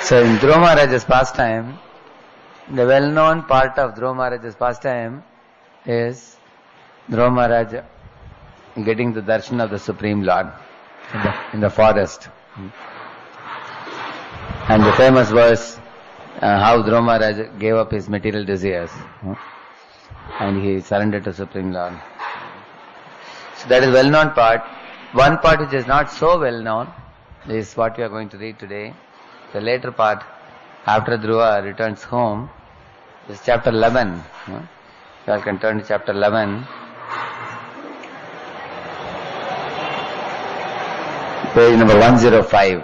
So in Dhruva Maharaj's pastime, the well-known part of Dhruva Maharaj's pastime is Dhruva Maharaj getting the darshan of the Supreme Lord in the forest. And the famous verse, how Dhruva Maharaj gave up his material desires and he surrendered to Supreme Lord. So that is well-known part. One part which is not so well-known is what we are going to read today. The later part, after Dhruva returns home, is chapter 11. You all can turn to chapter 11. Page number 105.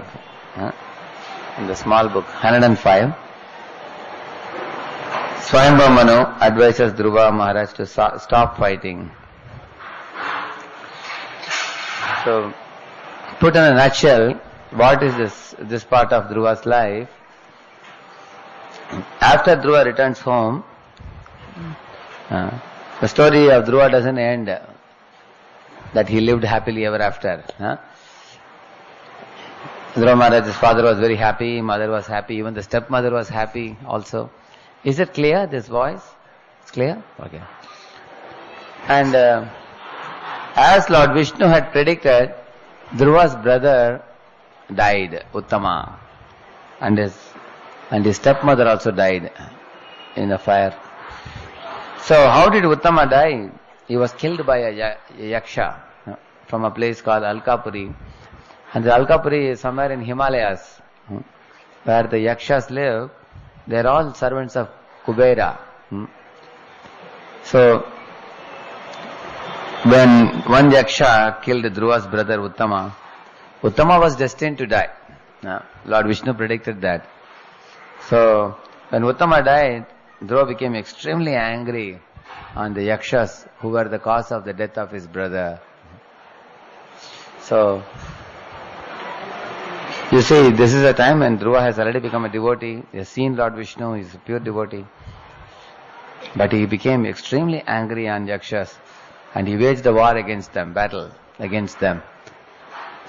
In the small book, 105. Swayambhava Manu advises Dhruva Maharaj to stop fighting. So, put in a nutshell, what is this part of Dhruva's life? After Dhruva returns home, the story of Dhruva doesn't end that he lived happily ever after. Dhruva Maharaj's father was very happy, mother was happy, even the stepmother was happy also. Is it clear, this voice? It's clear? Okay. And as Lord Vishnu had predicted, Dhruva's brother died, Uttama, and his stepmother also died in a fire. So how did Uttama die? He was killed by a yaksha from a place called Alkapuri. And the Alkapuri is somewhere in Himalayas, where the yakshas live. They are all servants of Kubera. So when one yaksha killed Dhruva's brother Uttama, Uttama was destined to die. Lord Vishnu predicted that. So when Uttama died, Dhruva became extremely angry on the yakshas who were the cause of the death of his brother. So you see, this is a time when Dhruva has already become a devotee. He has seen Lord Vishnu, he is a pure devotee. But he became extremely angry on yakshas and he waged a war against them, battle against them.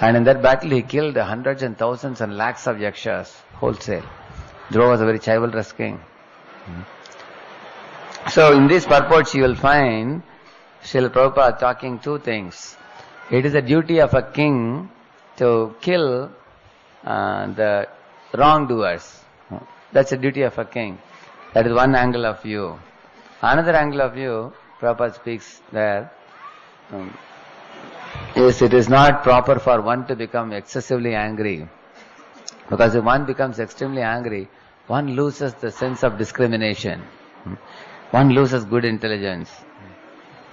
And in that battle he killed hundreds and thousands and lakhs of yakshas, wholesale. Dhruva was a very chivalrous king. So in these purports you will find Srila Prabhupada talking two things. It is a duty of a king to kill the wrongdoers. That's the duty of a king. That is one angle of view. Another angle of view, Prabhupada speaks there, is it is not proper for one to become excessively angry. Because if one becomes extremely angry, one loses the sense of discrimination. One loses good intelligence.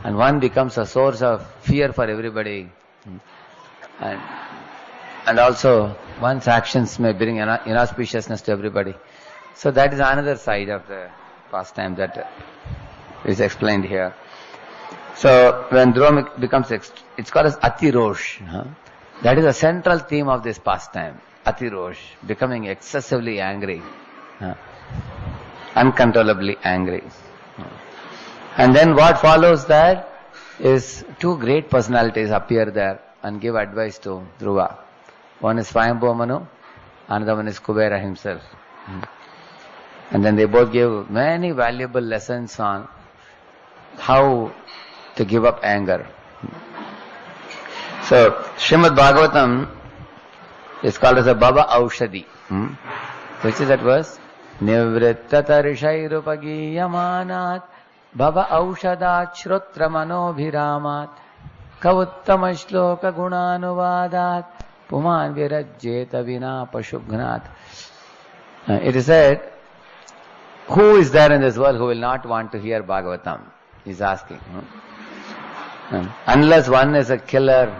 And one becomes a source of fear for everybody. And also, one's actions may bring inauspiciousness to everybody. So that is another side of the pastime that is explained here. So when Dhruva becomes, it's called as Atirosh. That is a central theme of this pastime. Atirosh, becoming excessively angry. Uncontrollably angry. And then what follows that is two great personalities appear there and give advice to Dhruva. One is Swayambhava Manu, another one is Kubera himself. And then they both give many valuable lessons on how to give up anger. So, Srimad Bhagavatam is called as a Baba Aushadhi. Which is that verse? Nivritta tarishairupagiyamanat Baba Aushadat Shrotra Manobhiramat Kavuttama Shloka Gunanuvadat Puman Virajjeta Vina Pashugnat. It is said, who is there in this world who will not want to hear Bhagavatam? He is asking. Unless one is a killer,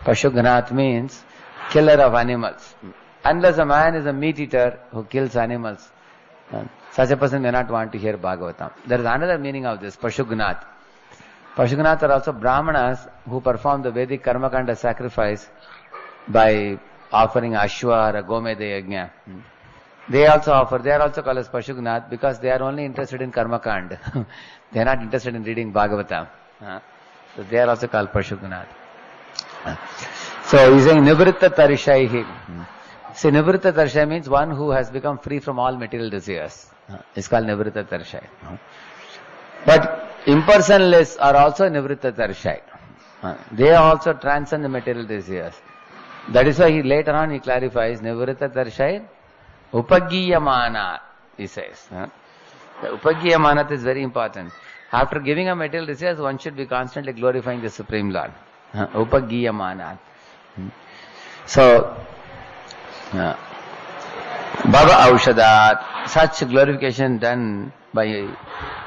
Pashugnat means killer of animals. Unless a man is a meat eater who kills animals, such a person may not want to hear Bhagavatam. There is another meaning of this, Pashugnat. Pashugnat are also Brahmanas who perform the Vedic Karmakanda sacrifice by offering Ashwa or a Gomeda Yajna. They are also called as Pashugnat because they are only interested in Karmakand. They are not interested in reading Bhagavatam. So they are also called Pashugnat. So he is saying Nivritta Tarishaihi. See, Nivritta Tarshaya means one who has become free from all material desires. It's called Nivritta Tarshaya. But impersonalists are also Nivritta Tarshaya. They also transcend the material desires. That is why later on he clarifies Nivritta Tarshaya Upagiyamana, he says. The Upagiyamana is very important. After giving up material desires, one should be constantly glorifying the Supreme Lord. Upagiyamana. So, Bhava Aushadat, such glorification done by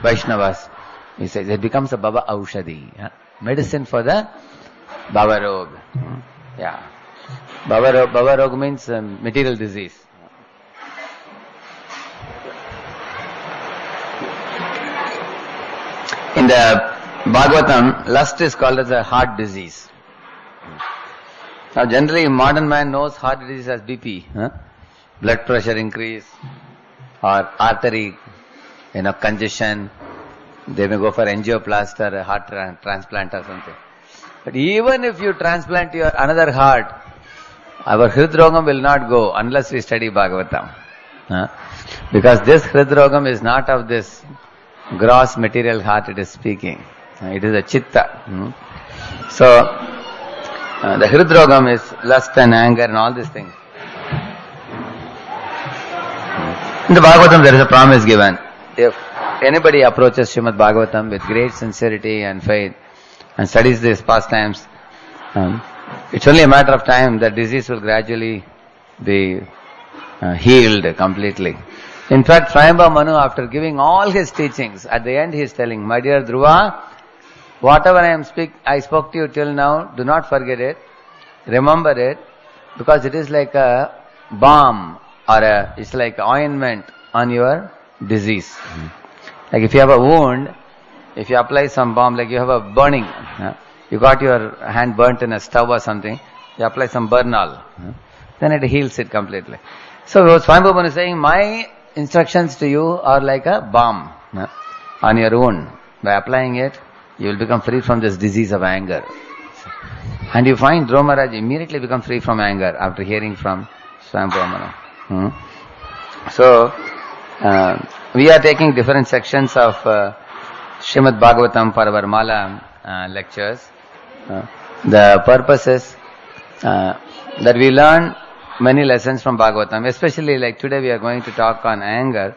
Vaishnavas, he says, it becomes a Bhava Aushadi. Medicine for the Bhava Rog. Yeah. Bhava Rog means material disease. In the Bhagavatam, lust is called as a heart disease. Now generally modern man knows heart disease as BP, blood pressure increase or artery, congestion. They may go for angioplasty or a heart transplant or something. But even if you transplant your another heart, our Hridrogam will not go unless we study Bhagavatam. Because this Hridrogam is not of this gross material heart it is speaking. It is a chitta. So, the Hridrogam is lust and anger and all these things. In the Bhagavatam there is a promise given. If anybody approaches Srimad Bhagavatam with great sincerity and faith and studies these pastimes, it's only a matter of time that disease will gradually be healed completely. In fact, Swayambhava Manu, after giving all his teachings, at the end he is telling, my dear Dhruva, whatever I spoke to you till now, do not forget it, remember it, because it is like a balm or it's like ointment on your disease. Like if you have a wound, if you apply some balm, like you have a burning, you got your hand burnt in a stove or something, you apply some Bernal, then it heals it completely. So Swayambhava Manu is saying, my instructions to you are like a balm on your wound. By applying it, you will become free from this disease of anger. And you find Dhruva Maharaj immediately become free from anger after hearing from Swayambhava Manu. So, we are taking different sections of Srimad Bhagavatam for our Mala lectures. The purpose is that we learn many lessons from Bhagavatam, especially like today we are going to talk on anger.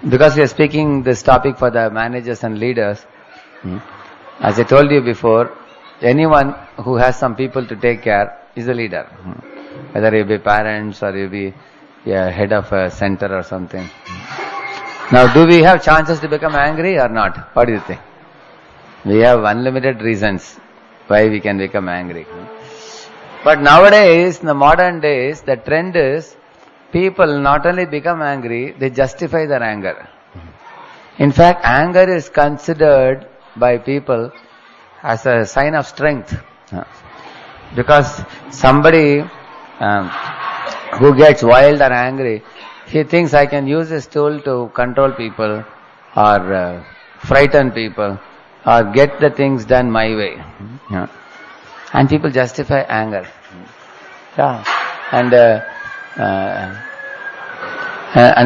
Because we are speaking this topic for the managers and leaders. As I told you before, anyone who has some people to take care is a leader. Whether you be parents or you be head of a center or something. Now, do we have chances to become angry or not? What do you think? We have unlimited reasons why we can become angry. But nowadays, in the modern days, the trend is people not only become angry, they justify their anger. In fact, anger is considered by people as a sign of strength. Because somebody who gets wild or angry, he thinks I can use this tool to control people or frighten people or get the things done my way. And people justify anger. And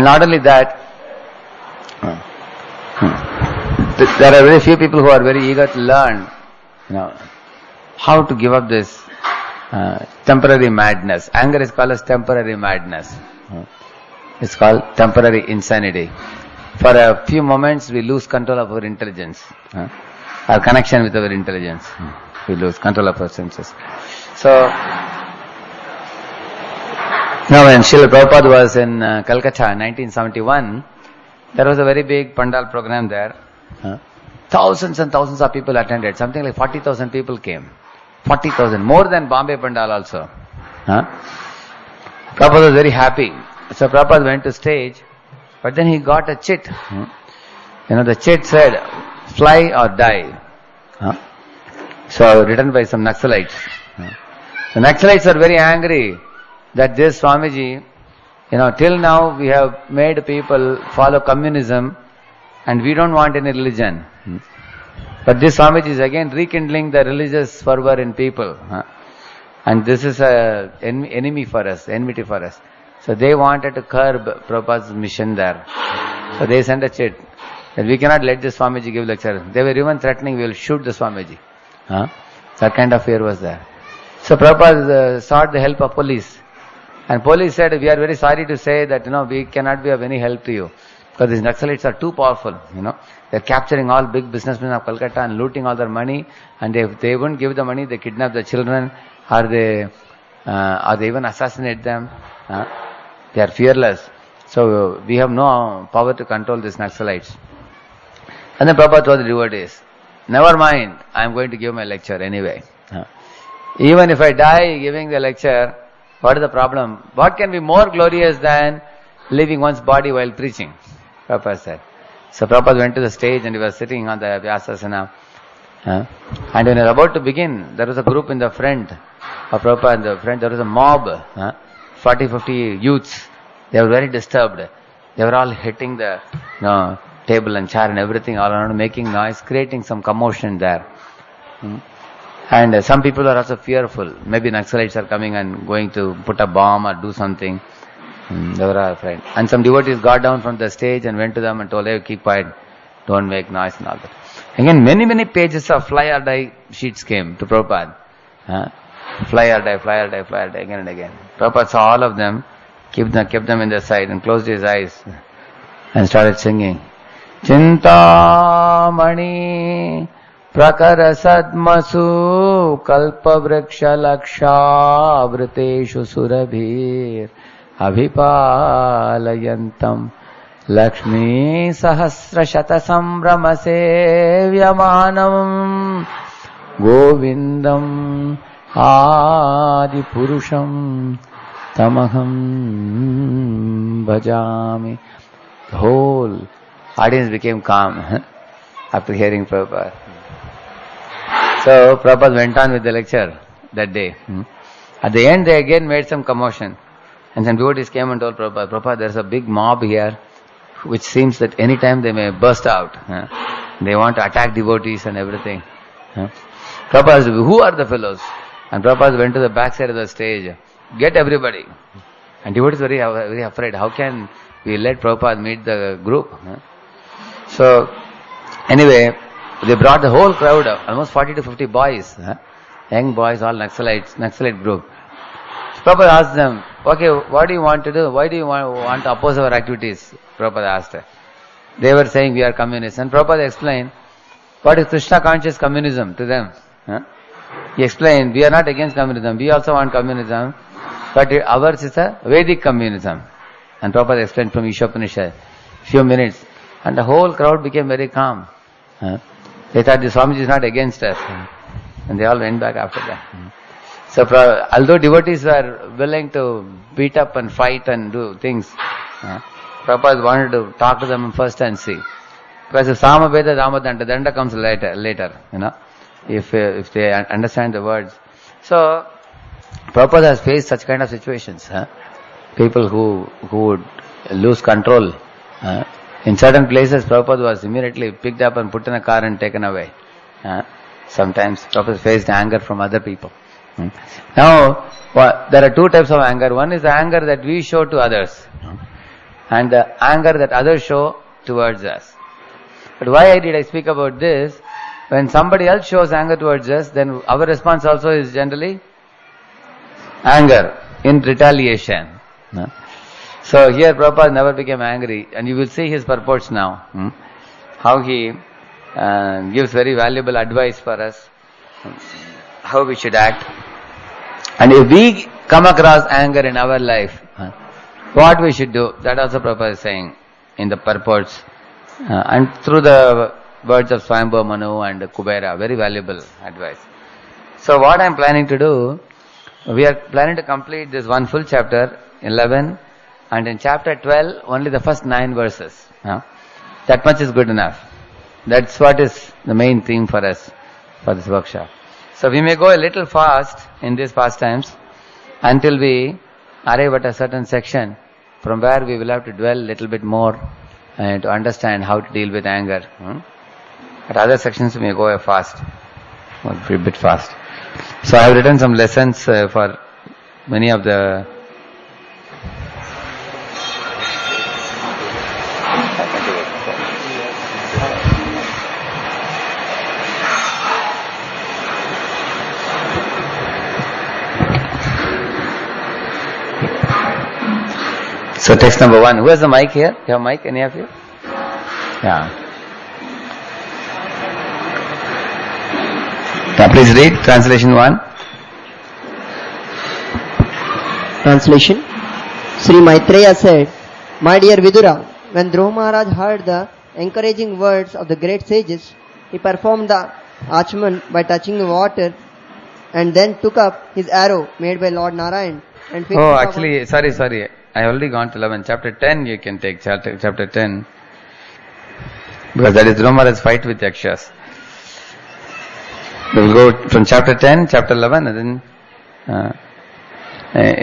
not only that, there are very few people who are very eager to learn, how to give up this temporary madness. Anger is called as temporary madness. It's called temporary insanity. For a few moments, we lose control of our intelligence, our connection with our intelligence. We lose control of our senses. So, now when Srila Prabhupada was in Calcutta in 1971, there was a very big Pandal program there. Thousands and thousands of people attended. Something like 40,000 people came. 40,000. More than Bombay Pandal also. Prabhupada was very happy. So Prabhupada went to stage, but then he got a chit. The chit said, fly or die. So written by some Naxalites. The Naxalites are very angry that this Swamiji, till now we have made people follow communism and we don't want any religion. But this Swamiji is again rekindling the religious fervor in people. And this is a enemy for us, enmity for us. So they wanted to curb Prabhupada's mission there. So they sent a chit that we cannot let this Swamiji give lecture. They were even threatening, we will shoot the Swamiji. That kind of fear was there. So Prabhupada sought the help of police. And police said, we are very sorry to say that, we cannot be of any help to you. Because these Naxalites are too powerful, They're capturing all big businessmen of Calcutta and looting all their money. And if they won't give the money, they kidnap the children, or they even assassinate them. They are fearless. So we have no power to control these Naxalites. And then Prabhupada told the devotees, never mind, I am going to give my lecture anyway. Even if I die giving the lecture, what is the problem? What can be more glorious than leaving one's body while preaching? Prabhupada said. So Prabhupada went to the stage and he was sitting on the Vyasasana. And when he was about to begin, there was a group in the front of Prabhupada, in the front there was a mob, 40-50 youths. They were very disturbed. They were all hitting the table and chair and everything all around, making noise, creating some commotion there. And some people are also fearful. Maybe Naxalites are coming and going to put a bomb or do something. They were all afraid. And some devotees got down from the stage and went to them and told, hey, keep quiet, don't make noise and all that. Again, many pages of fly or die sheets came to Prabhupada. Fly or die, again and again. Prabhupada saw all of them, kept them in their side and closed his eyes and started singing. Chintamani prakara sadmasu kalpa vriksha laksha vriteshu surabhir abhipalayantam lakshmi sahasra shata sambrama sevyamanam govindam adi purusham tamaham bhajami. The whole audience became calm after hearing Prabhupada. So Prabhupada went on with the lecture that day. At the end, they again made some commotion. And some devotees came and told Prabhupada, Prabhupada, there's a big mob here, which seems that any time they may burst out. They want to attack devotees and everything. Prabhupada said, who are the fellows? And Prabhupada went to the back side of the stage. Get everybody. And devotees were very afraid. How can we let Prabhupada meet the group? So, anyway, they brought the whole crowd, almost 40-50 boys, young boys, all Naxalite group. So Prabhupada asked them, okay, what do you want to do? Why do you want to oppose our activities? Prabhupada asked. They were saying we are communists. And Prabhupada explained, what is Krishna conscious communism to them? He explained, we are not against communism, we also want communism, but ours is a Vedic communism. And Prabhupada explained from Ishopanishad, few minutes, and the whole crowd became very calm. They thought the Swamiji is not against us. And they all went back after that. So, although devotees were willing to beat up and fight and do things, Prabhupada wanted to talk to them first and see. Because if Samaveda Damadanda, Danda comes later, if they understand the words. So, Prabhupada has faced such kind of situations. People who would lose control. In certain places, Prabhupada was immediately picked up and put in a car and taken away. Sometimes Prabhupada faced anger from other people. Now, there are two types of anger. One is the anger that we show to others, and the anger that others show towards us. But why did I speak about this? When somebody else shows anger towards us, then our response also is generally anger in retaliation. So here Prabhupada never became angry, and you will see his purports now. How he gives very valuable advice for us, how we should act. And if we come across anger in our life, what we should do, that also Prabhupada is saying in the purports. And through the words of Swayambhu Manu and Kubera, very valuable advice. So what I am planning to do, we are planning to complete this one full chapter, 11, and in chapter 12, only the first 9 verses. That much is good enough. That's what is the main theme for us, for this workshop. So we may go a little fast in these pastimes until we arrive at a certain section from where we will have to dwell a little bit more and to understand how to deal with anger. At other sections we may go a bit fast. So I have written some lessons for many of the So text number 1. Who has the mic here? You have mic? Any of you? Yeah. Please read translation 1. Translation. Sri Maitreya said, "My dear Vidura, when Dhruva Maharaj heard the encouraging words of the great sages, he performed the achman by touching the water and then took up his arrow made by Lord Narayan and fixed Oh, it actually, sorry. I already gone to 11. Chapter 10 you can take, chapter 10. Because that is Dhruva Maharaj's fight with yakshas. We will go from chapter 10, chapter 11, and then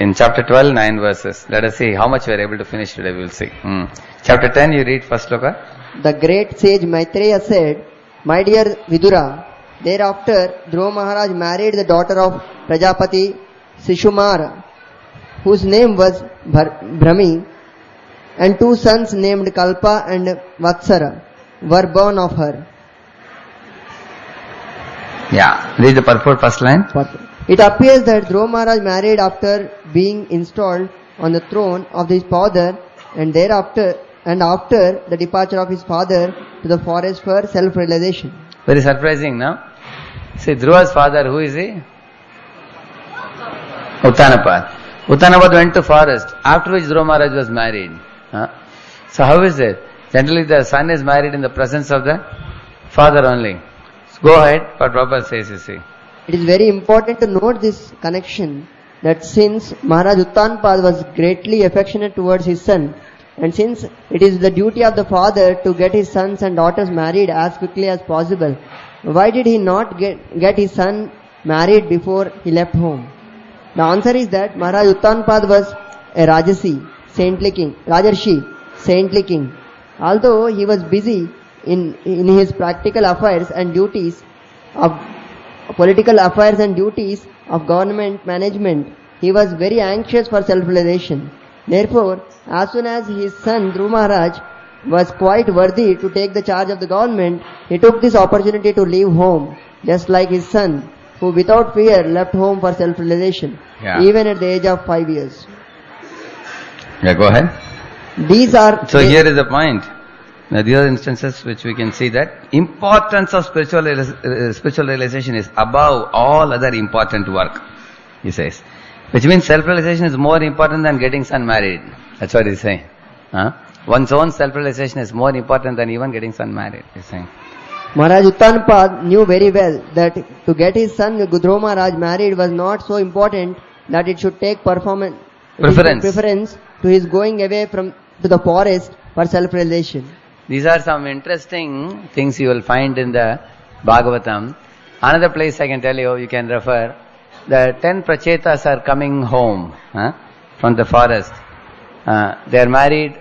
in chapter 12, 9 verses. Let us see how much we are able to finish today, we will see. Chapter 10, you read first sloka. The great sage Maitreya said, "My dear Vidura, thereafter Dhruva Maharaj married the daughter of Prajapati Sishumara, whose name was Brahmi, and 2 sons named Kalpa and Vatsara were born of her." Yeah, read the purport first line. It appears that Dhruva Maharaj married after being installed on the throne of his father and after the departure of his father to the forest for self-realization. Very surprising, no? See, Dhruva's father, who is he? Uttanapad. Uttanapad went to forest, after which Dhruva Maharaj was married. So how is it? Generally the son is married in the presence of the father only. So go ahead, what Prabhupada says, you see. It is very important to note this connection, that since Maharaj Uttanapad was greatly affectionate towards his son, and since it is the duty of the father to get his sons and daughters married as quickly as possible, why did he not get his son married before he left home? The answer is that Maharaj Uttanapad was a Rajarshi, saintly king. Although he was busy in his practical affairs and duties of political affairs and duties of government management, he was very anxious for self-realization. Therefore, as soon as his son Dhruva Maharaj was quite worthy to take the charge of the government, he took this opportunity to leave home, just like his son, who without fear left home for self-realization, even at the age of 5 years. Yeah, go ahead. Here is the point. Now, these are instances which we can see that importance of spiritual realization is above all other important work, he says. Which means self-realization is more important than getting son married. That's what he's saying. One's own self-realization is more important than even getting son married, he's saying. Maharaj Uttanapad knew very well that to get his son Dhruva Maharaj married was not so important that it should take preference to his going away to the forest for self-realization. These are some interesting things you will find in the Bhagavatam. Another place I can tell you, you can refer. The 10 prachetas are coming home from the forest. They are married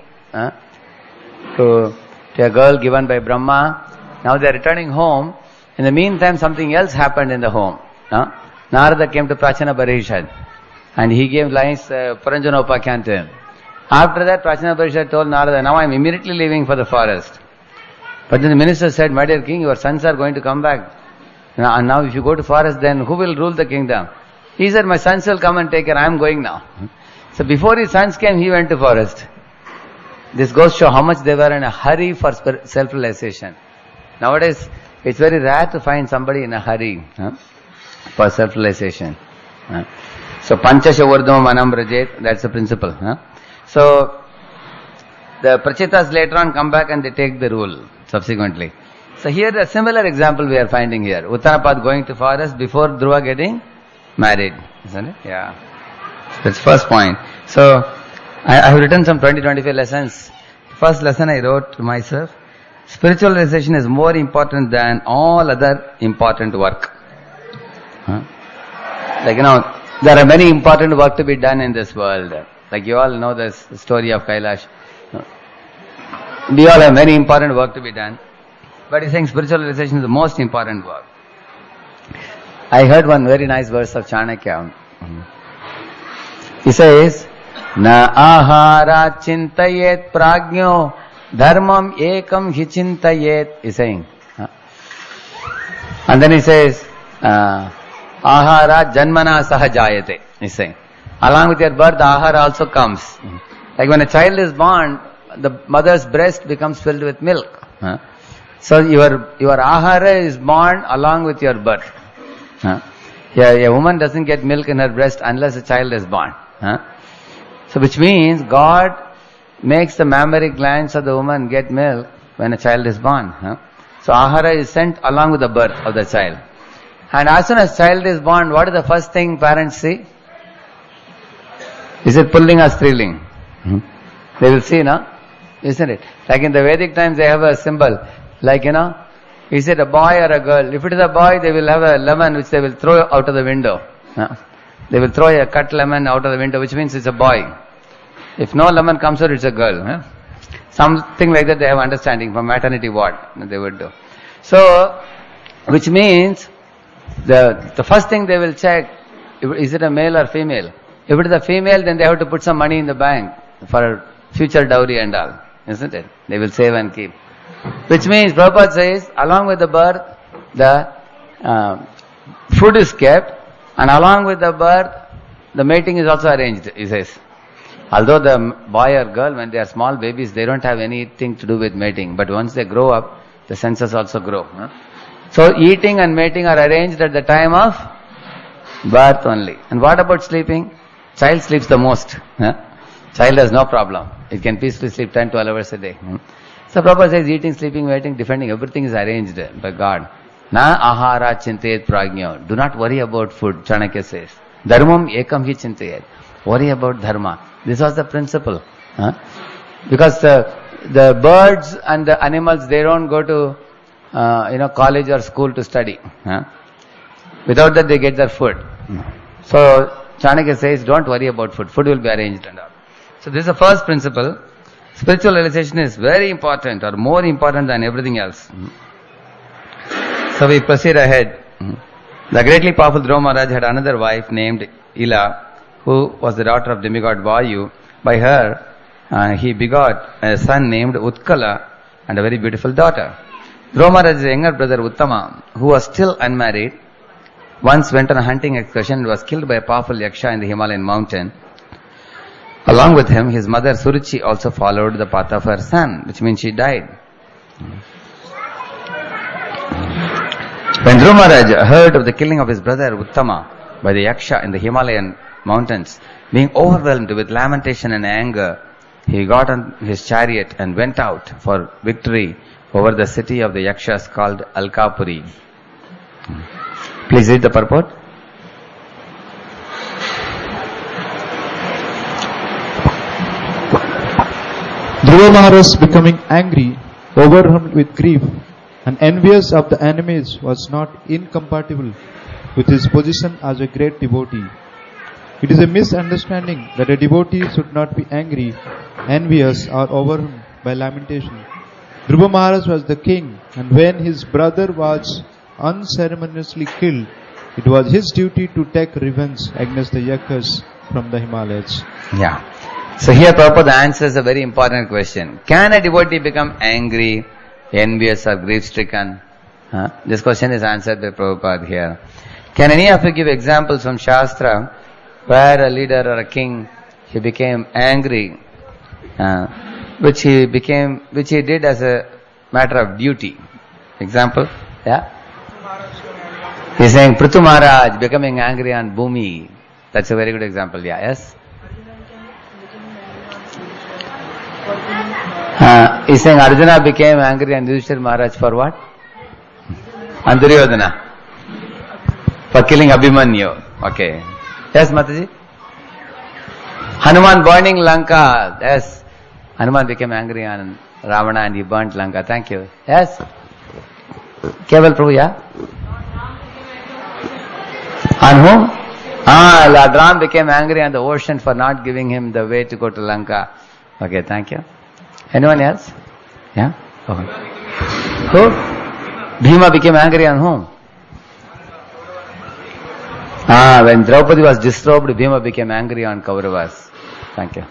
to a girl given by Brahma. Now they are returning home. In the meantime, something else happened in the home. Narada came to Prachana Parishad and he gave lines Paranjana Upakhyan to him. After that, Prachana Parishad told Narada, now I am immediately leaving for the forest. But then the minister said, my dear king, your sons are going to come back. And now if you go to forest, then who will rule the kingdom? He said, my sons will come and take care, I am going now. So before his sons came, he went to forest. This goes to show how much they were in a hurry for self-realization. Nowadays, it's very rare to find somebody in a hurry for self-realization. So, Panchasha Vardham Manam Rajet, that's the principle. So, the prachetas later on come back and they take the rule subsequently. So, here a similar example we are finding here. Uttanapad going to forest before Dhruva getting married. Isn't it? Yeah. That's first point. So, I have written some 20-25 lessons. First lesson I wrote to myself. Spiritual realization is more important than all other important work. Like, there are many important work to be done in this world. Like you all know the story of Kailash. We all have many important work to be done. But he's saying spiritual realization is the most important work. I heard one very nice verse of Chanakya. He says, Na ahara chintayet prajno dharmam ekam hi chintayet. He's saying. And then he says, ahara janmana sahajayate. He's saying. Along with your birth, ahara also comes. Like when a child is born, the mother's breast becomes filled with milk. So your ahara is born along with your birth. A woman doesn't get milk in her breast unless a child is born. So which means God makes the mammary glands of the woman get milk when a child is born. So ahara is sent along with the birth of the child. And as soon as child is born, what is the first thing parents see? Is it pulling or thrilling? They will see, no? Isn't it? Like in the Vedic times, they have a symbol. Like, is it a boy or a girl? If it is a boy, they will have a lemon which they will throw out of the window. They will throw a cut lemon out of the window, which means it's a boy. If no lemon comes out, it's a girl. Something like that they have understanding from maternity ward they would do. So, which means the first thing they will check, is it a male or female? If it is a female, then they have to put some money in the bank for future dowry and all. Isn't it? They will save and keep. Which means, Prabhupada says, along with the birth, the food is kept, and along with the birth, the mating is also arranged, he says. Although the boy or girl, when they are small babies, they don't have anything to do with mating. But once they grow up, the senses also grow. So eating and mating are arranged at the time of birth only. And what about sleeping? Child sleeps the most. Child has no problem. It can peacefully sleep 10, 12 hours a day. So Prabhupada says eating, sleeping, waiting, defending, everything is arranged by God. Na ahara chintayet prajno. Do not worry about food, Chanakya says. Dharmam ekam hi chintayet. Worry about dharma. This was the principle. Because the birds and the animals, they don't go to college or school to study. Without that they get their food. So Chanakya says, don't worry about food. Food will be arranged and all. So this is the first principle. Spiritual realization is very important, or more important than everything else. So we proceed ahead. The greatly powerful Dhruva Maharaj had another wife named Ila, who was the daughter of demigod Vayu. By her, he begot a son named Utkala and a very beautiful daughter. Dhruva Maharaj's younger brother Uttama, who was still unmarried, once went on a hunting excursion and was killed by a powerful yaksha in the Himalayan mountain. Along with him, his mother Suruchi also followed the path of her son, which means she died. When Dhruva Maharaj heard of the killing of his brother Uttama by the yaksha in the Himalayan mountains, being overwhelmed with lamentation and anger, he got on his chariot and went out for victory over the city of the yakshas called Alkapuri. Please read the purport. Dhruva Maharaj, becoming angry, overwhelmed with grief, and envious of the enemies, was not incompatible with his position as a great devotee. It is a misunderstanding that a devotee should not be angry, envious, or overwhelmed by lamentation. Dhruva Maharaj was the king, and when his brother was unceremoniously killed, it was his duty to take revenge against the yakshas from the Himalayas. Yeah. So here Prabhupada answers a very important question. Can a devotee become angry, envious, or grief-stricken? This question is answered by Prabhupada here. Can any of you give examples from Shastra where a leader or a king, he became angry, which he did as a matter of duty? Example? Yeah? He's saying Prithu Maharaj becoming angry on Bhumi. That's a very good example. Yeah, yes? He's saying Arjuna became angry on Yudhishthira Maharaj for what? On Duryodhana. For killing Abhimanyu. Okay. Yes, Mataji? Hanuman burning Lanka. Yes. Hanuman became angry on Ravana and he burnt Lanka. Thank you. Yes? Keval Prabhu, yeah? On whom? Lord Ram became angry on the ocean for not giving him the way to go to Lanka. Okay, thank you. Anyone else? Yeah? Okay. Who? Bhima became angry on whom? When Draupadi was disrobed, Bhima became angry on Kauravas. Thank you.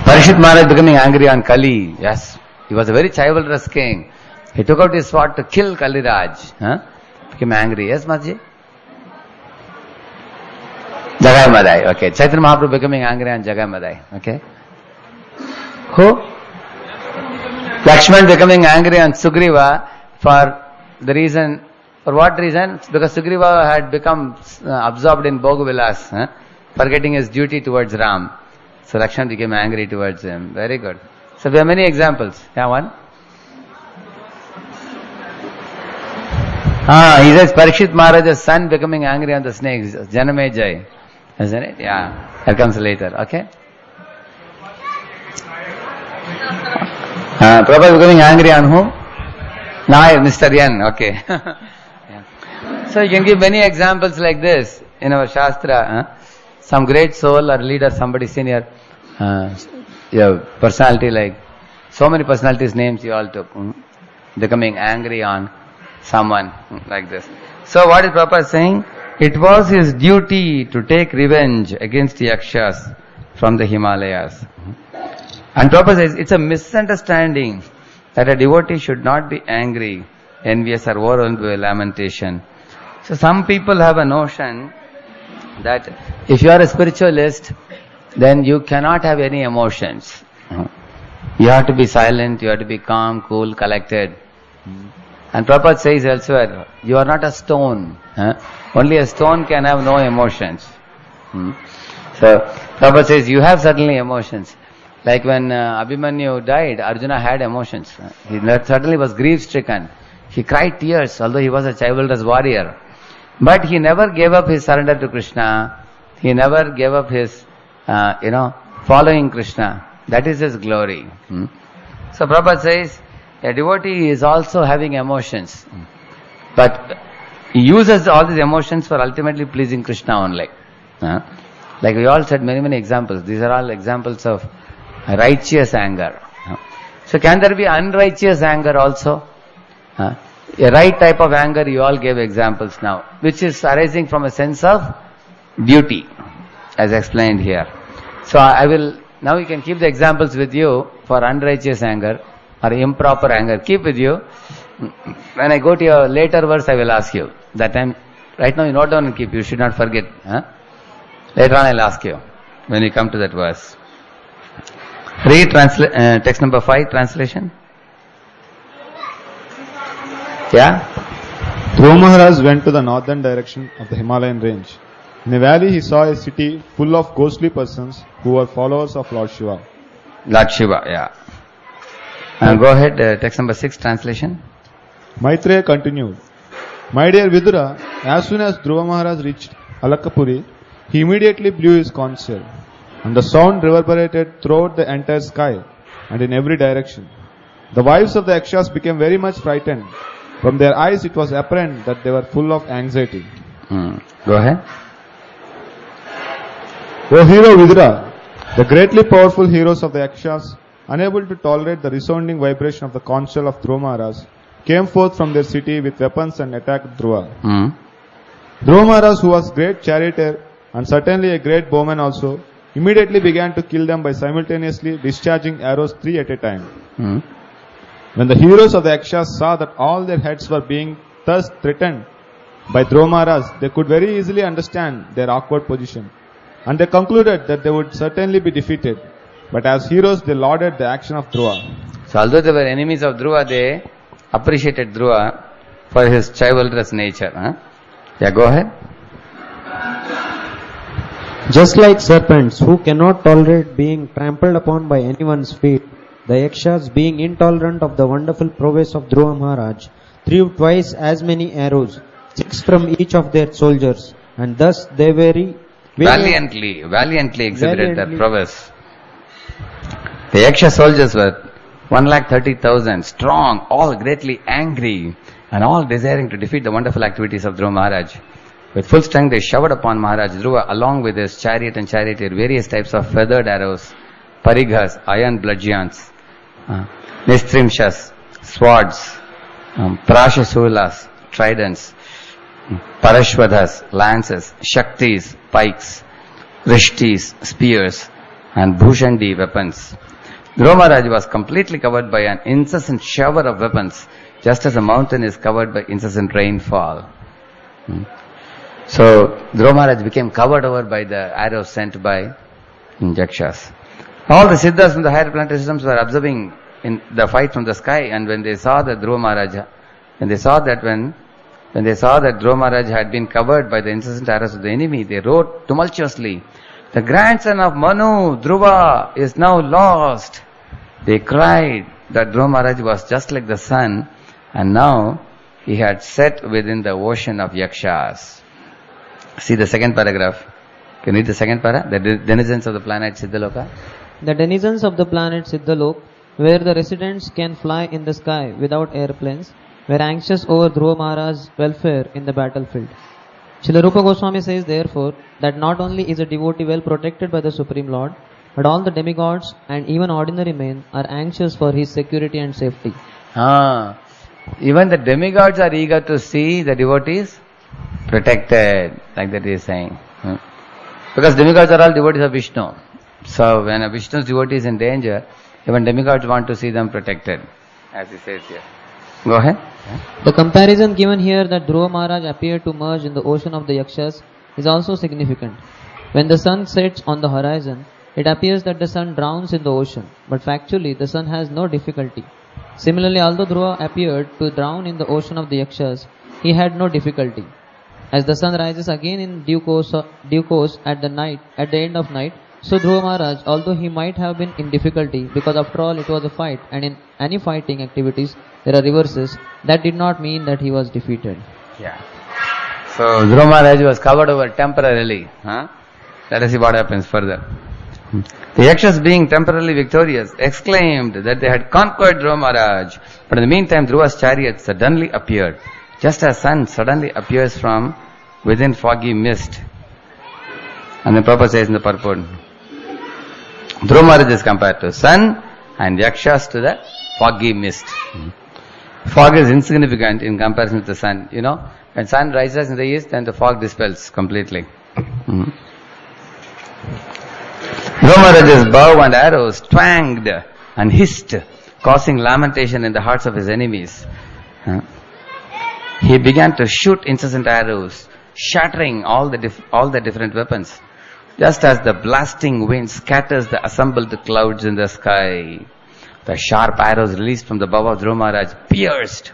Parikshit Maharaj becoming angry on Kali. Yes, he was a very chivalrous king. He took out his sword to kill Kaliraj. Became angry. Yes, Maji? Jagai Madai. Okay. Chaitanya Mahaprabhu becoming angry on Jagai Madai. Okay. Who? Lakshman becoming angry on Sugriva for the reason, for what reason? Because Sugriva had become absorbed in Bhogavilas, forgetting his duty towards Ram. So Lakshman became angry towards him. Very good. So there are many examples. Yeah, one. He says Parikshit Maharaj's son becoming angry on the snakes. Janamejai. Isn't it? Yeah. That comes later. Okay. Prabhupada becoming angry on whom? Nair, Mr. Yen. Okay. Yeah. So you can give many examples like this in our Shastra. Some great soul or leader, somebody senior, personality like, so many personalities names you all took. Becoming angry on someone like this. So what is Prabhupada saying? It was his duty to take revenge against the yakshas from the Himalayas. And Prabhupada says it's a misunderstanding that a devotee should not be angry, envious or overwhelmed by lamentation. So some people have a notion that if you are a spiritualist, then you cannot have any emotions. You have to be silent, you have to be calm, cool, collected. And Prabhupada says elsewhere, you are not a stone. Only a stone can have no emotions. So Prabhupada says you have certainly emotions. Like when Abhimanyu died, Arjuna had emotions. He certainly was grief-stricken. He cried tears, although he was a chivalrous warrior. But he never gave up his surrender to Krishna. He never gave up his, following Krishna. That is his glory. So Prabhupada says, a devotee is also having emotions. But he uses all these emotions for ultimately pleasing Krishna only. Like we all said many examples. These are all examples of righteous anger. So can there be unrighteous anger also? A right type of anger, you all gave examples now, which is arising from a sense of duty, as explained here. So now you can keep the examples with you for unrighteous anger or improper anger. Keep with you. When I go to your later verse, I will ask you. That time, right now you note down and keep. You should not forget. Later on I'll ask you when we come to that verse. Read text number 5, translation. Yeah? Dhruva Maharaj went to the northern direction of the Himalayan range. In a valley he saw a city full of ghostly persons who were followers of Lord Shiva. Lord Shiva, yeah. Go ahead, text number 6, translation. Maitreya continued, My dear Vidura, as soon as Dhruva Maharaj reached Alakapuri, he immediately blew his conch shell, and the sound reverberated throughout the entire sky and in every direction. The wives of the yakshas became very much frightened. From their eyes it was apparent that they were full of anxiety. Go ahead. O hero Vidura, the greatly powerful heroes of the yakshas, unable to tolerate the resounding vibration of the conch shell of Dhruva Maharaj, came forth from their city with weapons and attacked Dhruva. Dhruva Maharaj, who was great charioteer and certainly a great bowman also, immediately began to kill them by simultaneously discharging arrows 3 at a time. When the heroes of the yakshas saw that all their heads were being thus threatened by Dhruva Maharaj, they could very easily understand their awkward position, and they concluded that they would certainly be defeated. But as heroes, they lauded the action of Dhruva. So although they were enemies of Dhruva, they appreciated Dhruva for his chivalrous nature. Yeah, go ahead. Just like serpents who cannot tolerate being trampled upon by anyone's feet, the yakshas, being intolerant of the wonderful prowess of Dhruva Maharaj, threw twice as many arrows, 6 from each of their soldiers, and thus they valiantly exhibited their prowess. The yaksha soldiers were 130,000 strong, all greatly angry, and all desiring to defeat the wonderful activities of Dhruva Maharaj. With full strength they showered upon Maharaj Dhruva along with his chariot and charioteer various types of feathered arrows, parighas, iron bludgeons, nistrimshas, swords, prashasulas, tridents, Parashvadas, lances, Shaktis, pikes, Rishtis, spears, and Bhushandi weapons. Dhruva Maharaj was completely covered by an incessant shower of weapons, just as a mountain is covered by incessant rainfall. So Dhruva Maharaj became covered over by the arrows sent by yakshas. All the siddhas from the higher planetary systems were observing in the fight from the sky, and when they saw that Dhruva Maharaj, when they saw that Dhruva Maharaj had been covered by the incessant arrows of the enemy, they wrote tumultuously, "The grandson of Manu, Dhruva, is now lost." They cried that Dhruva Maharaj was just like the sun, and now he had set within the ocean of yakshas. See the second paragraph. Can you read the second para? The denizens of the planet Siddhaloka. The denizens of the planet Siddhalok, where the residents can fly in the sky without airplanes, were anxious over Dhruva Maharaj's welfare in the battlefield. Srila Rupa Goswami says therefore that not only is a devotee well protected by the Supreme Lord, but all the demigods and even ordinary men are anxious for his security and safety. Even the demigods are eager to see the devotees protected, like that he is saying. Because demigods are all devotees of Vishnu. So when a Vishnu's devotee is in danger, even demigods want to see them protected, as he says here. Go ahead. The comparison given here that Dhruva Maharaj appeared to merge in the ocean of the yakshas is also significant. When the sun sets on the horizon, it appears that the sun drowns in the ocean, but factually the sun has no difficulty. Similarly, although Dhruva appeared to drown in the ocean of the yakshas, he had no difficulty. As the sun rises again in due course at the end of night, so Dhruva Maharaj, although he might have been in difficulty, because after all it was a fight, and in any fighting activities there are reverses, that did not mean that he was defeated. Yeah. So Dhruva Maharaj was covered over temporarily. Let us see what happens further. The yakshas, being temporarily victorious, exclaimed that they had conquered Dhruva Maharaj. But in the meantime, Dhruva's chariot suddenly appeared, just as sun suddenly appears from within foggy mist. And the Prabhupada says in the purport, Dhruva Maharaj is compared to sun and yakshas to the foggy mist. Fog is insignificant in comparison to the sun. You know, when sun rises in the east, then the fog dispels completely. Dhruva Maharaj's bow and arrows twanged and hissed, causing lamentation in the hearts of his enemies. He began to shoot incessant arrows, shattering all the different weapons, just as the blasting wind scatters the assembled clouds in the sky. The sharp arrows released from the bow of Dhruva Maharaj pierced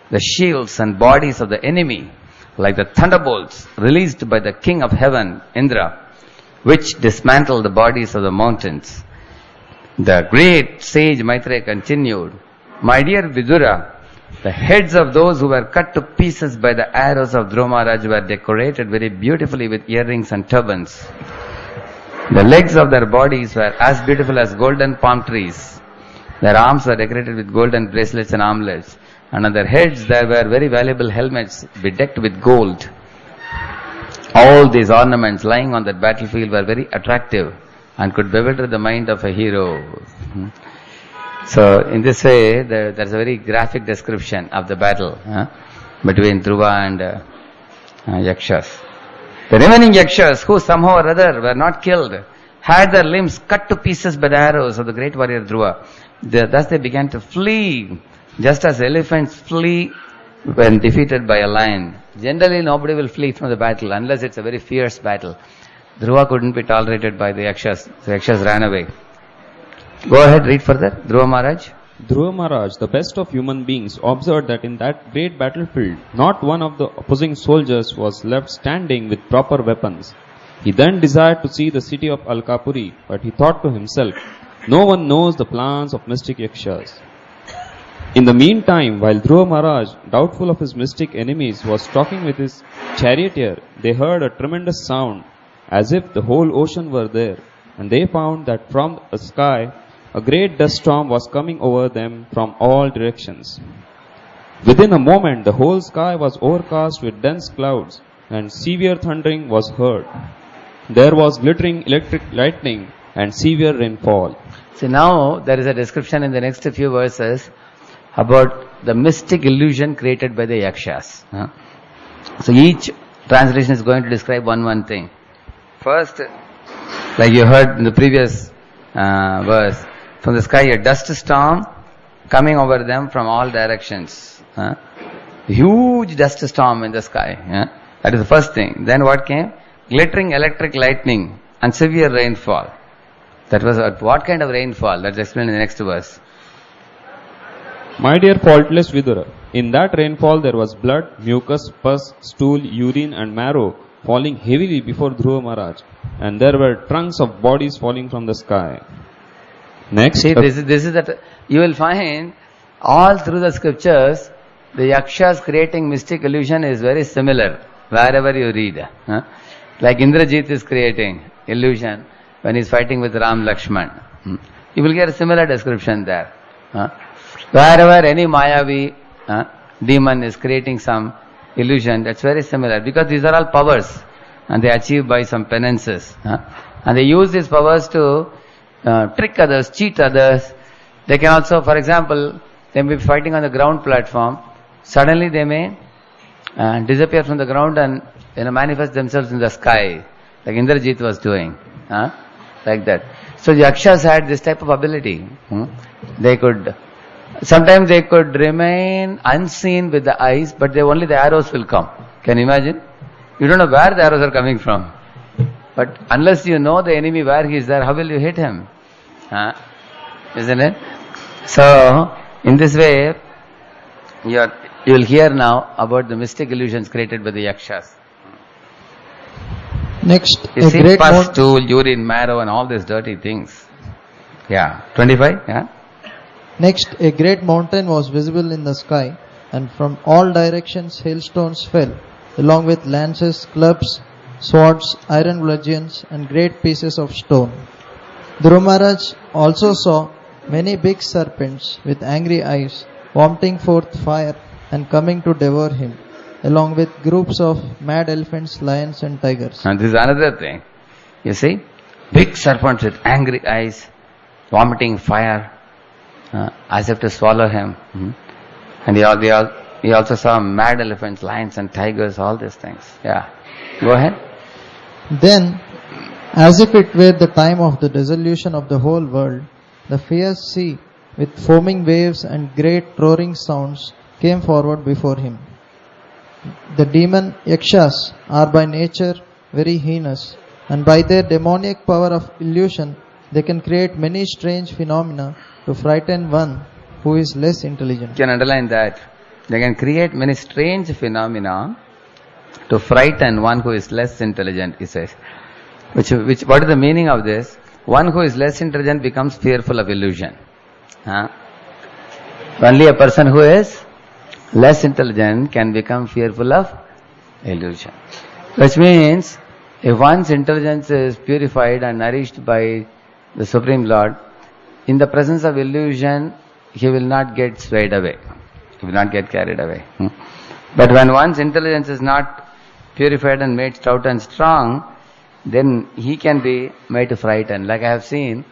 the shields and bodies of the enemy, like the thunderbolts released by the king of heaven, Indra, which dismantled the bodies of the mountains. The great sage Maitreya continued, "My dear Vidura, the heads of those who were cut to pieces by the arrows of Dhruva Maharaj were decorated very beautifully with earrings and turbans. The legs of their bodies were as beautiful as golden palm trees. Their arms were decorated with golden bracelets and armlets, and on their heads there were very valuable helmets bedecked with gold. All these ornaments lying on that battlefield were very attractive and could bewilder the mind of a hero." So in this way, there's a very graphic description of the battle between Dhruva and yakshas. The remaining yakshas, who somehow or other were not killed, had their limbs cut to pieces by the arrows of the great warrior Dhruva. Thus they began to flee, just as elephants flee when defeated by a lion. Generally, nobody will flee from the battle unless it's a very fierce battle. Dhruva couldn't be tolerated by the yakshas. The yakshas ran away. Go ahead, read further. Dhruva Maharaj. Dhruva Maharaj, the best of human beings, observed that in that great battlefield, not one of the opposing soldiers was left standing with proper weapons. He then desired to see the city of Alkapuri, but he thought to himself, "No one knows the plans of mystic yakshas." In the meantime, while Dhruva Maharaj, doubtful of his mystic enemies, was talking with his charioteer, they heard a tremendous sound, as if the whole ocean were there, and they found that from the sky, a great dust storm was coming over them from all directions. Within a moment, the whole sky was overcast with dense clouds, and severe thundering was heard. There was glittering electric lightning and severe rainfall. See, now there is a description in the next few verses about the mystic illusion created by the yakshas. So each translation is going to describe one thing. First, like you heard in the previous verse, from the sky a dust storm coming over them from all directions. Huge dust storm in the sky. That is the first thing. Then what came? Glittering electric lightning and severe rainfall. That was what kind of rainfall? That's explained in the next verse. My dear faultless Vidura, in that rainfall there was blood, mucus, pus, stool, urine and marrow falling heavily before Dhruva Maharaj, and there were trunks of bodies falling from the sky. Next, see, this is that you will find all through the scriptures, the yakshas creating mystic illusion is very similar wherever you read. Like Indrajit is creating illusion when he is fighting with Ram Lakshman. You will get a similar description there. Wherever any Mayavi demon is creating some illusion, that's very similar, because these are all powers and they achieve by some penances. And they use these powers to trick others, cheat others. They can also, for example, they may be fighting on the ground platform. Suddenly they may disappear from the ground and manifest themselves in the sky, like Indrajit was doing. Like that. So yakshas had this type of ability. Sometimes they could remain unseen with the eyes, but only the arrows will come. Can you imagine? You don't know where the arrows are coming from. But unless you know the enemy where he is there, how will you hit him? Isn't it? So, in this way, you will hear now about the mystic illusions created by the yakshas. Next, You a see, great pus, stool, urine, marrow and all these dirty things. Yeah. 25? Yeah. Next, a great mountain was visible in the sky, and from all directions hailstones fell, along with lances, clubs, swords, iron bludgeons, and great pieces of stone. Dhruva Maharaj also saw many big serpents with angry eyes, vomiting forth fire and coming to devour him, along with groups of mad elephants, lions, and tigers. And this is another thing. You see, big serpents with angry eyes, vomiting fire, as if to swallow him. And he also saw mad elephants, lions and tigers, all these things. Yeah. Go ahead. Then, as if it were the time of the dissolution of the whole world, the fierce sea, with foaming waves and great roaring sounds, came forward before him. The demon yakshas are by nature very heinous, and by their demoniac power of illusion, they can create many strange phenomena to frighten one who is less intelligent. You can underline that. They can create many strange phenomena to frighten one who is less intelligent, he says. What is the meaning of this? One who is less intelligent becomes fearful of illusion. Only a person who is less intelligent can become fearful of illusion. Which means, if one's intelligence is purified and nourished by the Supreme Lord, in the presence of illusion, he will not get swayed away. He will not get carried away. But when one's intelligence is not purified and made stout and strong, then he can be made to frighten. Like I have seen,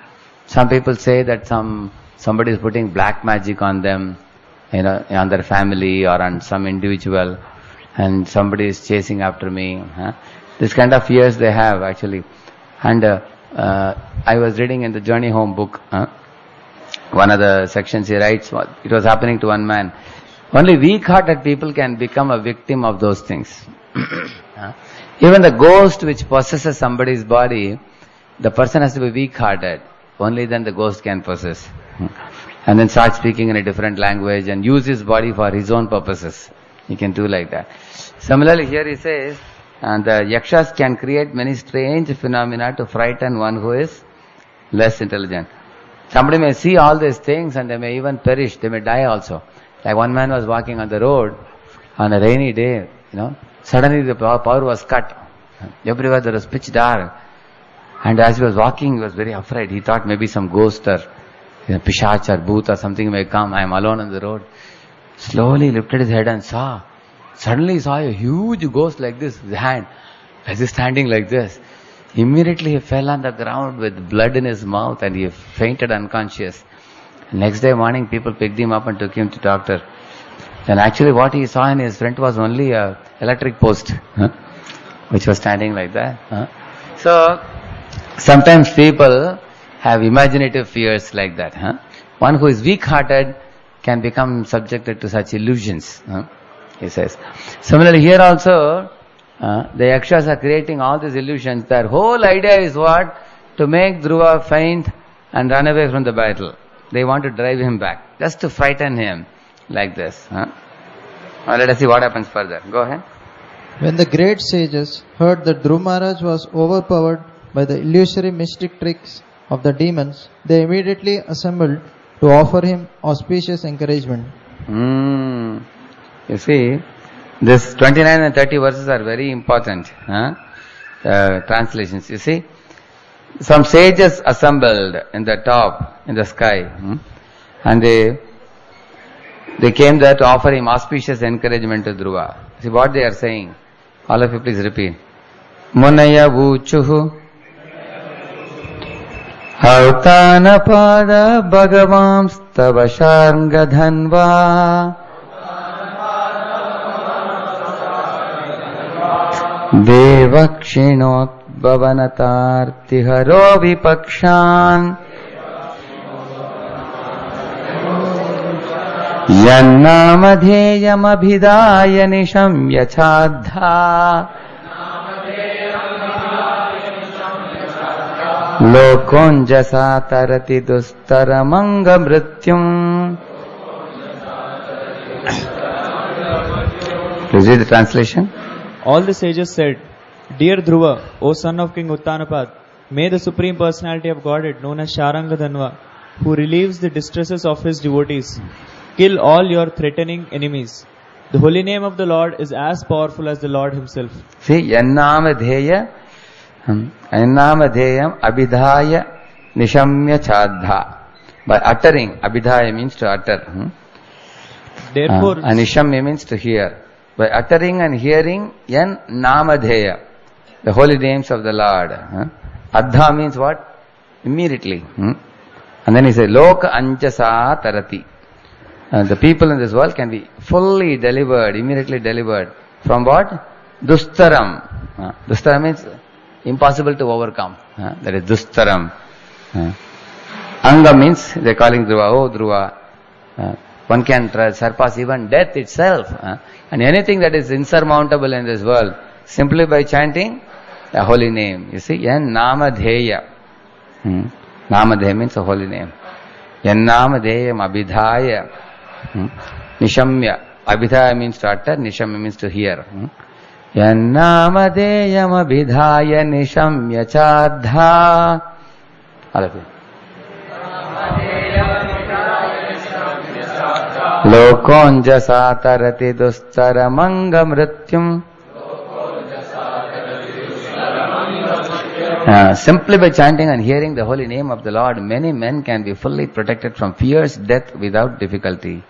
some people say that somebody is putting black magic on them, on their family or on some individual, and somebody is chasing after me. This kind of fears they have actually. And I was reading in the Journey Home book, one of the sections he writes, it was happening to one man. Only weak-hearted people can become a victim of those things. Even the ghost which possesses somebody's body, the person has to be weak-hearted. Only then the ghost can possess. And then start speaking in a different language and use his body for his own purposes. He can do like that. Similarly, here he says, and the yakshas can create many strange phenomena to frighten one who is less intelligent. Somebody may see all these things and they may even perish. They may die also. Like one man was walking on the road on a rainy day, suddenly the power was cut. Everywhere there was pitch dark. And as he was walking, he was very afraid. He thought maybe some ghost or pishach or bhoot or something may come. I am alone on the road. Slowly lifted his head and suddenly he saw a huge ghost like this, with his hand, as he standing like this. Immediately he fell on the ground with blood in his mouth and he fainted unconscious. Next day morning, people picked him up and took him to doctor. Then actually what he saw in his front was only a electric post, which was standing like that. So, sometimes people have imaginative fears like that. One who is weak-hearted can become subjected to such illusions, he says. Similarly, here also, the yakshas are creating all these illusions. Their whole idea is what? To make Dhruva faint and run away from the battle. They want to drive him back, just to frighten him, like this. Now let us see what happens further. Go ahead. When the great sages heard that Dhruva Maharaj was overpowered by the illusory mystic tricks of the demons, they immediately assembled to offer him auspicious encouragement. You see, this 29 and 30 verses are very important translations. You see, some sages assembled in the top, in the sky, and they came there to offer him auspicious encouragement to Dhruva. See what they are saying. All of you please repeat. Munaya vuchuhu Hautanapada Bhagavam Stavasharga Dhanva Devakshinot Bhavanatartiharo Vipakshan Yannamadheyam Abhidaya Nisham Yachadha Lokonjasa Tarati Dustaramanga Mrityum. Please read the translation. All the sages said, Dear Dhruva, O son of King Uttanapad, may the Supreme Personality of Godhead, known as Sharanga Dhanva, who relieves the distresses of his devotees, kill all your threatening enemies. The holy name of the Lord is as powerful as the Lord himself. See, Yannamadheya Abhidhaya Nishamya Chadha. By uttering, Abhidhaya means to utter. Therefore, Anisham means to hear. By uttering and hearing, Yan Namadheya, the holy names of the Lord. Adha means what? Immediately. And then he says, Loka Anjasa Tarati. The people in this world can be fully delivered, immediately delivered. From what? Dustaram. Dustaram means impossible to overcome. That is Dustaram. Anga means they are calling Dhruva. Oh Dhruva. One can surpass even death itself. And anything that is insurmountable in this world, simply by chanting the holy name. You see, Yan Namadheya. Namadheya means a holy name. Yan Namadheyam Abhidhaya Nishamya. Abhidhaya means to utter, Nishamya means to hear. Yan Namadheyam Abhidhaya Nishamya Chadha. All of you. Lokonjasa tarati dustaramanga mrityum. Simply by chanting and hearing the holy name of the Lord, many men can be fully protected from fierce death without difficulty.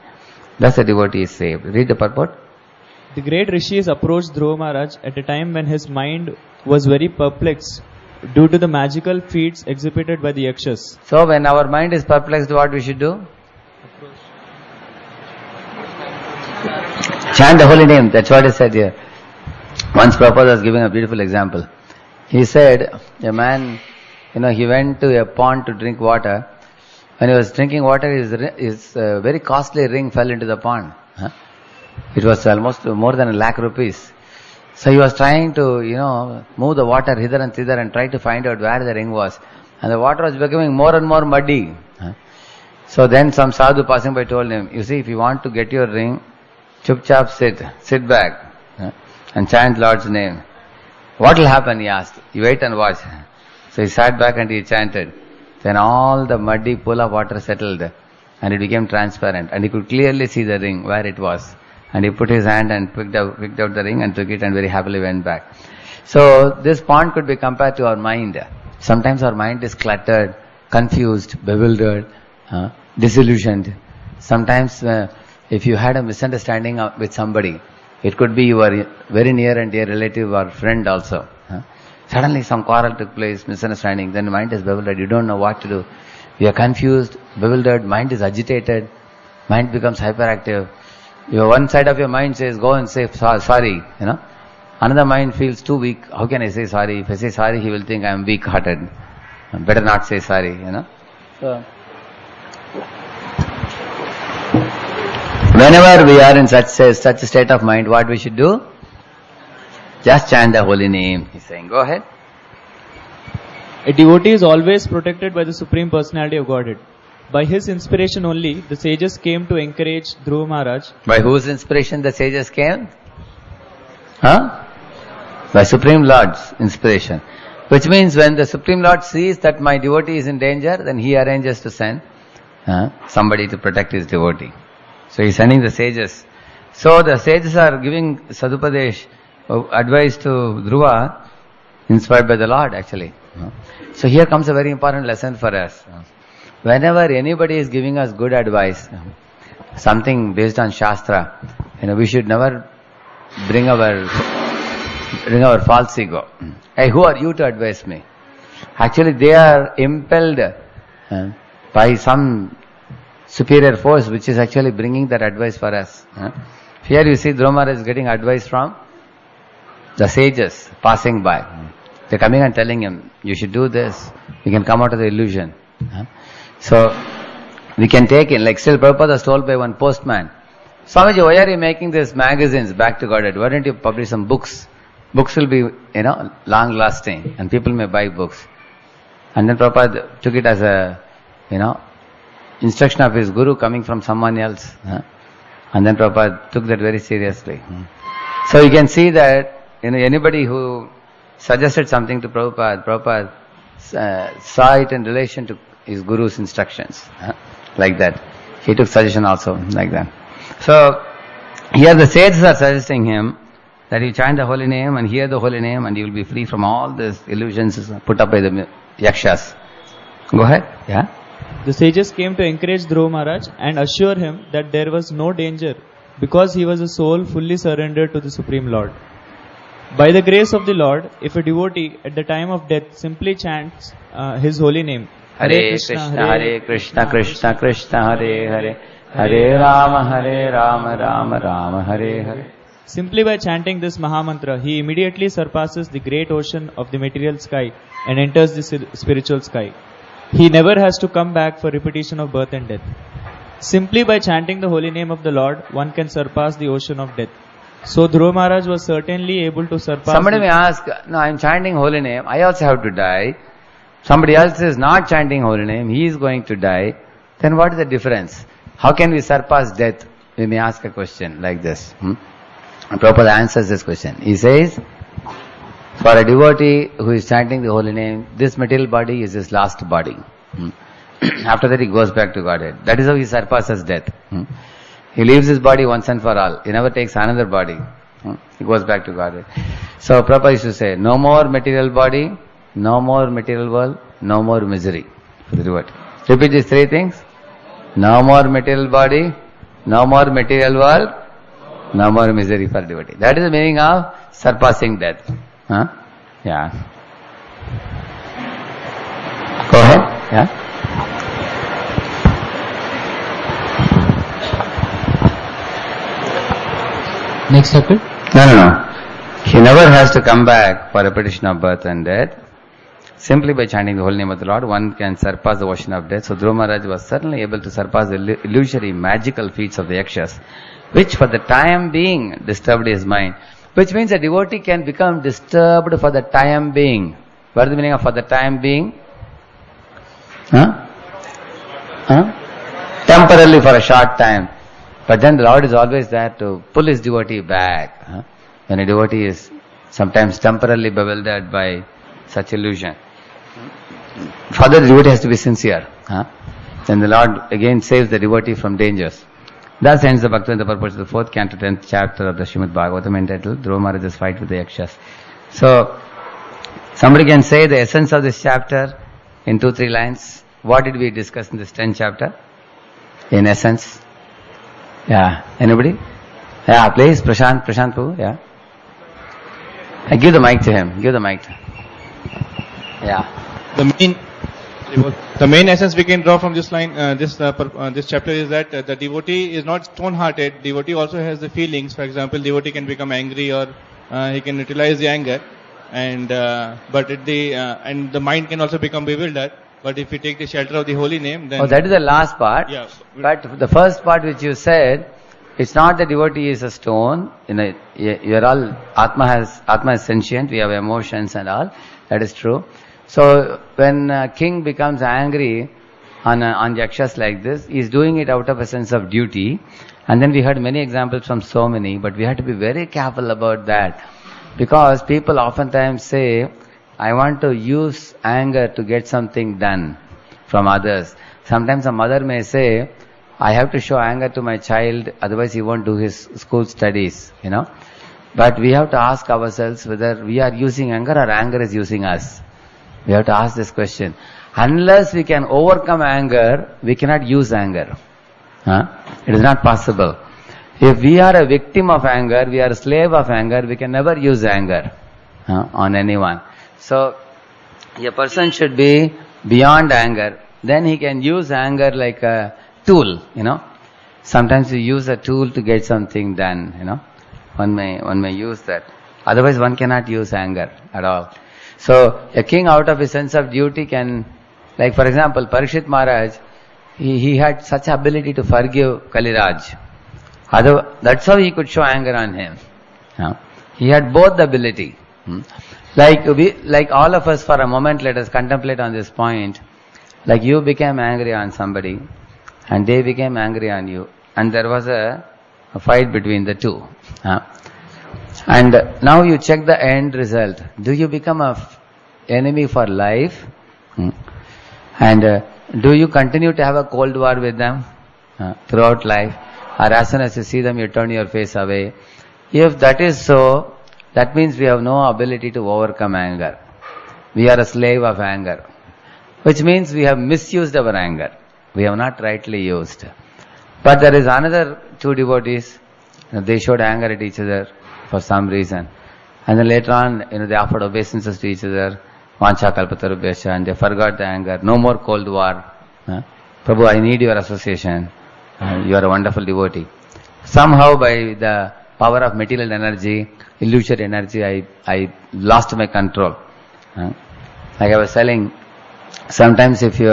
Thus the devotee is saved. Read the purport. the great rishis approached Dhruva Maharaj at a time when his mind was very perplexed due to the magical feats exhibited by the yakshas. So when our mind is perplexed, what we should do? Chant the holy name. That's what is said here. Once Prabhupada was giving a beautiful example. He said, a man, he went to a pond to drink water. When he was drinking water, his very costly ring fell into the pond. It was almost more than 1,00,000 rupees. So he was trying to, move the water hither and thither and try to find out where the ring was. And the water was becoming more and more muddy. So then some sadhu passing by told him, you see, if you want to get your ring, chup-chap sit back and chant Lord's name. What will happen, he asked. You wait and watch. So he sat back and he chanted. Then all the muddy pool of water settled and it became transparent and he could clearly see the ring where it was. And he put his hand and picked out the ring and took it and very happily went back. So this pond could be compared to our mind. Sometimes our mind is cluttered, confused, bewildered, disillusioned. Sometimes if you had a misunderstanding with somebody, it could be your very near and dear relative or friend also. Suddenly some quarrel took place, misunderstanding, then mind is bewildered, you don't know what to do. You are confused, bewildered, mind is agitated, mind becomes hyperactive. Your one side of your mind says, go and say sorry, you know. Another mind feels too weak. How can I say sorry? If I say sorry, he will think I am weak-hearted. Better not say sorry, you know. So, whenever we are in such a state of mind, what we should do? Just chant the holy name. He's saying, go ahead. A devotee is always protected by the Supreme Personality of Godhead. By his inspiration only, the sages came to encourage Dhruva Maharaj. By whose inspiration the sages came? By Supreme Lord's inspiration. Which means when the Supreme Lord sees that my devotee is in danger, then he arranges to send somebody to protect his devotee. So he's sending the sages. So the sages are giving Sadupadesh advice to Dhruva, inspired by the Lord actually. So here comes a very important lesson for us. Whenever anybody is giving us good advice, something based on Shastra, we should never bring our false ego. Hey, who are you to advise me? Actually, they are impelled by some superior force which is actually bringing that advice for us. Here you see Dhruva Maharaj is getting advice from the sages passing by. They're coming and telling him, you should do this. You can come out of the illusion. So, we can take in, like still Prabhupada was told by one postman, Swamiji, why are you making these magazines back to Godhead? Why don't you publish some books? Books will be, long lasting and people may buy books. And then Prabhupada took it as a, instruction of his guru coming from someone else. And then Prabhupada took that very seriously. So you can see that, anybody who suggested something to Prabhupada saw it in relation to his guru's instructions. Like that. He took suggestion also like that. So, here the sages are suggesting him that you chant the holy name and hear the holy name and you will be free from all these illusions put up by the yakshas. Go ahead. Yeah. The sages came to encourage Dhruva Maharaj and assure him that there was no danger because he was a soul fully surrendered to the Supreme Lord. By the grace of the Lord, if a devotee at the time of death simply chants his holy name, Hare Krishna, Krishna Krishna, Hare Hare, Hare Rama, Rama Rama, Hare Hare. Simply by chanting this Mahamantra, he immediately surpasses the great ocean of the material sky and enters the spiritual sky. He never has to come back for repetition of birth and death. Simply by chanting the holy name of the Lord, one can surpass the ocean of death. So Dhruva Maharaj was certainly able to surpass. Somebody may ask, no, I am chanting holy name, I also have to die. Somebody else is not chanting holy name, he is going to die. Then what is the difference? How can we surpass death? We may ask a question like this. Prabhupada answers this question. He says, for a devotee who is chanting the holy name, this material body is his last body. After that he goes back to Godhead. That is how he surpasses death. He leaves his body once and for all. He never takes another body. He goes back to Godhead. So Prabhupada used to say, no more material body, no more material world, no more misery for the devotee. Repeat these three things. No more material body, no more material world, no more misery for devotee. That is the meaning of surpassing death. Yeah. Go ahead. Yeah. Next chapter. No. He never has to come back for repetition of birth and death. Simply by chanting the holy name of the Lord, one can surpass the ocean of death. So Dhruva Maharaj was certainly able to surpass the illusory, magical feats of the yakshas, which for the time being disturbed his mind. Which means a devotee can become disturbed for the time being. What is the meaning of for the time being? Temporarily for a short time. But then the Lord is always there to pull his devotee back. When a devotee is sometimes temporarily bewildered by such illusion. Further, the devotee has to be sincere. Then the Lord again saves the devotee from dangers. Thus ends the Bhaktivinoda purpose of the 4th canto, 10th chapter of the Srimad Bhagavatam entitled Dhruva Maharaj's Fight with the Yakshas. So, somebody can say the essence of this chapter in 2-3 lines. What did we discuss in this 10th chapter? In essence. Yeah. Anybody? Yeah, please. Prashant Prabhu. Yeah. Give the mic to him. Yeah. The The main essence we can draw from this line, this chapter is that the devotee is not stone-hearted. Devotee also has the feelings. For example, devotee can become angry, or he can utilize the anger, and the mind can also become bewildered. But if we take the shelter of the holy name, then that is the last part. Yeah. But the first part which you said, it's not the devotee is a stone. You are all Atma is sentient. We have emotions and all. That is true. So when a king becomes angry on yakshas like this, he is doing it out of a sense of duty. And then we heard many examples from so many, but we have to be very careful about that, because people oftentimes say, I want to use anger to get something done from others. Sometimes a mother may say, I have to show anger to my child, otherwise he won't do his school studies, But we have to ask ourselves whether we are using anger or anger is using us. We have to ask this question. Unless we can overcome anger, we cannot use anger. It is not possible. If we are a victim of anger, we are a slave of anger, we can never use anger on anyone. So, a person should be beyond anger. Then he can use anger like a tool, Sometimes we use a tool to get something done, One may use that. Otherwise one cannot use anger at all. So, a king out of his sense of duty can, like for example, Parikshit Maharaj, he had such ability to forgive Kaliraj. That's how he could show anger on him. He had both the ability. Like all of us, for a moment, let us contemplate on this point. Like you became angry on somebody, and they became angry on you, and there was a fight between the two. And now you check the end result. Do you become a enemy for life? And do you continue to have a cold war with them throughout life? Or as soon as you see them, you turn your face away? If that is so, that means we have no ability to overcome anger. We are a slave of anger. Which means we have misused our anger. We have not rightly used. But there is another two devotees. They showed anger at each other for some reason. And then later on, they offered obeisances to each other. Vancha kalpatarubhesha, and they forgot the anger. No more cold war. Prabhu, I need your association. You are a wonderful devotee. Somehow by the power of material energy, illusory energy, I lost my control. Like I was telling, sometimes if you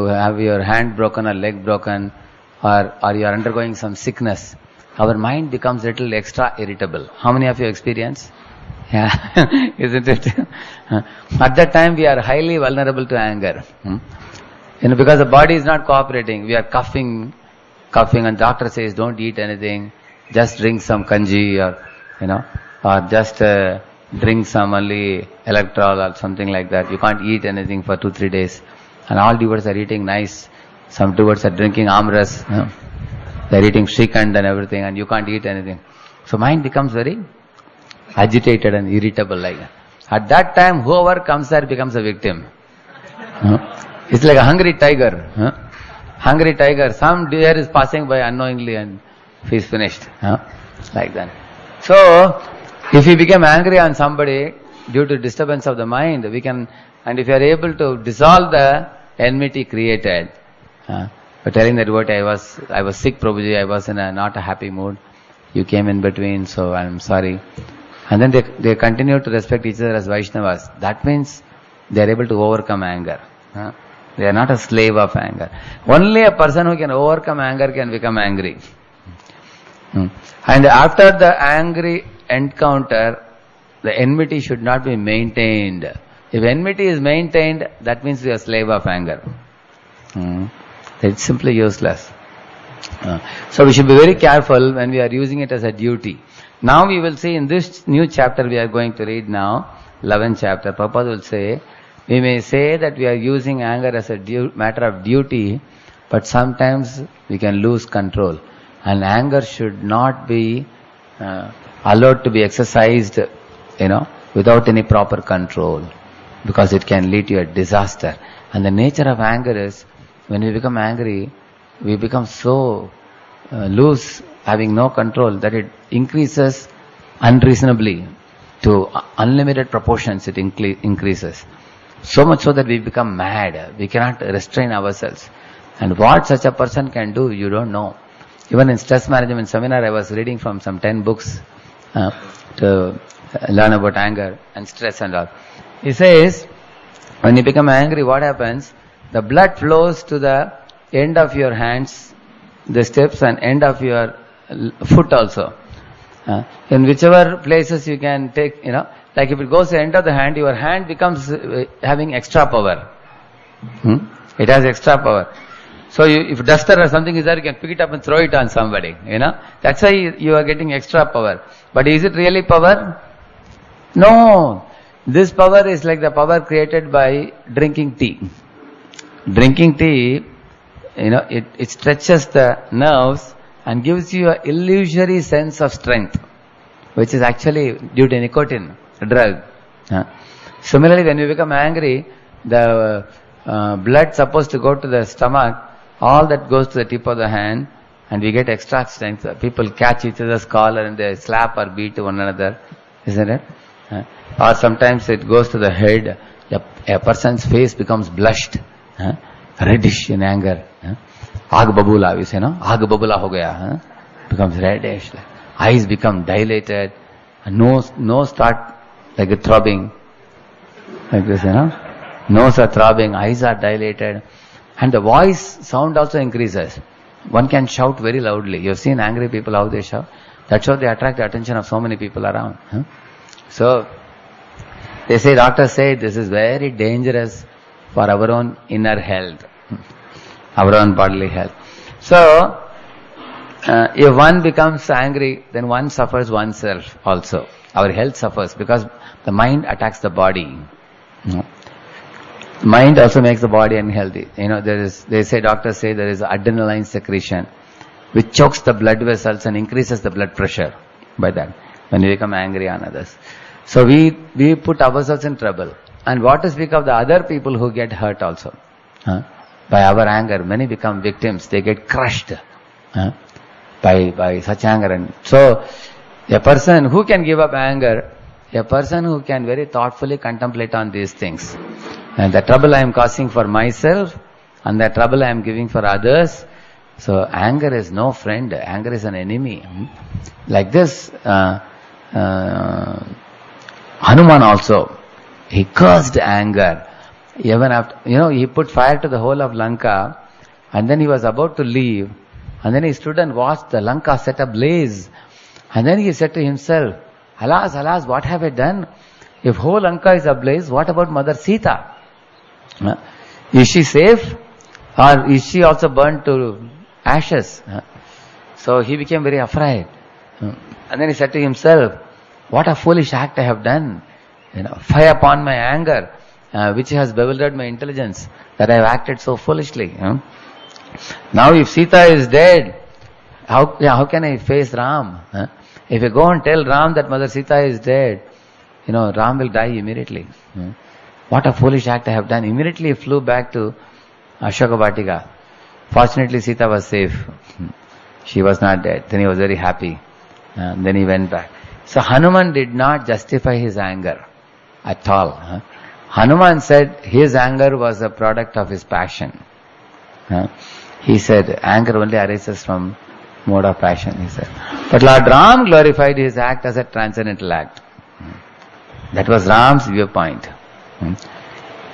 have your hand broken or leg broken, or you are undergoing some sickness, our mind becomes a little extra irritable. How many of you experience? Yeah, isn't it? At that time we are highly vulnerable to anger. Because the body is not cooperating. We are coughing, and doctor says don't eat anything, just drink some kanji, or just drink some only electrol or something like that. You can't eat anything for 2-3 days. And all devotees are eating nice. Some devotees are drinking amras. They're eating shrikand and everything, and you can't eat anything. So mind becomes very agitated and irritable like that. At that time, whoever comes there becomes a victim. It's like a hungry tiger. Hungry tiger. Some deer is passing by unknowingly and he's finished. Like that. So, if we become angry on somebody due to disturbance of the mind, we can, and if you are able to dissolve the enmity created. But telling the devotee, I was sick, Prabhuji, I was in not a happy mood. You came in between, so I'm sorry. And then they continue to respect each other as Vaishnavas. That means they are able to overcome anger. They are not a slave of anger. Only a person who can overcome anger can become angry. And after the angry encounter, the enmity should not be maintained. If enmity is maintained, that means we are slave of anger. It's simply useless. So we should be very careful when we are using it as a duty. Now we will see in this new chapter we are going to read now, 11th chapter, Prabhupada will say, we may say that we are using anger as a matter of duty, but sometimes we can lose control. And anger should not be allowed to be exercised, without any proper control, because it can lead to a disaster. And the nature of anger is, when we become angry, we become so loose, having no control, that it increases unreasonably to unlimited proportions. It increases. So much so that we become mad. We cannot restrain ourselves. And what such a person can do, you don't know. Even in stress management seminar, I was reading from some 10 books to learn about anger and stress and all. He says, when you become angry, what happens? The blood flows to the end of your hands, the steps, and end of your foot also. In whichever places you can take, like if it goes to the end of the hand, your hand becomes having extra power. It has extra power. So if duster or something is there, you can pick it up and throw it on somebody, That's why you are getting extra power. But is it really power? No. This power is like the power created by drinking tea. Drinking tea, it stretches the nerves and gives you an illusory sense of strength, which is actually due to nicotine, a drug. Similarly, when you become angry, the blood supposed to go to the stomach, all that goes to the tip of the hand, and we get extra strength. People catch each other's collar and they slap or beat one another, isn't it? Or sometimes it goes to the head. A person's face becomes blushed, reddish in anger. Aag babula, we say, no? Aag babula ho gaya, becomes reddish. Eyes become dilated. Nose start like a throbbing, like this, Nose are throbbing, eyes are dilated. And the voice sound also increases. One can shout very loudly. You have seen angry people, how they shout. That's how they attract the attention of so many people around. So, they say, doctors say this is very dangerous for our own inner health, our own bodily health. So, if one becomes angry, then one suffers oneself also. Our health suffers because the mind attacks the body. Mind also makes the body unhealthy. Doctors say there is adrenaline secretion, which chokes the blood vessels and increases the blood pressure by that, when we become angry on others. So we put ourselves in trouble. And what to speak of the other people who get hurt also. By our anger, many become victims. They get crushed by such anger. And so, a person who can give up anger, a person who can very thoughtfully contemplate on these things. And the trouble I am causing for myself, and the trouble I am giving for others. So anger is no friend. Anger is an enemy. Like this, Hanuman also, he cursed anger. Even after, he put fire to the whole of Lanka, and then he was about to leave, and then he stood and watched the Lanka set ablaze. And then he said to himself, alas, alas, what have I done? If whole Lanka is ablaze, what about Mother Sita? Is she safe? Or is she also burnt to ashes? So he became very afraid. And then he said to himself, what a foolish act I have done. Fire upon my anger, which has bewildered my intelligence, that I have acted so foolishly. Now if Sita is dead, how can I face Ram? If I go and tell Ram that Mother Sita is dead, Ram will die immediately. What a foolish act I have done. Immediately he flew back to Ashoka Vatika. Fortunately Sita was safe. She was not dead. Then he was very happy. Then he went back. So Hanuman did not justify his anger at all. Hanuman said his anger was a product of his passion. He said anger only arises from mode of passion, he said. But Lord Ram glorified his act as a transcendental act. That was Ram's viewpoint.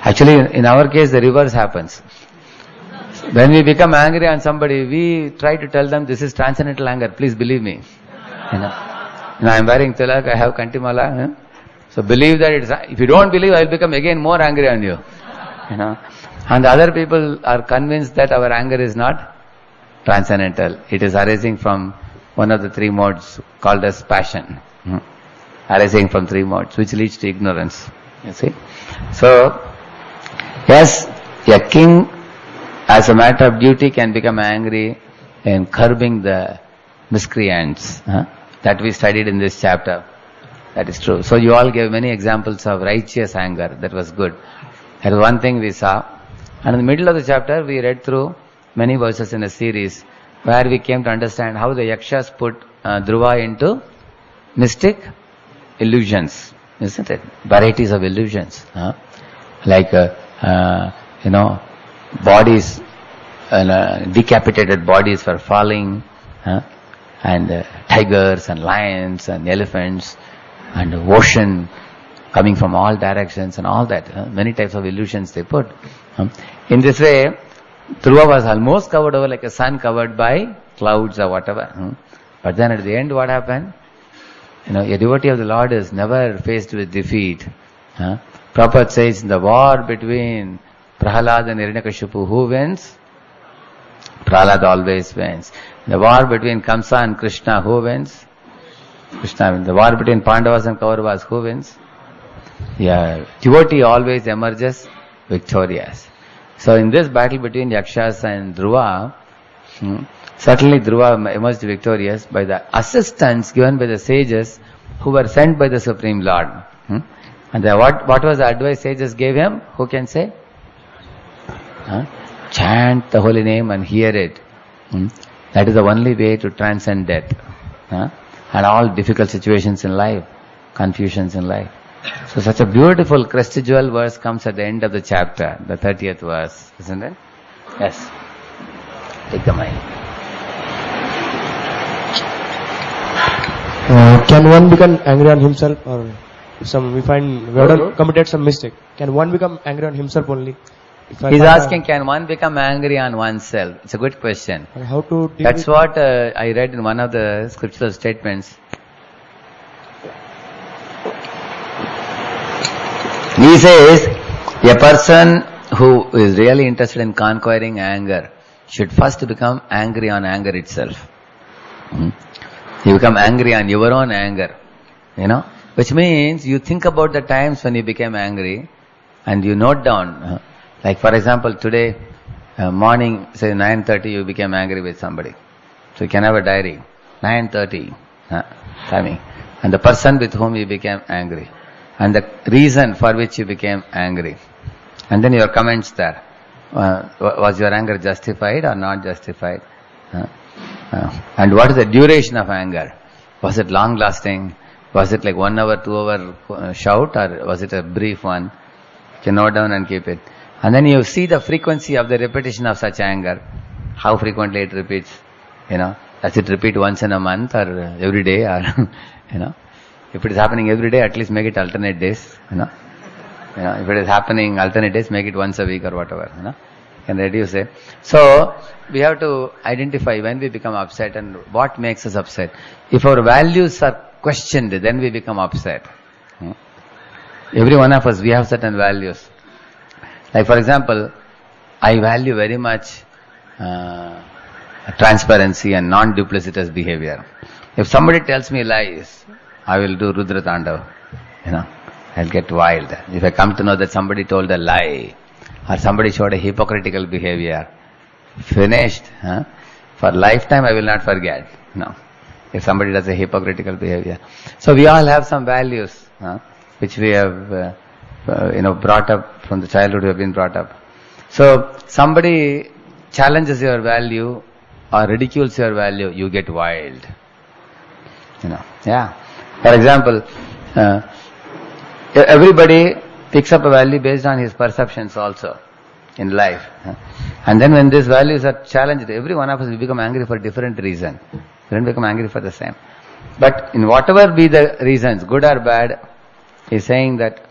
Actually, in our case, the reverse happens. When we become angry on somebody, we try to tell them this is transcendental anger. Please believe me. I am wearing tilak, I have kantimala. So believe that it's. If you don't believe, I will become again more angry on you. And the other people are convinced that our anger is not transcendental. It is arising from one of the three modes called as passion. Arising from three modes, which leads to ignorance. You see? So, yes, a king, as a matter of duty, can become angry in curbing the miscreants. That we studied in this chapter. That is true. So you all gave many examples of righteous anger. That was good. That is one thing we saw. And in the middle of the chapter, we read through many verses in a series where we came to understand how the yakshas put Dhruva into mystic illusions, isn't it? Varieties of illusions. like bodies, decapitated bodies were falling, and tigers and lions and elephants and ocean coming from all directions and all that. Many types of illusions they put. In this way, Dhruva was almost covered over like a sun covered by clouds or whatever. But then at the end what happened? A devotee of the Lord is never faced with defeat. Prabhupada says in the war between Prahalad and Hiranyakashipu, who wins? Prahalad always wins. In the war between Kamsa and Krishna, who wins? Krishna wins. The war between Pandavas and Kauravas, who wins? Devotee always emerges victorious. So in this battle between yakshas and Dhruva, certainly Dhruva emerged victorious by the assistance given by the sages who were sent by the Supreme Lord. And what was the advice sages gave him? Who can say? Chant the holy name and hear it. That is the only way to transcend death. And all difficult situations in life, confusions in life. So such a beautiful crest jewel verse comes at the end of the chapter, the 30th verse, isn't it? Yes. Take the mic. Can one become angry on himself, or we find we have committed some mistake? Can one become angry on himself only? He's asking, can one become angry on oneself? It's a good question. How to deal That's what I read in one of the scriptural statements. He says, a person who is really interested in conquering anger should first become angry on anger itself. You become angry on your own anger, which means you think about the times when you became angry and you note down. Like for example, today morning, say 9:30, you became angry with somebody. So you can have a diary. 9:30, timing. And the person with whom you became angry. And the reason for which you became angry. And then your comments there. Was your anger justified or not justified? And what is the duration of anger? Was it long lasting? Was it like 1 hour, 2 hour shout, or was it a brief one? You can note down and keep it. And then you see the frequency of the repetition of such anger. How frequently it repeats. Does it repeat once in a month or every day, or if it is happening every day, at least make it alternate days. If it is happening alternate days, make it once a week or whatever. Can reduce it. So we have to identify when we become upset and what makes us upset. If our values are questioned, then we become upset. Every one of us, we have certain values. Like for example, I value very much transparency and non-duplicitous behavior. If somebody tells me lies, I will do Rudra Tandav. I'll get wild. If I come to know that somebody told a lie, or somebody showed a hypocritical behavior, finished. For lifetime I will not forget. If somebody does a hypocritical behavior. So we all have some values, which we have, brought up from the childhood we have been brought up. So somebody challenges your value or ridicules your value, you get wild. For example, everybody picks up a value based on his perceptions also in life. And then when these values are challenged, every one of us will become angry for different reason. We don't become angry for the same. But in whatever be the reasons, good or bad, he's saying that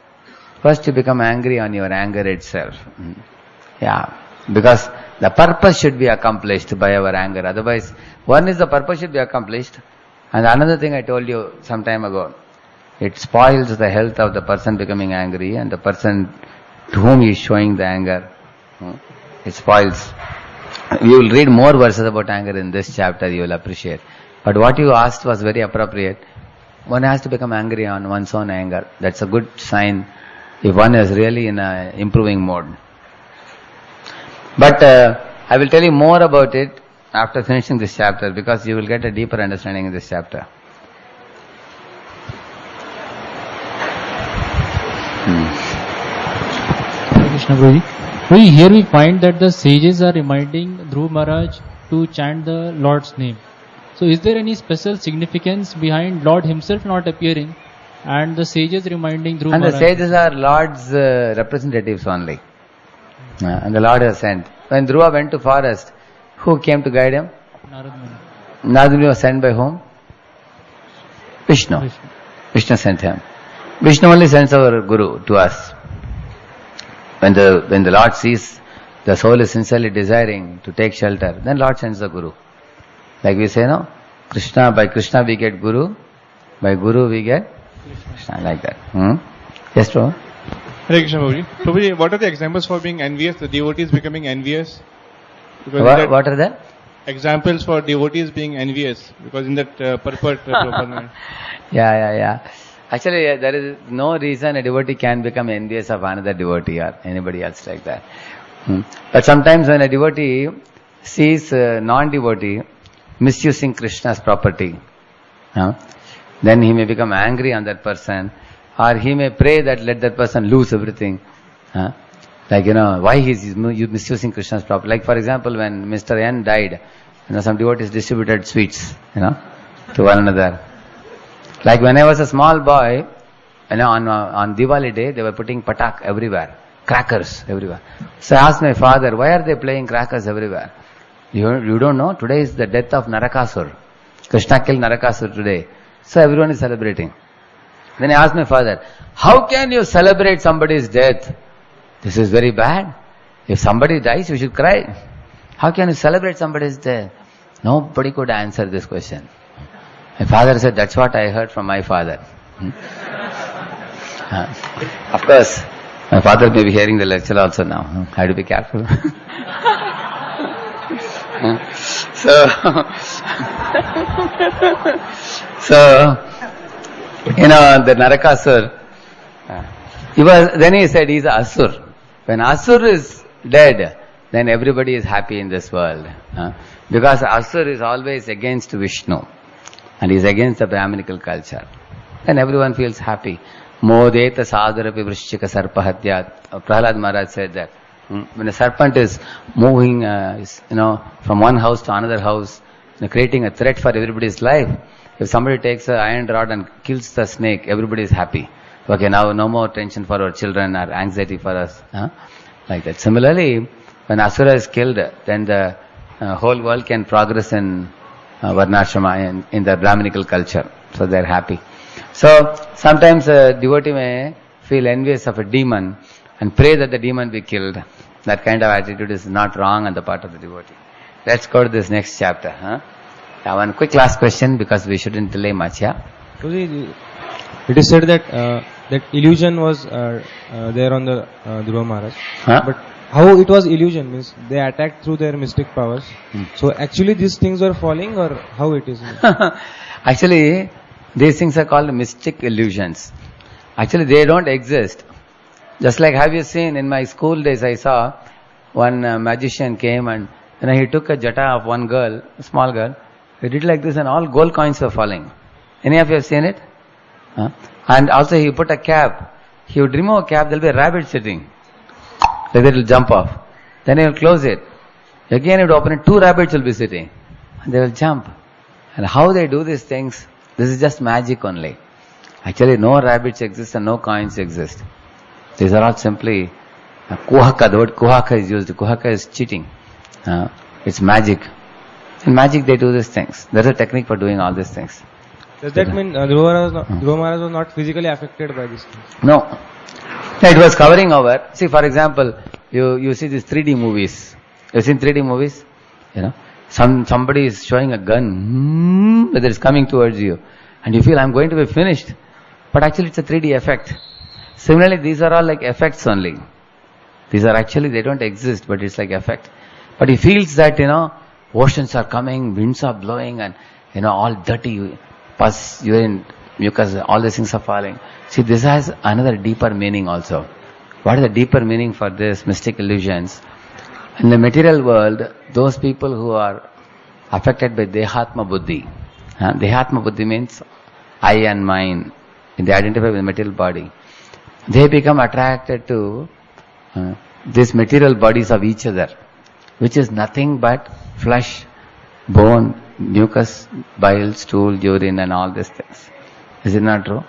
first you become angry on your anger itself. Because the purpose should be accomplished by our anger. Otherwise, one is the purpose should be accomplished. And another thing I told you some time ago, it spoils the health of the person becoming angry and the person to whom he is showing the anger. It spoils. You will read more verses about anger in this chapter, you will appreciate. But what you asked was very appropriate. One has to become angry on one's own anger. That's a good sign if one is really in a improving mode. But I will tell you more about it after finishing this chapter, because you will get a deeper understanding in this chapter. Krishna Guruji. Here we find that the sages are reminding Dhruva Maharaj to chant the Lord's name. So is there any special significance behind Lord himself not appearing and the sages reminding Dhruva And the Maharaj. sages are Lord's representatives only. And the Lord has sent. When Dhruva went to forest, who came to guide him? Narad Muni. Narad Muni was sent by whom? Vishnu. Vishnu sent him. Vishnu only sends our Guru to us. When the Lord sees the soul is sincerely desiring to take shelter, then Lord sends the Guru. Like we say, no? Krishna, by Krishna we get Guru, by Guru we get Krishna, like that. Yes, Prabhu? Hare Krishna, Prabhuji. Prabhuji, what are the examples for being envious? The devotees becoming envious? Because What are the? examples for devotees being envious? Because in that purport, Prabhupada. Yeah. Actually, there is no reason a devotee can become envious of another devotee or anybody else like that. But sometimes when a devotee sees a non-devotee misusing Krishna's property, then he may become angry on that person, or he may pray that let that person lose everything. Like, why he is misusing Krishna's property. Like, for example, when Mr. N died, some devotees distributed sweets, to one another. Like when I was a small boy, on Diwali day, they were putting patak everywhere, crackers everywhere. So I asked my father, why are they playing crackers everywhere? You don't know? Today is the death of Narakasur. Krishna killed Narakasur today. So everyone is celebrating. Then I asked my father, how can you celebrate somebody's death? This is very bad. If somebody dies, you should cry. How can you celebrate somebody's death? Nobody could answer this question. My father said, that's what I heard from my father. Of course, my father may be hearing the lecture also now. I have to be careful. The Narakasur, then he said he's Asur. When Asur is dead, then everybody is happy in this world. Because Asur is always against Vishnu. And he is against the Brahminical culture. Then everyone feels happy. Modeta sadharapi vrishchika sarpahatyat. Prahlad Maharaj said that. When a serpent is moving, from one house to another house, creating a threat for everybody's life, if somebody takes an iron rod and kills the snake, everybody is happy. Okay, now no more tension for our children or anxiety for us. Like that. Similarly, when Asura is killed, then the whole world can progress in Varnashrama, in the Brahminical culture. So they are happy. So sometimes a devotee may feel envious of a demon and pray that the demon be killed. That kind of attitude is not wrong on the part of the devotee. Let's go to this next chapter. One quick last question because we shouldn't delay much. It is said that that illusion was there on the Dhruva Maharaj. But how it was illusion means they attacked through their mystic powers. So actually these things were falling, or how it is? Actually, these things are called mystic illusions. Actually, they don't exist. Just like, have you seen in my school days, I saw one magician came and he took a jata of one girl, a small girl. He did like this and all gold coins were falling. Any of you have seen it? And also he put a cap. He would remove a cap, there will be a rabbit sitting. Like that it will jump off. Then he will close it. Again he would open it, 2 rabbits will be sitting. And they will jump. And how they do these things, this is just magic only. Actually no rabbits exist and no coins exist. These are all simply kuhaka. The word kuhaka is used. Kuhaka is cheating. It's magic. In magic they do these things. There's a technique for doing all these things. Does that mean Dhruva Maharaj was not physically affected by this thing? No. It was covering over. See, for example, you see these 3D movies. You've seen 3D movies? Somebody is showing a gun that is coming towards you. And you feel, I'm going to be finished. But actually it's a 3D effect. Similarly, these are all like effects only. These are actually, they don't exist, but it's like effect. But he feels that, oceans are coming, winds are blowing, and, all dirty, pus, urine, mucus, all these things are falling. See, this has another deeper meaning also. What is the deeper meaning for this mystic illusions? In the material world, those people who are affected by Dehatma Buddhi. Dehatma Buddhi means I and mine. They identify with the material body. They become attracted to these material bodies of each other, which is nothing but flesh, bone, mucus, bile, stool, urine and all these things. Is it not true?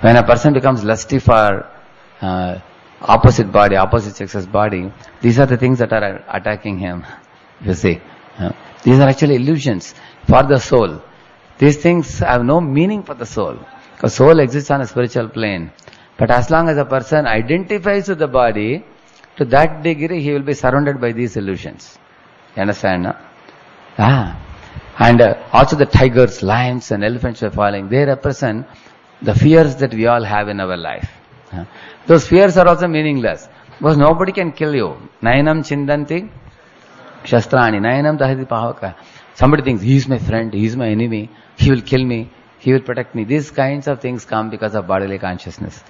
When a person becomes lusty for opposite body, opposite sex's body, these are the things that are attacking him. You see, these are actually illusions for the soul. These things have no meaning for the soul, because soul exists on a spiritual plane. But as long as a person identifies with the body, to that degree he will be surrounded by these illusions. You understand? No? And also the tigers, lions and elephants were falling. They represent the fears that we all have in our life. Those fears are also meaningless, because nobody can kill you. Nayanam chindanti shastrani, nayanam dahati pahaka. Somebody thinks, he is my friend, he is my enemy, he will kill me, he will protect me. These kinds of things come because of bodily consciousness.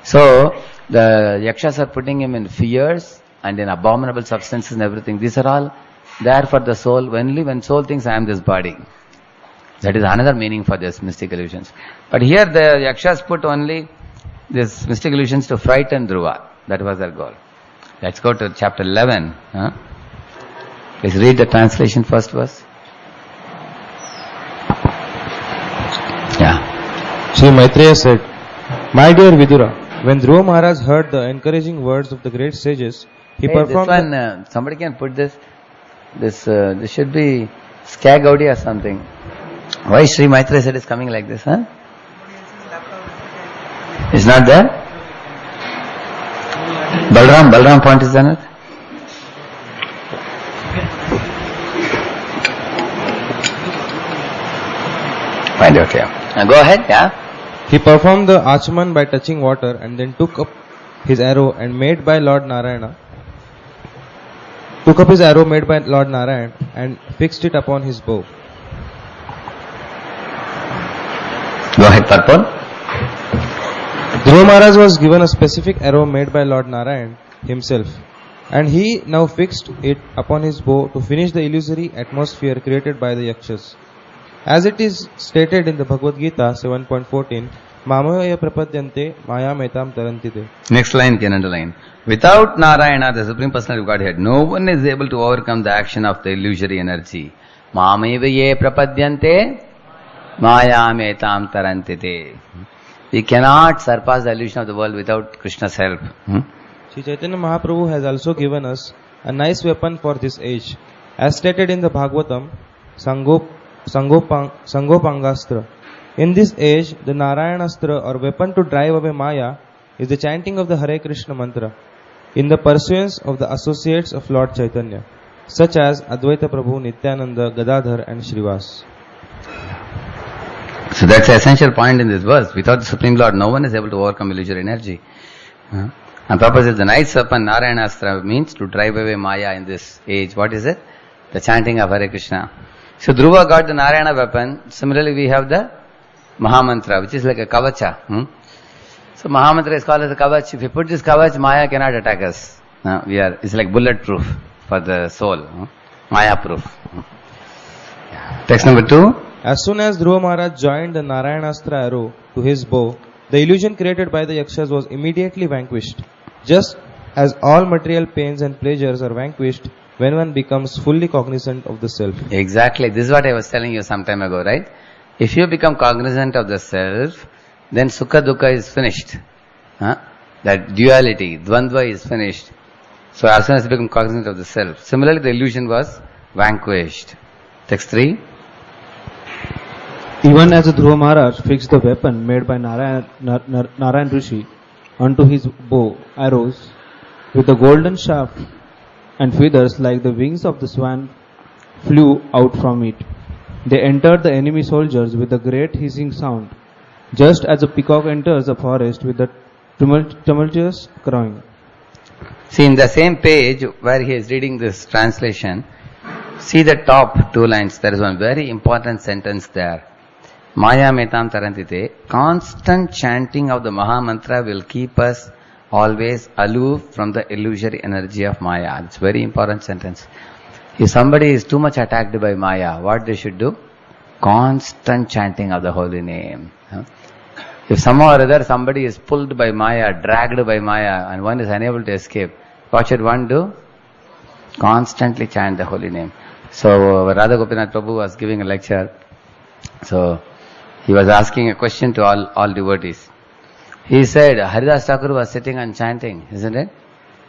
So, the yakshas are putting him in fears and in abominable substances and everything. These are all there for the soul. Only when soul thinks, I am this body. That is another meaning for this mystic illusions. But here the yakshas put only these mystic illusions to frighten Dhruva. That was their goal. Let's go to chapter 11. Please read the translation, first verse. Yeah. Sri Maitreya said, My dear Vidura, when Dhruva Maharaj heard the encouraging words of the great sages, he performed... This one, somebody can put this. This should be Skag Gaudi or something. Why Sri Maitreya said is coming like this, huh? It's not there? Balram point is done it? Find out here. Go ahead, yeah. He performed the Achaman by touching water and then took up his arrow made by Lord Narayana and fixed it upon his bow. Go ahead, Purple. Dhruva Maharaj was given a specific arrow made by Lord Narayan himself, and he now fixed it upon his bow to finish the illusory atmosphere created by the yakshas. As it is stated in the Bhagavad Gita 7.14, Mamaya prapadyante maya metam tarantite. Next line can underline. Without Narayana, the Supreme Personality of Godhead, no one is able to overcome the action of the illusory energy. Mamaya prapadyante maya metam tarantite. We cannot surpass the illusion of the world without Krishna's help. Sri Chaitanya Mahaprabhu has also given us a nice weapon for this age. As stated in the Bhagavatam, Sangopangastra. In this age, the Narayanastra or weapon to drive away Maya is the chanting of the Hare Krishna mantra in the pursuance of the associates of Lord Chaitanya, such as Advaita Prabhu, Nityananda, Gadadhar and Srivas. So that's the essential point in this verse. Without the Supreme Lord, no one is able to overcome illusory energy. And Prabhupada says the nice weapon, Narayanastra, means to drive away Maya in this age. What is it? The chanting of Hare Krishna. So Dhruva got the Narayana weapon. Similarly, we have the Mahamantra, which is like a kavacha. So Mahamantra is called as a kavach. If you put this kavach, Maya cannot attack us. It's like bulletproof for the soul. Maya proof. Text number 2. As soon as Dhruva Maharaj joined the Narayanastra arrow to his bow, the illusion created by the yakshas was immediately vanquished. Just as all material pains and pleasures are vanquished when one becomes fully cognizant of the self. Exactly. This is what I was telling you some time ago, right? If you become cognizant of the self, then Sukha Dukkha is finished. That duality, Dvandva is finished. So as soon as you become cognizant of the self. Similarly, the illusion was vanquished. Text 3. Even as Dhruva Maharaj fixed the weapon made by Narayan Rishi onto his bow, arrows, with the golden shaft and feathers like the wings of the swan flew out from it. They entered the enemy soldiers with a great hissing sound, just as a peacock enters a forest with a tumultuous crowing. See, in the same page where he is reading this translation, see the top 2 lines. There is one very important sentence there. Maya metam tarantite. Constant chanting of the Mahamantra will keep us always aloof from the illusory energy of Maya. It's a very important sentence. If somebody is too much attacked by Maya, what they should do? Constant chanting of the holy name. If somehow or other somebody is pulled by Maya, dragged by Maya, and one is unable to escape, what should one do? Constantly chant the holy name. So Radha Gopinath Prabhu was giving a lecture. So he was asking a question to all devotees. He said, Haridas Thakur was sitting and chanting, isn't it?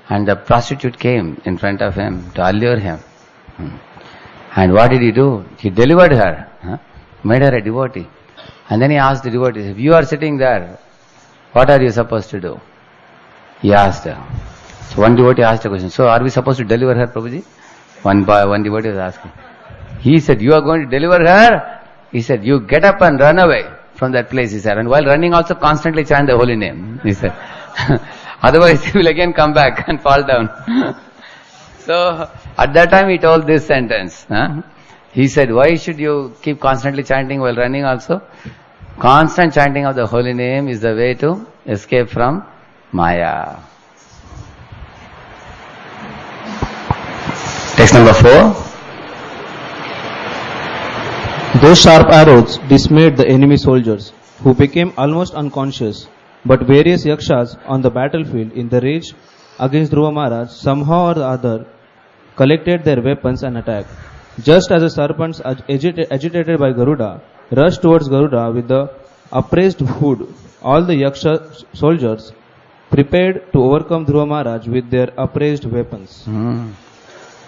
And the prostitute came in front of him to allure him. And what did he do? He delivered her, made her a devotee. And then he asked the devotees, if you are sitting there, what are you supposed to do? He asked her. So one devotee asked a question, so are we supposed to deliver her, Prabhuji? One devotee was asking. He said, you are going to deliver her? He said, you get up and run away from that place, he said. And while running also constantly chant the holy name, he said. Otherwise he will again come back and fall down. So at that time he told this sentence. He said, why should you keep constantly chanting while running also? Constant chanting of the holy name is the way to escape from Maya. Text number 4. Those sharp arrows dismayed the enemy soldiers, who became almost unconscious. But various yakshas on the battlefield in the rage against Dhruva Maharaj somehow or the other collected their weapons and attacked. Just as the serpents agitated by Garuda rushed towards Garuda with the upraised hood, all the yaksha soldiers prepared to overcome Dhruva Maharaj with their upraised weapons.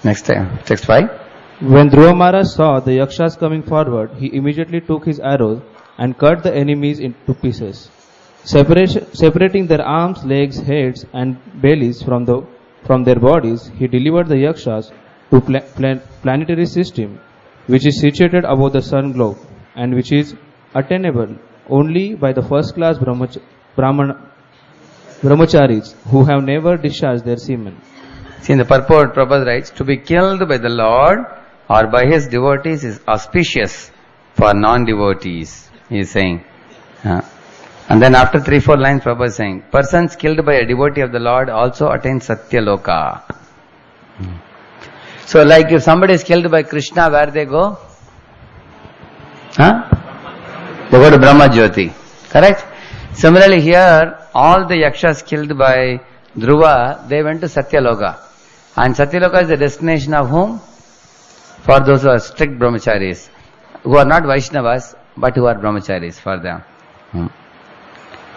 Next time, text 5. When Dhruva Maharaj saw the yakshas coming forward, he immediately took his arrows and cut the enemies into pieces. Separating their arms, legs, heads and bellies from their bodies, he delivered the yakshas to planetary system, which is situated above the sun globe and which is attainable only by the first class brahmacharis who have never discharged their semen. See, in the purport, Prabhupada writes, to be killed by the Lord or by his devotees is auspicious for non-devotees, he is saying. And then after 3-4 lines, Prabhupada is saying, persons killed by a devotee of the Lord also attain Satya Loka. So like if somebody is killed by Krishna, where they go? They go to Brahma Jyoti. Correct? Similarly here, all the yakshas killed by Dhruva, they went to Satya Loka. And Satya Loka is the destination of whom? For those who are strict brahmacharis, who are not Vaishnavas, but who are brahmacharis for them.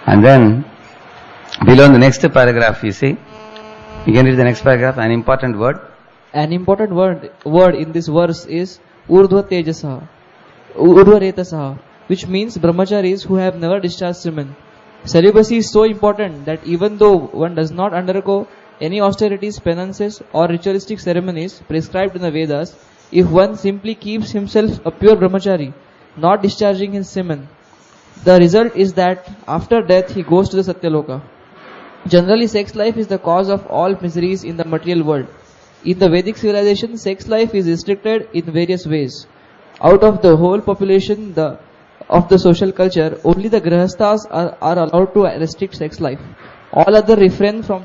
And then, below in the next paragraph, you see, you can read the next paragraph, an important word. An important word in this verse is Urdhva Retasaha, which means brahmacharis who have never discharged semen. Celibacy is so important that even though one does not undergo any austerities, penances or ritualistic ceremonies prescribed in the Vedas, if one simply keeps himself a pure brahmachari, not discharging his semen, the result is that after death he goes to the Satyaloka. Generally, sex life is the cause of all miseries in the material world. In the Vedic civilization, sex life is restricted in various ways. Out of the whole population of the social culture, only the grihasthas are allowed to restrict sex life. All other refrain from.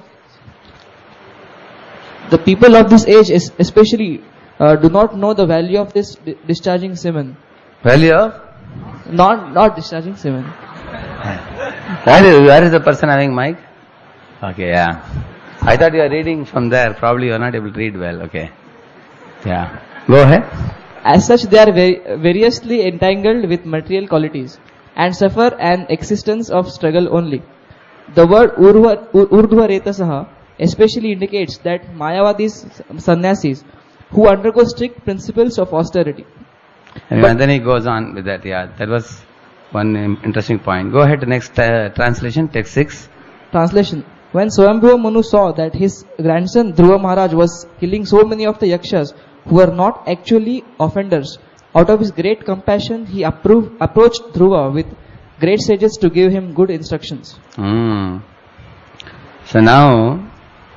The people of this age especially do not know the value of this discharging semen. Value of? Not discharging semen. Where is the person having mic? Okay, yeah. I thought you are reading from there. Probably you are not able to read well. Okay. Yeah. Go ahead. As such, they are variously entangled with material qualities and suffer an existence of struggle only. The word Urdhva Retasaha especially indicates that Mayavadis sannyasis who undergo strict principles of austerity. And then he goes on with that. Yeah, that was one interesting point. Go ahead to next translation, text 6. Translation. When Swayambhuva Manu saw that his grandson Dhruva Maharaj was killing so many of the yakshas who were not actually offenders, out of his great compassion, he approached Dhruva with great sages to give him good instructions. So now,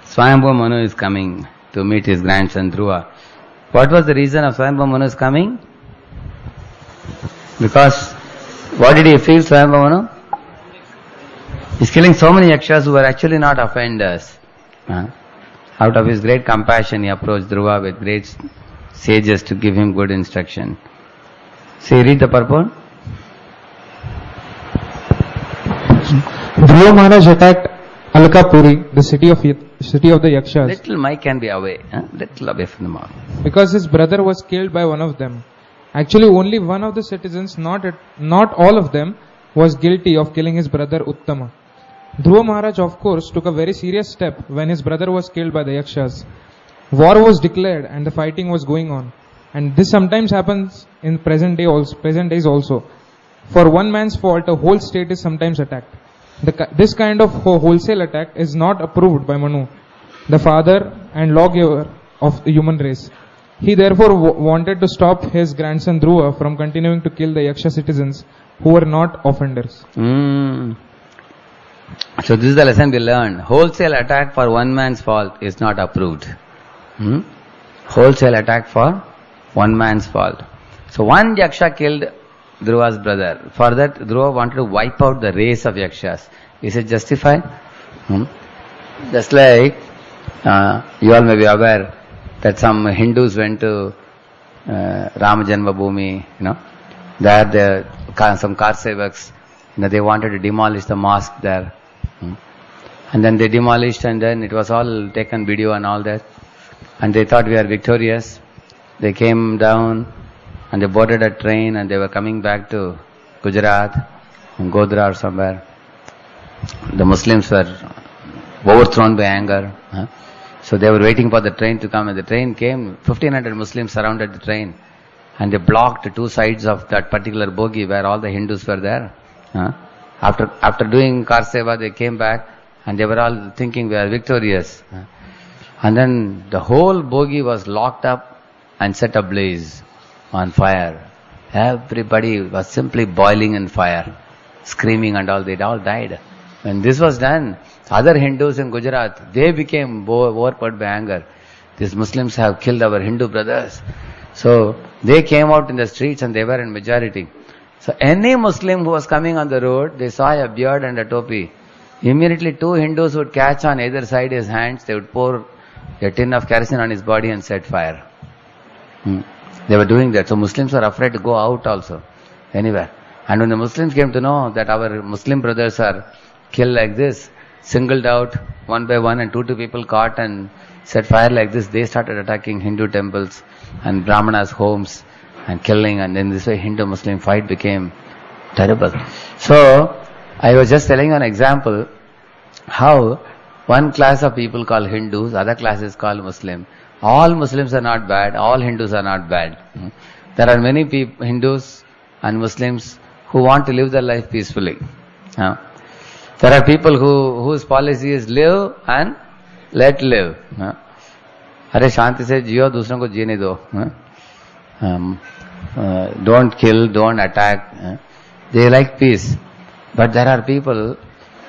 Swayambhuva Manu is coming to meet his grandson Dhruva. What was the reason of Swayambhuva Manu's coming? Because, what did he feel, Swayambhuva Manu? He's killing so many yakshas who were actually not offenders. Out of his great compassion, he approached Dhruva with great sages to give him good instruction. See, read the purport. Dhruva Maharaj attacked Alkapuri, the city of the yakshas. Little mic can be away, little away from the mouth. Because his brother was killed by one of them. Actually, only one of the citizens, not all of them, was guilty of killing his brother Uttama. Dhruva Maharaj, of course, took a very serious step when his brother was killed by the yakshas. War was declared and the fighting was going on. And this sometimes happens in present days also. For one man's fault, a whole state is sometimes attacked. This kind of wholesale attack is not approved by Manu, the father and lawgiver of the human race. He therefore wanted to stop his grandson Dhruva from continuing to kill the Yaksha citizens who were not offenders. So this is the lesson we learned. Wholesale attack for one man's fault is not approved. Wholesale attack for one man's fault. So one Yaksha killed Dhruva's brother. For that, Dhruva wanted to wipe out the race of Yakshas. Is it justified? Just like you all may be aware that some Hindus went to Rama Janma Bhoomi, there some car sevaks, they wanted to demolish the mosque there. And then they demolished, and then it was all taken video and all that. And they thought we are victorious. They came down and they boarded a train and they were coming back to Gujarat, Godhra or somewhere. The Muslims were overthrown by anger. So they were waiting for the train to come, and the train came. 1,500 Muslims surrounded the train and they blocked two sides of that particular bogie where all the Hindus were there. After doing Kar Seva, they came back and they were all thinking we are victorious. And then the whole bogie was locked up and set ablaze on fire. Everybody was simply boiling in fire, screaming and all. They all died. When this was done, other Hindus in Gujarat, they became overpowered by anger. These Muslims have killed our Hindu brothers. So they came out in the streets and they were in majority. So any Muslim who was coming on the road, they saw a beard and a topi. Immediately two Hindus would catch on either side his hands, they would pour a tin of kerosene on his body and set fire. They were doing that. So Muslims were afraid to go out also, anywhere. And when the Muslims came to know that our Muslim brothers are killed like this, singled out one by one, and two people caught and set fire like this, they started attacking Hindu temples and Brahmanas' homes and killing, and then this way Hindu-Muslim fight became terrible. So, I was just telling you an example how one class of people called Hindus, other class is called Muslim. All Muslims are not bad, all Hindus are not bad. There are many Hindus and Muslims who want to live their life peacefully. There are people whose policy is live and let live. अरे शांति से जियो, दूसरों को जीने दो. Don't kill, don't attack. They like peace. But there are people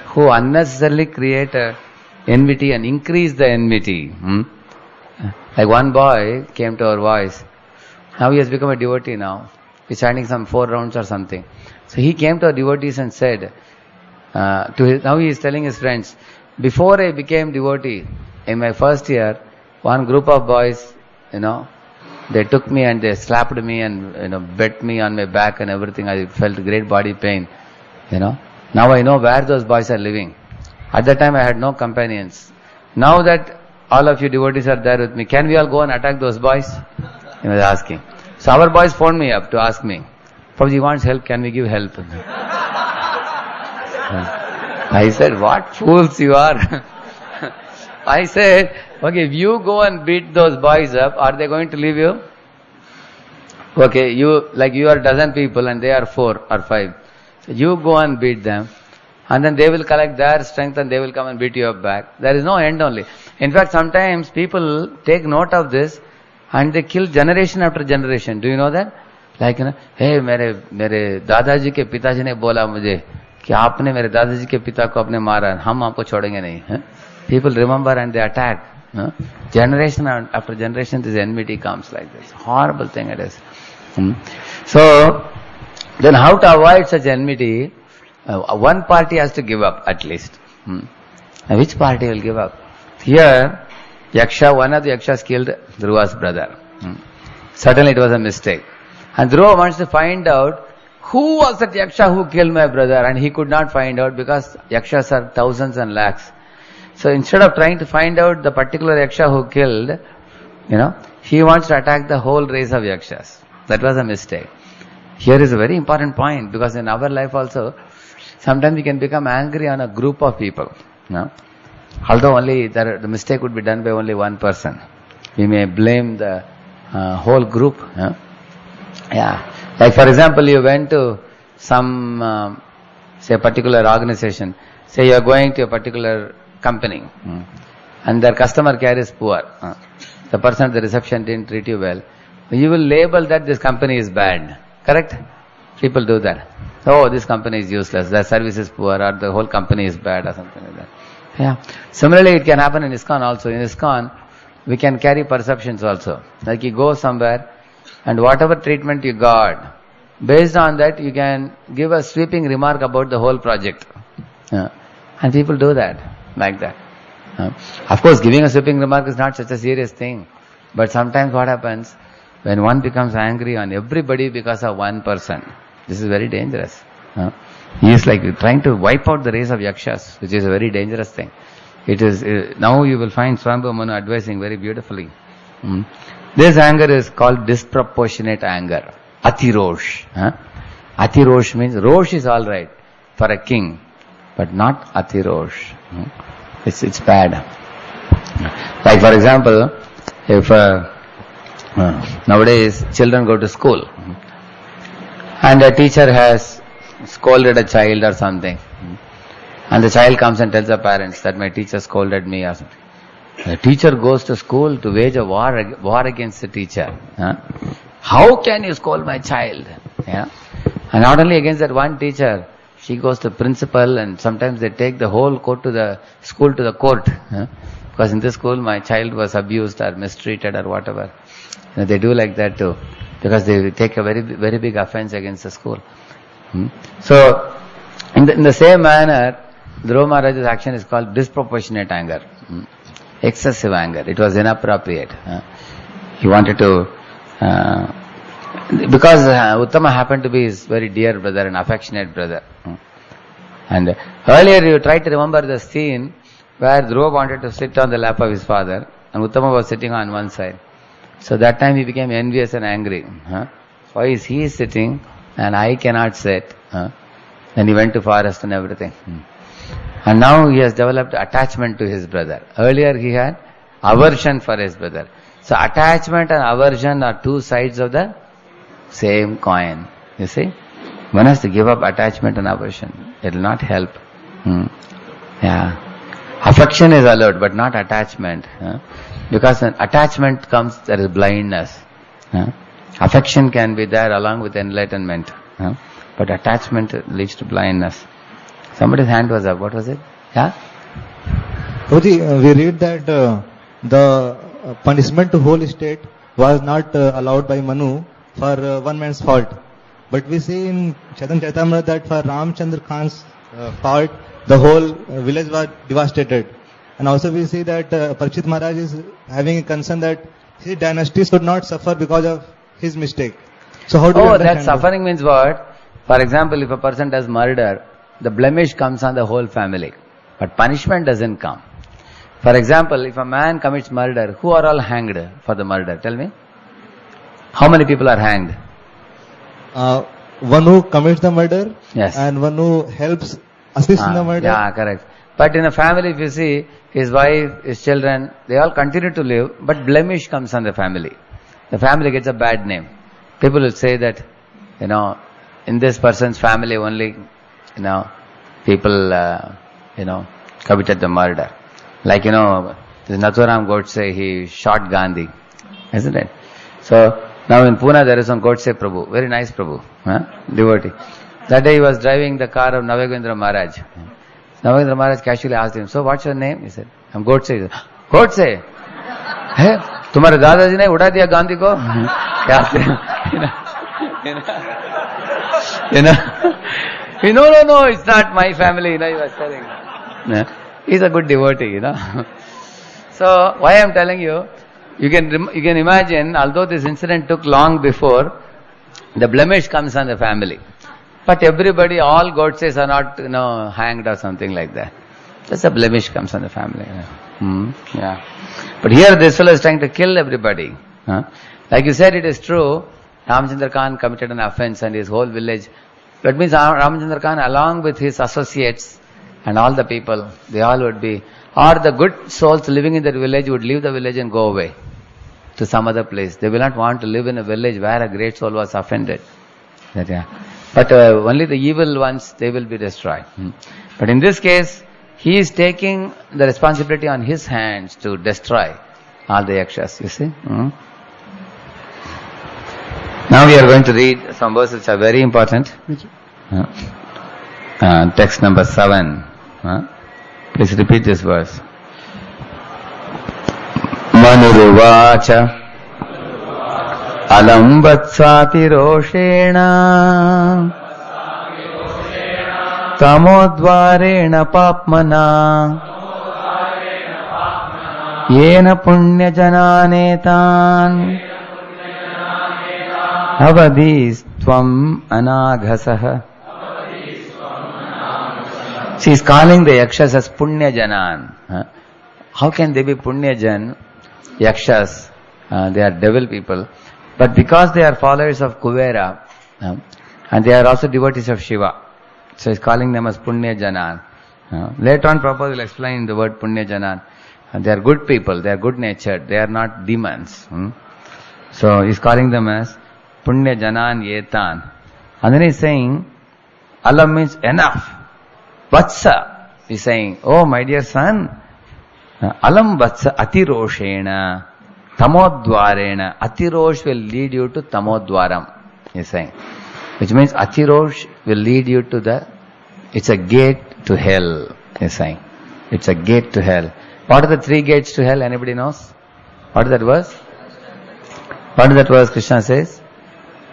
who unnecessarily create enmity and increase the enmity. Like one boy came to our voice. Now he has become a devotee now. He's chanting some 4 rounds or something. So he came to our devotees and said, now he is telling his friends, before I became devotee, in my first year, one group of boys, they took me and they slapped me and, beat me on my back and everything. I felt great body pain, Now I know where those boys are living. At that time I had no companions. Now that all of you devotees are there with me, can we all go and attack those boys? He was asking. So our boys phoned me up to ask me, Prabhuji wants help, can we give help? I said, what fools you are. I said, okay, if you go and beat those boys up, are they going to leave you? Okay, you are a dozen people and they are 4 or 5. So you go and beat them, and then they will collect their strength and they will come and beat you up back. There is no end only. In fact, sometimes people take note of this and they kill generation after generation. Do you know that? Like, hey, मेरे दादाजी के पिताजी ने बोला मुझे कि आपने मेरे दादाजी के पिता को आपने मारा, हम आपको छोड़ेंगे नहीं. People remember and they attack. Generation after generation, this enmity comes like this. Horrible thing it is. So, then how to avoid such enmity? One party has to give up at least. Which party will give up? Here, one of the Yakshas killed Dhruva's brother. Certainly it was a mistake. And Dhruva wants to find out who was that Yaksha who killed my brother, and he could not find out because Yakshas are thousands and lakhs. So instead of trying to find out the particular Yaksha who killed, he wants to attack the whole race of Yakshas. That was a mistake. Here is a very important point, because in our life also, sometimes we can become angry on a group of people. No? Although only the mistake would be done by only one person. We may blame the whole group. No? Yeah. Like for example, you went to some, say a particular organization. Say you are going to a particular company and their customer care is poor. The person at the reception didn't treat you well. You will label that this company is bad. Correct? People do that. Oh, this company is useless, their service is poor, or the whole company is bad, or something like that. Yeah. Similarly, it can happen in ISKCON also. In ISKCON, we can carry perceptions also. Like you go somewhere, and whatever treatment you got, based on that, you can give a sweeping remark about the whole project. And people do that, like that. Of course, giving a sweeping remark is not such a serious thing. But sometimes what happens, when one becomes angry on everybody because of one person, this is very dangerous. He is like trying to wipe out the race of yakshas, which is a very dangerous thing. It is now you will find Swambhu Manu advising very beautifully. This anger is called disproportionate anger. Atirosh. Atirosh means rosh is all right for a king, but not atirosh. It's bad. Like for example, if nowadays children go to school and a teacher has scolded a child or something, and the child comes and tells the parents that my teacher scolded me or something. The teacher goes to school to wage a war against the teacher. How can you scold my child? And not only against that one teacher, she goes to principal, and sometimes they take the whole school to the court. Because in this school my child was abused or mistreated or whatever. They do like that too, because they take a very, very big offense against the school. So, in the same manner, Dhruva Maharaj's action is called disproportionate anger. Excessive anger. It was inappropriate. He wanted to, because Uttama happened to be his very dear brother and affectionate brother. And earlier you tried to remember the scene where Dhruva wanted to sit on the lap of his father and Uttama was sitting on one side. So that time he became envious and angry. Why is he sitting and I cannot sit? Then he went to forest and everything. And now he has developed attachment to his brother. Earlier he had aversion for his brother. So attachment and aversion are two sides of the same coin. You see? One has to give up attachment and aversion. It will not help. Affection is allowed, but not attachment. Because when attachment comes, there is blindness. Affection can be there along with enlightenment. But attachment leads to blindness. Somebody's hand was up. What was it? Yeah? Prabhuji, we read that the punishment to whole state was not allowed by Manu for one man's fault. But we see in Chaitanya Charitamrita that for Ramchandra Khan's fault, the whole village was devastated. And also we see that Parikshit Maharaj is having a concern that his dynasty should not suffer because of his mistake. So how do you understand that suffering means what? For example, if a person does murder, the blemish comes on the whole family. But punishment doesn't come. For example, if a man commits murder, who are all hanged for the murder? Tell me. How many people are hanged? One who commits the murder, yes, and one who helps assist in the murder. Yeah, correct. But in a family, if you see, his wife, his children, they all continue to live, but blemish comes on the family. The family gets a bad name. People will say that, in this person's family only, people, committed the murder. Like, this Nathuram Godse, he shot Gandhi, isn't it? So, now in Pune there is one Godse Prabhu, very nice Prabhu, devotee. That day he was driving the car of Navagendra Maharaj. Navagendra Maharaj casually asked him, so what's your name? He said, I'm Godse. He said, Godse? Hey, तुम्हारे दादाजी ने उड़ा दिया गांधी को? No, it's not my family, he was telling. He's a good devotee, So, why I'm telling you, you can imagine, although this incident took long before, the blemish comes on the family. But everybody, all Godses are not, hanged or something like that. Just a blemish comes on the family. But here this fellow is trying to kill everybody. Like you said, it is true. Ramchandra Khan committed an offense and his whole village That means Ramachandra Khan, along with his associates and all the people, they all would be, or the good souls living in that village would leave the village and go away to some other place. They will not want to live in a village where a great soul was offended. But only the evil ones, they will be destroyed. But in this case, he is taking the responsibility on his hands to destroy all the yakshas, you see. Now we are going to read some verses which are very important. Text number 7. Please repeat this verse. Manuruvacha alam vatsati roshena tamodvarena papmana yena punya jananetan avadhistvam anaghasah. She is calling the yakshas as punya janan. How can they be punya jan? Yakshas, they are devil people. But because they are followers of Kuvera, and they are also devotees of Shiva, so he is calling them as punya janan. Later on Prabhupada will explain the word punya janan. They are good people, they are good natured, they are not demons. So he is calling them as punya janan yetan. And then he is saying, alam means enough. Vatsa, he is saying, oh my dear son, alam vatsa atiroshena tamodvarena. Atirosh will lead you to tamodvaram, he is saying. Which means atirosh will lead you to it's a gate to hell, he is saying. It's a gate to hell. What are the 3 gates to hell? Anybody knows? What is that verse? What is that verse Krishna says?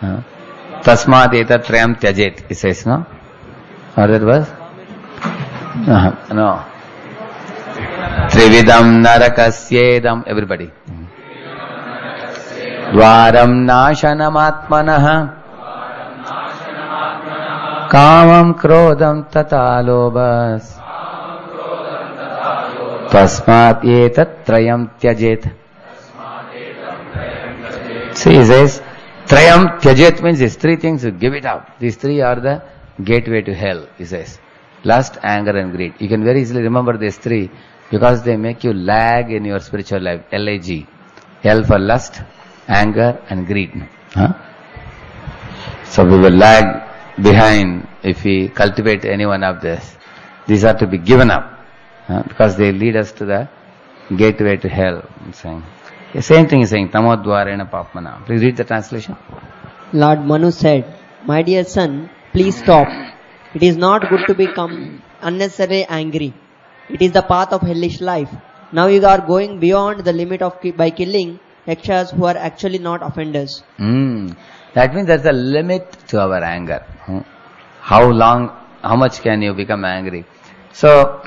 Tasmat etat trayam tyajet, he says, no? What is that verse? No. Trividam narakasyedam. Everybody. Dvaram nashanam atmanah kamam krodam tatalobas tasmat etat trayam tyajet. See, he says, trayam tyajet means these 3 things, you give it up. These 3 are the gateway to hell, he says. Lust, anger and greed. You can very easily remember these 3 because they make you lag in your spiritual life. L-A-G. L for lust, anger and greed. So we will lag behind if we cultivate any one of this. These are to be given up because they lead us to the gateway to hell. I'm saying. The same thing is saying, tamodvarena papmana. Please read the translation. Lord Manu said, my dear son, please stop. It is not good to become unnecessarily angry. It is the path of hellish life. Now you are going beyond the limit by killing yakshas who are actually not offenders. That means there is a limit to our anger. How much can you become angry? So,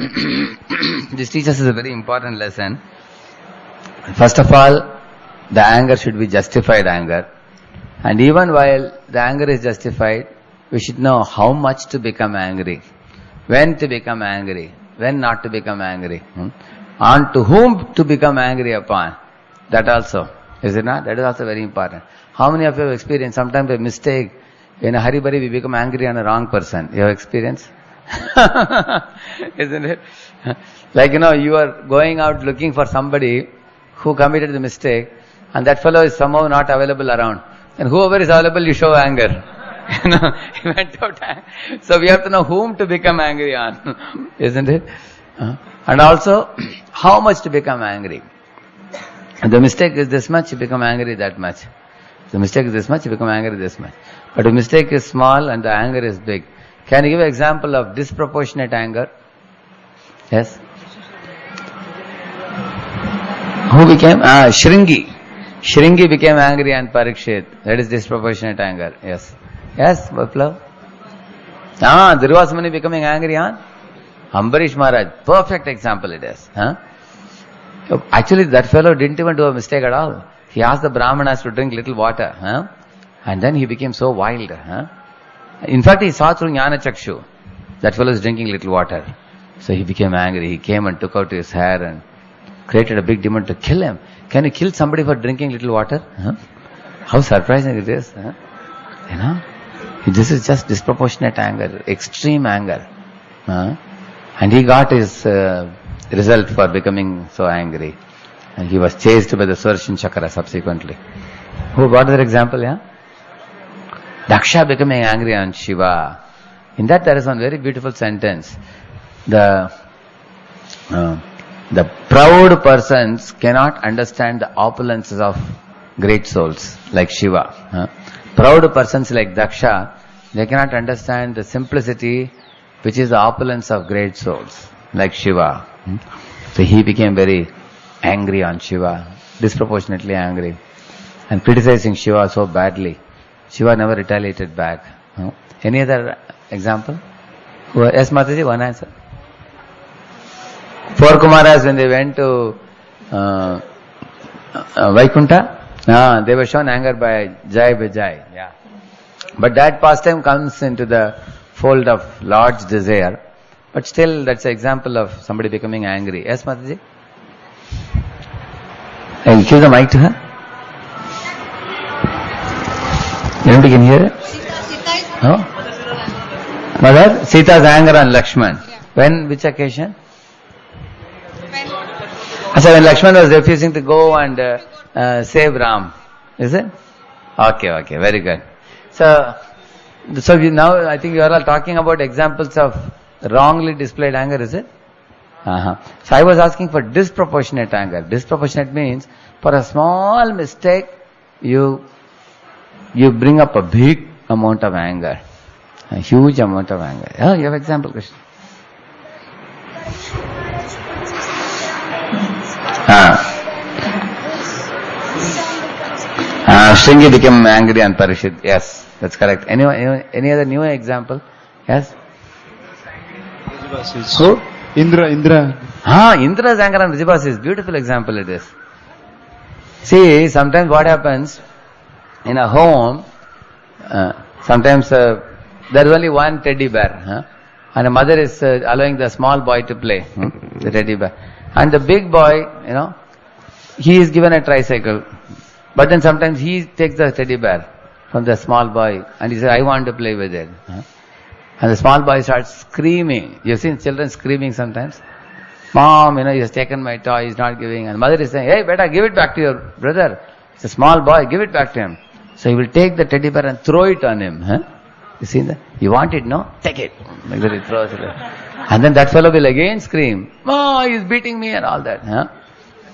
this teaches us a very important lesson. First of all, the anger should be justified anger. And even while the anger is justified, we should know how much to become angry, when to become angry, when not to become angry, on to whom to become angry upon. That also, is it not? That is also very important. How many of you have experienced sometimes a mistake, in a hurry-burry we become angry on a wrong person? You have experienced? Isn't it? Like, you are going out looking for somebody who committed the mistake, and that fellow is somehow not available around. And whoever is available, you show anger. He went out. So we have to know whom to become angry on, isn't it? And also, how much to become angry. If the mistake is this much, you become angry that much. If the mistake is this much, you become angry this much. But if the mistake is small and the anger is big. Can you give an example of disproportionate anger? Yes? Who became? Shringi. Shringi became angry on Parikshit. That is disproportionate anger. Yes. Yes, Viplav? Durvasa Muni becoming angry on Ambarish Maharaj. Perfect example it is. Actually, that fellow didn't even do a mistake at all. He asked the Brahmanas to drink little water. And then he became so wild. In fact, he saw through Jnana Chakshu. That fellow is drinking little water. So he became angry. He came and took out his hair and created a big demand to kill him. Can you kill somebody for drinking little water? How surprising it is. This is just disproportionate anger, extreme anger. And he got his result for becoming so angry. And he was chased by the Sudarshan Chakra subsequently. Who got that example, yeah? Daksha becoming angry on Shiva. In that there is one very beautiful sentence. The proud persons cannot understand the opulences of great souls like Shiva. Proud persons like Daksha, they cannot understand the simplicity which is the opulence of great souls like Shiva. So he became very angry on Shiva, disproportionately angry, and criticizing Shiva so badly. Shiva never retaliated back. Any other example? Yes, Mataji, one answer. 4 Kumaras, when they went to Vaikunta, they were shown anger by Jai Vijay. Yeah. But that pastime comes into the fold of Lord's desire. But still, that's an example of somebody becoming angry. Yes, Mataji? I'll give the mic to her. Anybody can hear it? No? Mother, Sita's anger on Lakshman. When? Which occasion? So when Lakshman was refusing to go and save Ram. Is it? Okay, very good. So now I think you are all talking about examples of wrongly displayed anger, is it? So I was asking for disproportionate anger. Disproportionate means for a small mistake, you bring up a big amount of anger. A huge amount of anger. Oh, you have example, Krishna. Shringi became angry on Parishit. Yes, that's correct. Any other new example? Yes? So, Indra. Indra's anger on Vijabhas is beautiful example it is. See, sometimes what happens in a home, sometimes there is only one teddy bear, and a mother is allowing the small boy to play, the teddy bear. And the big boy, he is given a tricycle, but then sometimes he takes the teddy bear from the small boy and he says, I want to play with it. And the small boy starts screaming. You've seen children screaming sometimes. Mom, he has taken my toy, he's not giving. And the mother is saying, hey, beta, give it back to your brother. It's a small boy, give it back to him. So he will take the teddy bear and throw it on him. You see that? You want it, no? Take it. Like that he throws it. And then that fellow will again scream, oh, he's beating me and all that.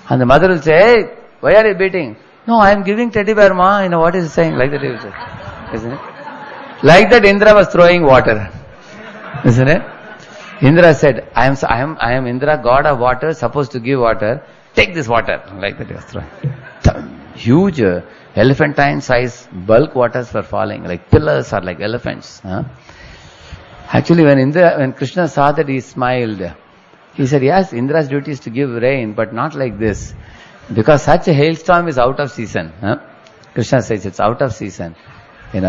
And the mother will say, hey, why are you beating? No, I am giving teddy bear, ma. What is he saying? Like that he will say. Isn't it? Like that Indra was throwing water. Isn't it? Indra said, I am Indra, god of water, supposed to give water. Take this water. Like that he was throwing. Huge elephantine size bulk waters were falling, like pillars or like elephants. Actually, when Krishna saw that, he smiled. He said, yes, Indra's duty is to give rain, but not like this. Because such a hailstorm is out of season. Krishna says it's out of season.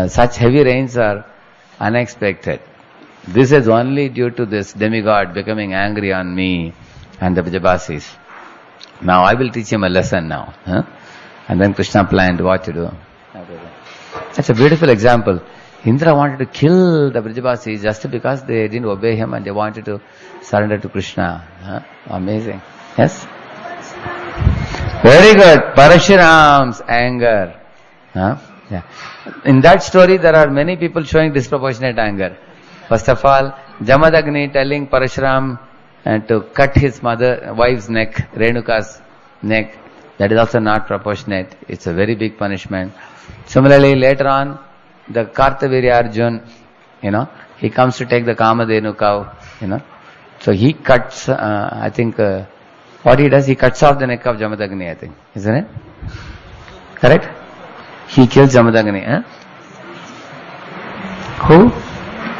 Such heavy rains are unexpected. This is only due to this demigod becoming angry on me and the Vijabhasis. Now I will teach him a lesson now. And then Krishna planned what to do. That's a beautiful example. Indra wanted to kill the Vrijavasis just because they didn't obey him and they wanted to surrender to Krishna. Amazing. Yes? Very good. Parashuram's anger. Yeah. In that story, there are many people showing disproportionate anger. First of all, Jamadagni telling Parashuram to cut his wife's neck, Renuka's neck. That is also not proportionate. It's a very big punishment. Similarly, later on, the Kartavirya Arjun, he comes to take the Kamadhenu cow, So he cuts, I think, what he does, he cuts off the neck of Jamadagni, I think. Isn't it? Correct? He kills Jamadagni. Who?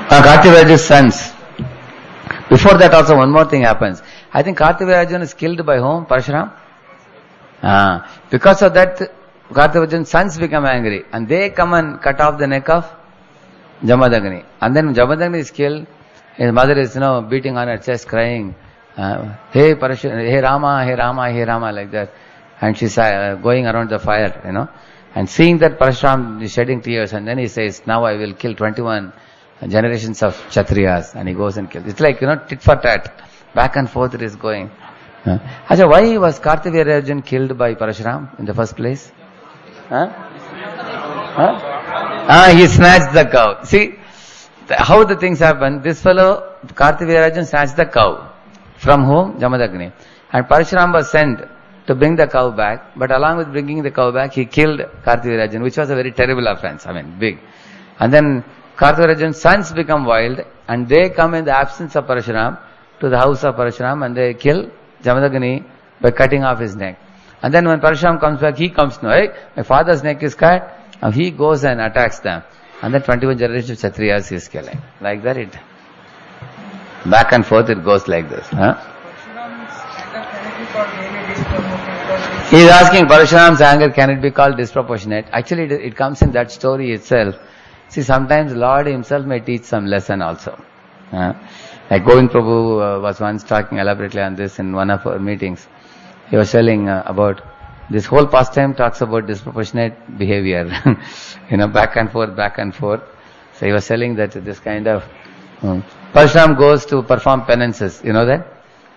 Kartavirya's sons. Before that also one more thing happens. I think Kartavirya Arjun is killed by whom? Parashuram? Because of that, Kartavirya's sons become angry and they come and cut off the neck of Jamadagni. And then Jamadagni is killed, his mother is beating on her chest, crying, hey Parashuram, hey Rama, hey Rama, hey Rama, like that. And she's going around the fire, And seeing that Parashuram is shedding tears, and then he says, now I will kill 21 generations of Kshatriyas, and he goes and kills. It's like, tit for tat. Back and forth it is going. Acha, why was Kartaviryajan killed by Parashuram in the first place? He snatched the cow. See, how the things happen. This fellow, Kartaviryajan, snatched the cow. From whom? Jamadagni. And Parashuram was sent to bring the cow back, but along with bringing the cow back, he killed Kartaviryajan, which was a very terrible offense, big. And then Kartaviryajan's sons become wild, and they come in the absence of Parashuram to the house of Parashuram, and they kill Jamadagni by cutting off his neck. And then when Parashuram comes back, he comes to know, hey, my father's neck is cut. Now he goes and attacks them. And then 21 generations of Kshatriyas he is killing. Like that it, back and forth it goes like this. He is asking, Parashuram's anger, can it be called disproportionate? Actually, it comes in that story itself. See, sometimes Lord himself may teach some lesson also. Like Govind Prabhu was once talking elaborately on this in one of our meetings. He was telling about this whole pastime talks about disproportionate behavior. Back and forth, back and forth. So he was telling that this kind of Parashuram goes to perform penances, that?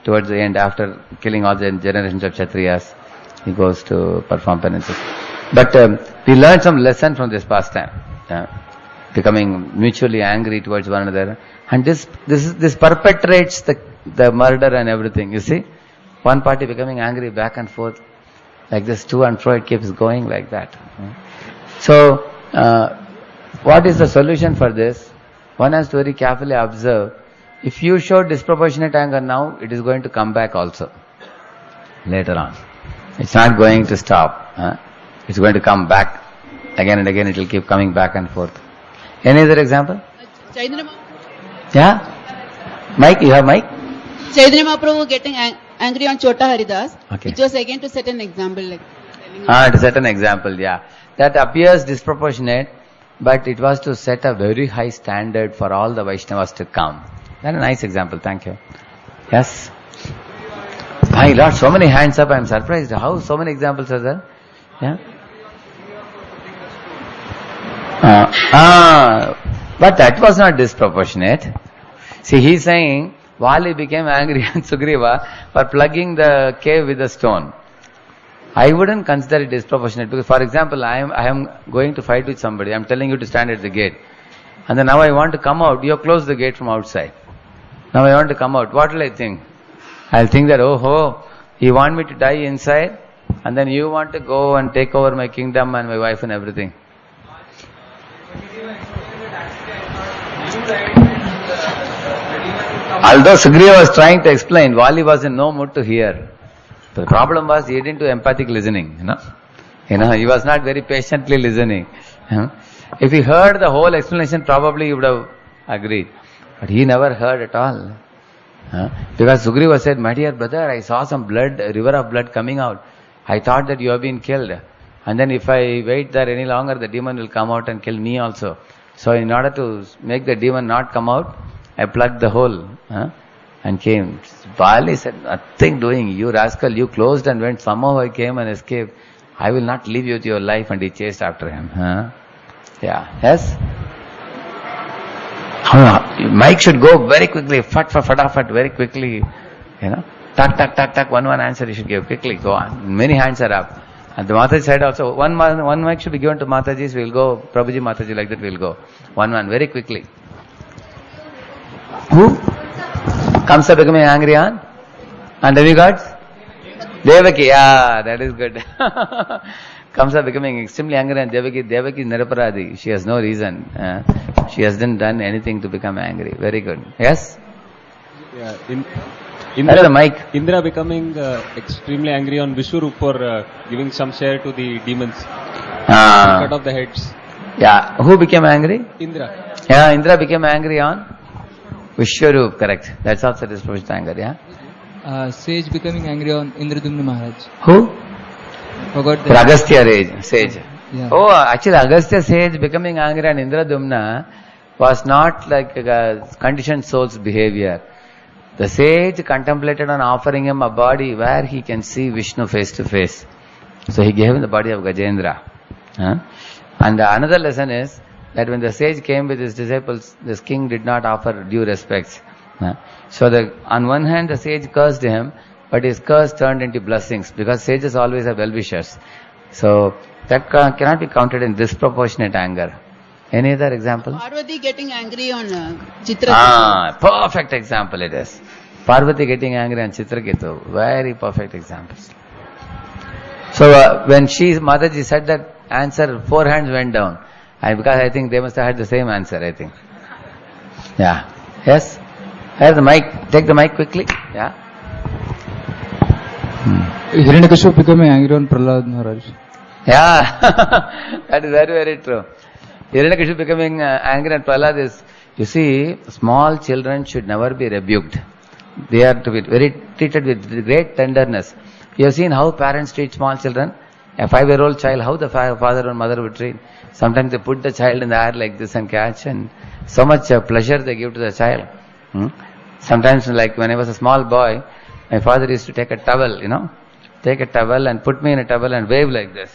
Towards the end, after killing all the generations of Kshatriyas, he goes to perform penances. But we learned some lesson from this pastime. Becoming mutually angry towards one another. And this perpetrates the murder and everything, you see? One party becoming angry back and forth, like this, to and fro, it keeps going like that. So, what is the solution for this? One has to very carefully observe. If you show disproportionate anger now, it is going to come back also, later on. It's not going to stop. It's going to come back. Again and again, it will keep coming back and forth. Any other example? Yeah? Mike, you have mic? Chaitanya Mahaprabhu getting angry on Chota Haridas. Okay. It was again to set an example. To set an example, yeah. That appears disproportionate, but it was to set a very high standard for all the Vaishnavas to come. That's a nice example, thank you. Yes? My Lord, so many hands up, I am surprised. How so many examples are there? Yeah? But that was not disproportionate. See, he is saying, Vali became angry on Sugriva for plugging the cave with a stone. I wouldn't consider it disproportionate because, for example, I am going to fight with somebody. I am telling you to stand at the gate. And then now I want to come out. You have closed the gate from outside. Now I want to come out. What will I think? I'll think that, you want me to die inside, and then you want to go and take over my kingdom and my wife and everything. Although Sugriva was trying to explain, Vali was in no mood to hear. The problem was he didn't do empathic listening. He was not very patiently listening. If he heard the whole explanation, probably he would have agreed. But he never heard at all. Because Sugriva said, my dear brother, I saw some blood, a river of blood coming out. I thought that you have been killed. And then if I wait there any longer, the demon will come out and kill me also. So in order to make the demon not come out, I plugged the hole and came. Vali said, nothing doing. You rascal, you closed and went. Somehow I came and escaped. I will not leave you with your life. And he chased after him. Yeah. Yes? Mike should go very quickly. Fatafat, very quickly. Tak, one answer you should give. Quickly, go on. Many hands are up. And the Mataji said also, one mic should be given to Mataji's. We'll go. Prabhuji, Mataji, like that we'll go. One, very quickly. Who? Kamsa becoming angry on? And demigods? Devaki, yeah, that is good. Kamsa becoming extremely angry and Devaki is Niraparadi. She has no reason. She hasn't done anything to become angry. Very good. Yes? Yeah. Indra becoming extremely angry on Vishwarup for giving some share to the demons. Cut off the heads. Yeah. Who became angry? Indra. Yeah, Indra became angry on Vishwarup, correct. That's also disproportionate anger, yeah? Sage becoming angry on Indradumna Maharaj. Who? Forgot that. Agastya sage. Yeah. Oh, actually Agastya sage becoming angry on Indradumna was not like a conditioned soul's behavior. The sage contemplated on offering him a body where he can see Vishnu face to face. So he gave him the body of Gajendra. And another lesson is that when the sage came with his disciples, this king did not offer due respects. So on one hand the sage cursed him, but his curse turned into blessings, because sages always have well-wishers. So that cannot be counted in disproportionate anger. Any other example? Parvati getting angry on Chitraketu. Perfect example it is. Parvati getting angry on Chitraketu. Very perfect examples. So when Mataji said that answer, 4 hands went down. And because I think they must have had the same answer, I think. Yeah. Yes? Here's the mic. Take the mic quickly. Yeah. Hiranyakashipu becoming angry on Prahlad Maharaj. Yeah. That is very, very true. Hiranyakashipu becoming angry at Prahlad is, you see, small children should never be rebuked. They are to be treated with great tenderness. You have seen how parents treat small children. A 5-year-old child, how the father and mother would treat. Sometimes they put the child in the air like this and catch, and so much pleasure they give to the child. Sometimes, like when I was a small boy, my father used to take a towel, take a towel and put me in a towel and wave like this,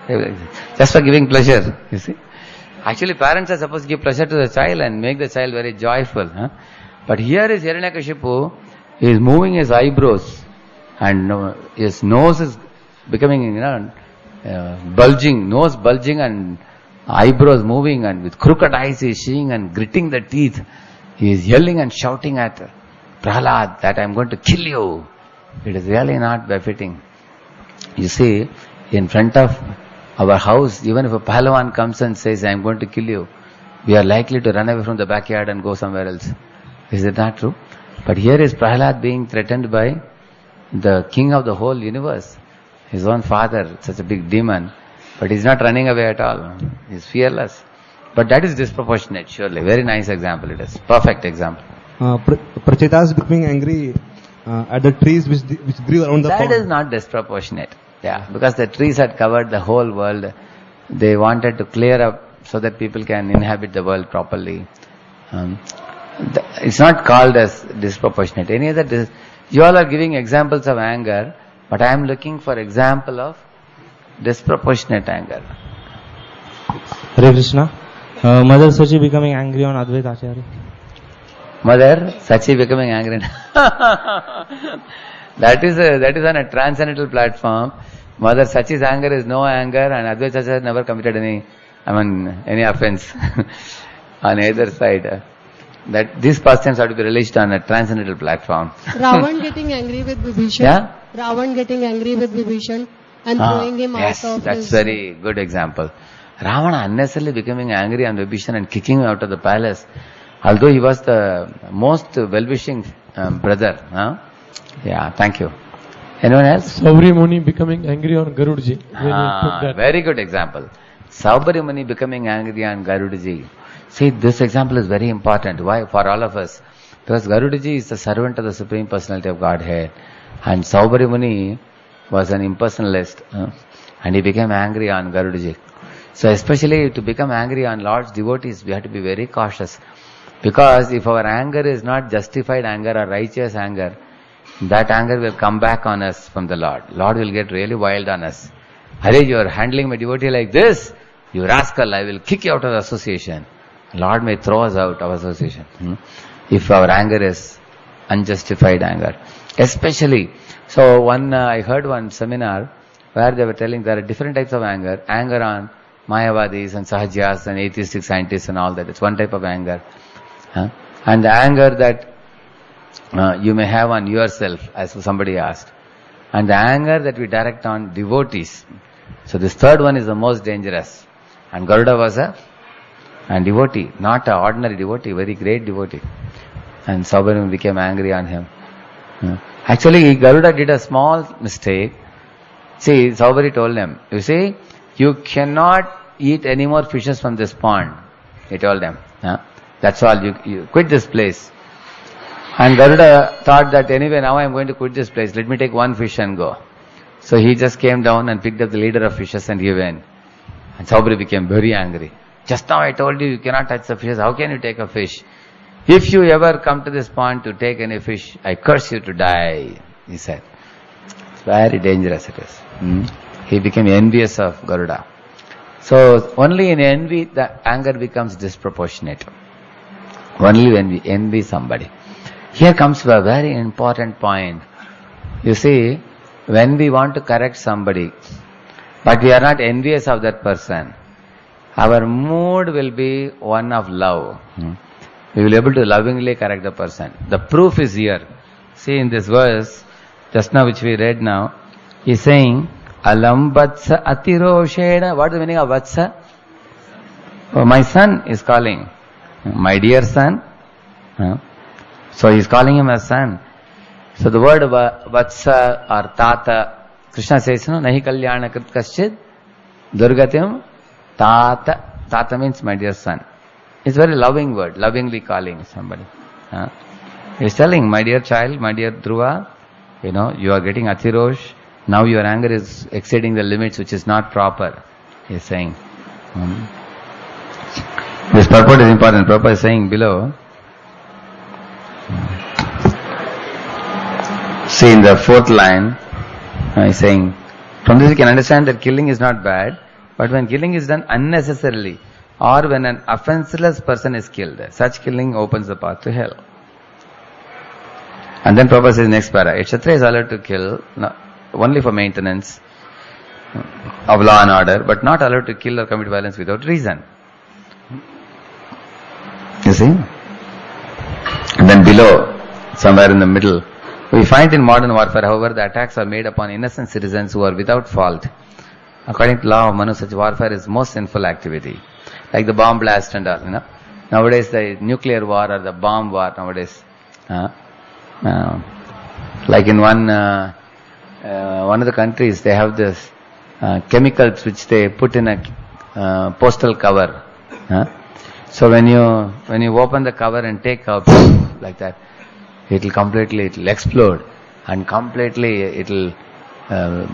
wave like this, just for giving pleasure, you see. Actually, parents are supposed to give pleasure to the child and make the child very joyful. But here is Hiranyakashipu, he is moving his eyebrows and his nose is becoming, nose bulging and eyebrows moving, and with crooked eyes he is seeing and gritting the teeth. He is yelling and shouting at Prahlad that I am going to kill you. It is really not befitting. You see, in front of our house, even if a Pahlavan comes and says, I am going to kill you, we are likely to run away from the backyard and go somewhere else. Is it not true? But here is Prahlad being threatened by the king of the whole universe, his own father, such a big demon, but he is not running away at all. He is fearless. But that is disproportionate, surely. Very nice example it is. Perfect example. Prachetas becoming angry at the trees which grew around the pond. That is not disproportionate. Yeah, because the trees had covered the whole world. They wanted to clear up so that people can inhabit the world properly. It's not called as disproportionate. Any other you all are giving examples of anger, but I am looking for example of disproportionate anger. Hare Krishna. Mother Sachi becoming angry on Advaita Acharya. Mother Sachi becoming angry. That is on a transcendental platform. Mother Sachi's anger is no anger, and Advaita Acharya never committed any offense on either side. That these pastimes have to be released on a transcendental platform. Ravan getting angry with Vibhishan. Yeah? Ravan getting angry with Vibhishan and throwing him out of that's very good example. Ravana unnecessarily becoming angry on Vibhishan and kicking him out of the palace, although he was the most well-wishing brother. Yeah, thank you. Anyone else? Saubri Muni becoming angry on Garudji when he took that. Very good example. Saubri Muni becoming angry on Garudji. See, this example is very important. Why? For all of us. Because Garudaji is the servant of the Supreme Personality of Godhead. And Saubri Muni was an impersonalist. And he became angry on Garudaji. So especially to become angry on Lord's devotees, we have to be very cautious. Because if our anger is not justified anger or righteous anger, that anger will come back on us from the Lord. Lord will get really wild on us. Hare, you are handling my devotee like this? You rascal, I will kick you out of the association. Lord may throw us out of association. If our anger is unjustified anger. Especially, so I heard one seminar where they were telling there are different types of anger. Anger on Mayavadis and Sahajas and atheistic scientists and all that. It's one type of anger. And the anger that you may have on yourself, as somebody asked. And the anger that we direct on devotees. So this third one is the most dangerous. And Garuda was a devotee, not an ordinary devotee, very great devotee. And Saubri became angry on him. Actually, Garuda did a small mistake. See, Saubri told him, you see, you cannot eat any more fishes from this pond. He told them. That's all, you quit this place. And Garuda thought that anyway, now I am going to quit this place. Let me take one fish and go. So he just came down and picked up the leader of fishes and he went. And Saubri became very angry. Just now I told you cannot touch the fishes. How can you take a fish? If you ever come to this pond to take any fish, I curse you to die, he said. Very dangerous it is. He became envious of Garuda. So only in envy the anger becomes disproportionate. Only when we envy somebody. Here comes a very important point. You see, when we want to correct somebody, but we are not envious of that person, our mood will be one of love. We will be able to lovingly correct the person. The proof is here. See in this verse, just now which we read now, he is saying, Alam vatsa atiroshena. What is the meaning of vatsa? Oh, my son is calling. My dear son. So he is calling him as son. So the word vatsa or tata, Krishna says, no, nahi kalyana krit kaschid durgatim tata. Tata means my dear son. It's a very loving word, lovingly calling somebody. He's telling, my dear child, my dear Dhruva, you are getting atirosh. Now your anger is exceeding the limits, which is not proper. He's saying. This purport is important. Prabhupada is saying below. See in the fourth line, he's saying, from this you can understand that killing is not bad, but when killing is done unnecessarily, or when an offenseless person is killed, such killing opens the path to hell. And then Prabhupada says next para, a Kshatriya is allowed to kill only for maintenance of law and order, but not allowed to kill or commit violence without reason. You see? And then below, somewhere in the middle, we find in modern warfare, however, the attacks are made upon innocent citizens who are without fault. According to law of Manu, such warfare is most sinful activity. Like the bomb blast and all, Nowadays the nuclear war or the bomb war nowadays. Like in one of the countries, they have this chemicals which they put in a postal cover. So when you open the cover and take out like that, it'll explode and completely it'll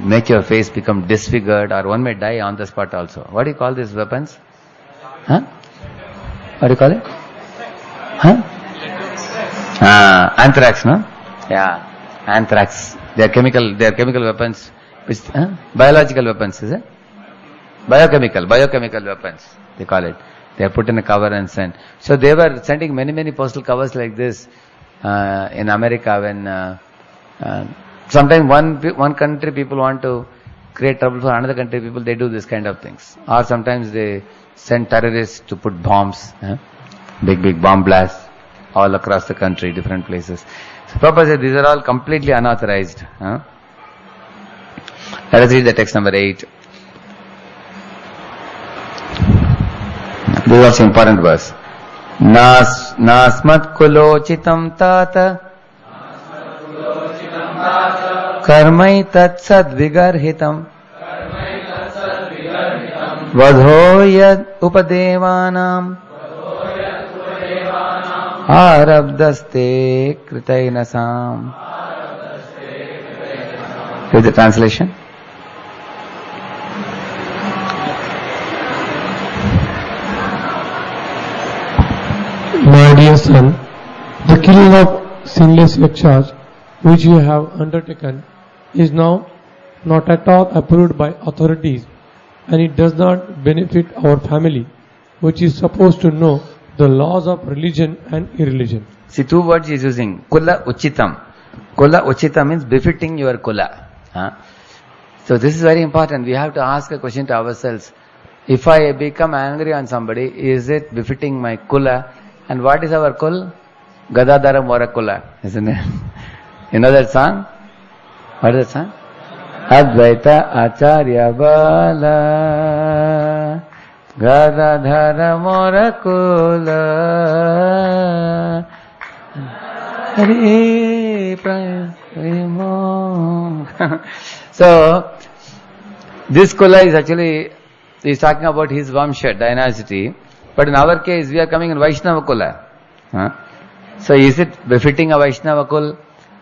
make your face become disfigured, or one may die on the spot also. What do you call these weapons? What do you call it? Anthrax, no? Yeah, anthrax. They are chemical weapons. Which, biological weapons, is it? Biochemical weapons, they call it. They are put in a cover and sent. So they were sending many postal covers like this in America when sometimes one country people want to create trouble for another country people, they do this kind of things. Or sometimes they send terrorists to put bombs, big bomb blasts all across the country, different places. So Prabhupada said these are all completely unauthorized. Let us read the text number 8. This is also important verse. Nasmat kulochitam tata karmai tatsad vigarhitam vadhoyad upadevanam arabdaste kritainasam. Here's the translation. My dear son, the killing of sinless yakshas which you have undertaken is now not at all approved by authorities, and it does not benefit our family, which is supposed to know the laws of religion and irreligion. See, two words he is using. Kula uchitam. Kula uchitam means befitting your kula. So this is very important. We have to ask a question to ourselves. If I become angry on somebody, is it befitting my kula? And what is our kul? Gadadhara Morakula, isn't it? You know that song? What is that song? Advaita Acharya Bala Gadadhara Morakula Hari Prayamo. So, this kula is actually, he is talking about his Vamsha, dynasty. But in our case, we are coming in Vaishnava Kula. So is it befitting a Vaishnava Kul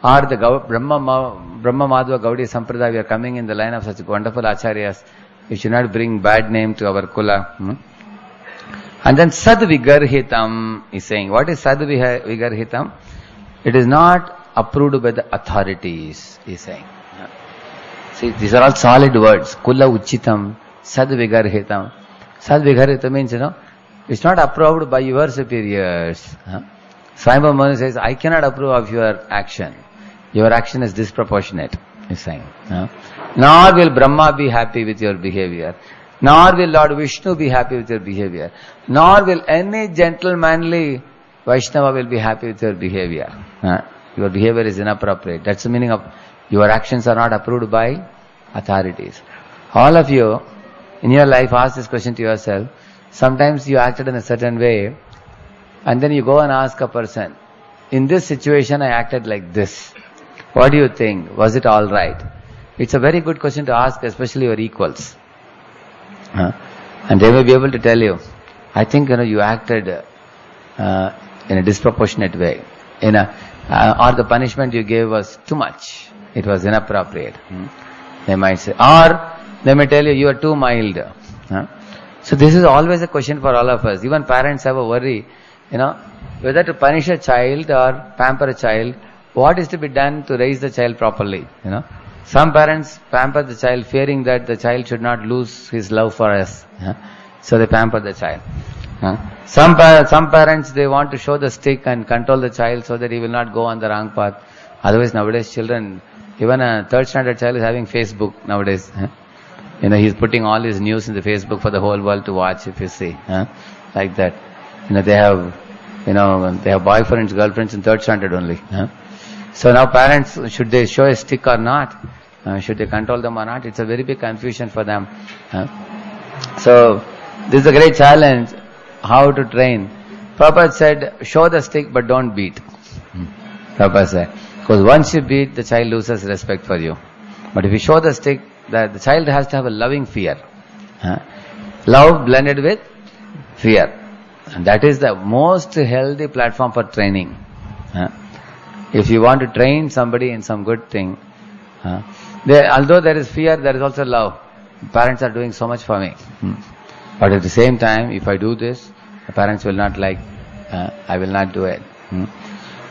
or the Brahma Madhva Gaudiya Sampradaya? We are coming in the line of such wonderful Acharyas. We should not bring bad name to our Kula. And then Sad Vigarhitam is saying. What is Sad Vigarhitam? It is not approved by the authorities, he is saying. See, these are all solid words. Kula uchitam, sad vigarhitam. Sad vigarhitam means, it's not approved by your superiors. Swayambhav Manu says, I cannot approve of your action. Your action is disproportionate, he's saying. Nor will Brahma be happy with your behavior. Nor will Lord Vishnu be happy with your behavior. Nor will any gentlemanly Vaishnava will be happy with your behavior. Your behavior is inappropriate. That's the meaning of your actions are not approved by authorities. All of you, in your life, ask this question to yourself. Sometimes you acted in a certain way, and then you go and ask a person, in this situation I acted like this. What do you think? Was it all right? It's a very good question to ask, especially your equals. And they may be able to tell you, I think you acted in a disproportionate way. Or the punishment you gave was too much. It was inappropriate. They might say. Or they may tell you, you are too mild. So this is always a question for all of us. Even parents have a worry, whether to punish a child or pamper a child. What is to be done to raise the child properly? Some parents pamper the child fearing that the child should not lose his love for us. So they pamper the child. Some parents, they want to show the stick and control the child so that he will not go on the wrong path. Otherwise, nowadays children, even a third standard child is having Facebook nowadays. He's putting all his news in the Facebook for the whole world to watch, if you see. Like that. They have boyfriends, girlfriends in third standard only. So now parents, should they show a stick or not? Should they control them or not? It's a very big confusion for them. So this is a great challenge, how to train. Prabhupada said, show the stick but don't beat. Prabhupada said. Because once you beat, the child loses respect for you. But if you show the stick, the child has to have a loving fear. Love blended with fear. And that is the most healthy platform for training. If you want to train somebody in some good thing, although there is fear, there is also love. Parents are doing so much for me. But at the same time, if I do this, the parents will not like, I will not do it.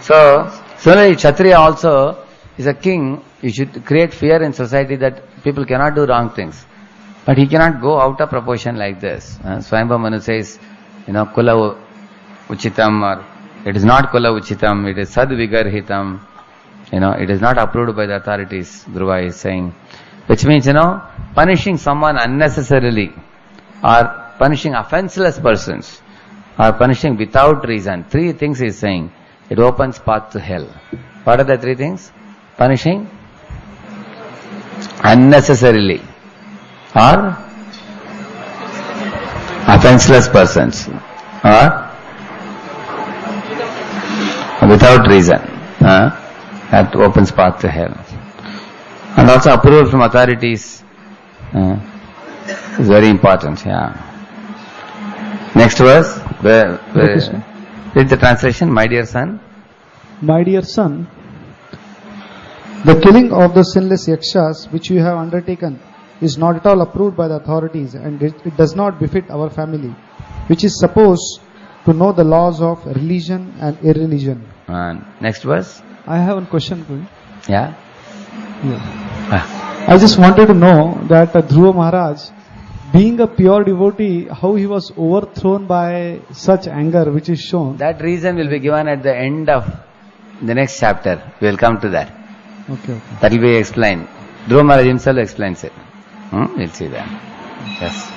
So, similarly, Kshatriya also is a king. You should create fear in society that people cannot do wrong things. But he cannot go out of proportion like this. Swayambhav Manu says, Kula Uchitam, or it is not Kula Uchitam, it is Sad Vigarhitam. It is not approved by the authorities, Dhruva is saying. Which means, punishing someone unnecessarily, or punishing offenseless persons, or punishing without reason. 3 things he is saying. It opens path to hell. What are the 3 things? Punishing unnecessarily, or offenseless persons, or without reason. That opens path to hell. And also approval from authorities is very important. Next verse. Read the translation. My dear son. My dear son, the killing of the sinless yakshas which you have undertaken is not at all approved by the authorities, and it does not befit our family, which is supposed to know the laws of religion and irreligion. Next verse. I have one question for you. Yeah. I just wanted to know that Dhruva Maharaj, being a pure devotee, how he was overthrown by such anger which is shown. That reason will be given at the end of the next chapter. We will come to that. Okay. That will be explained. Dhruva Maharaj himself explains it. We'll see that. Yes.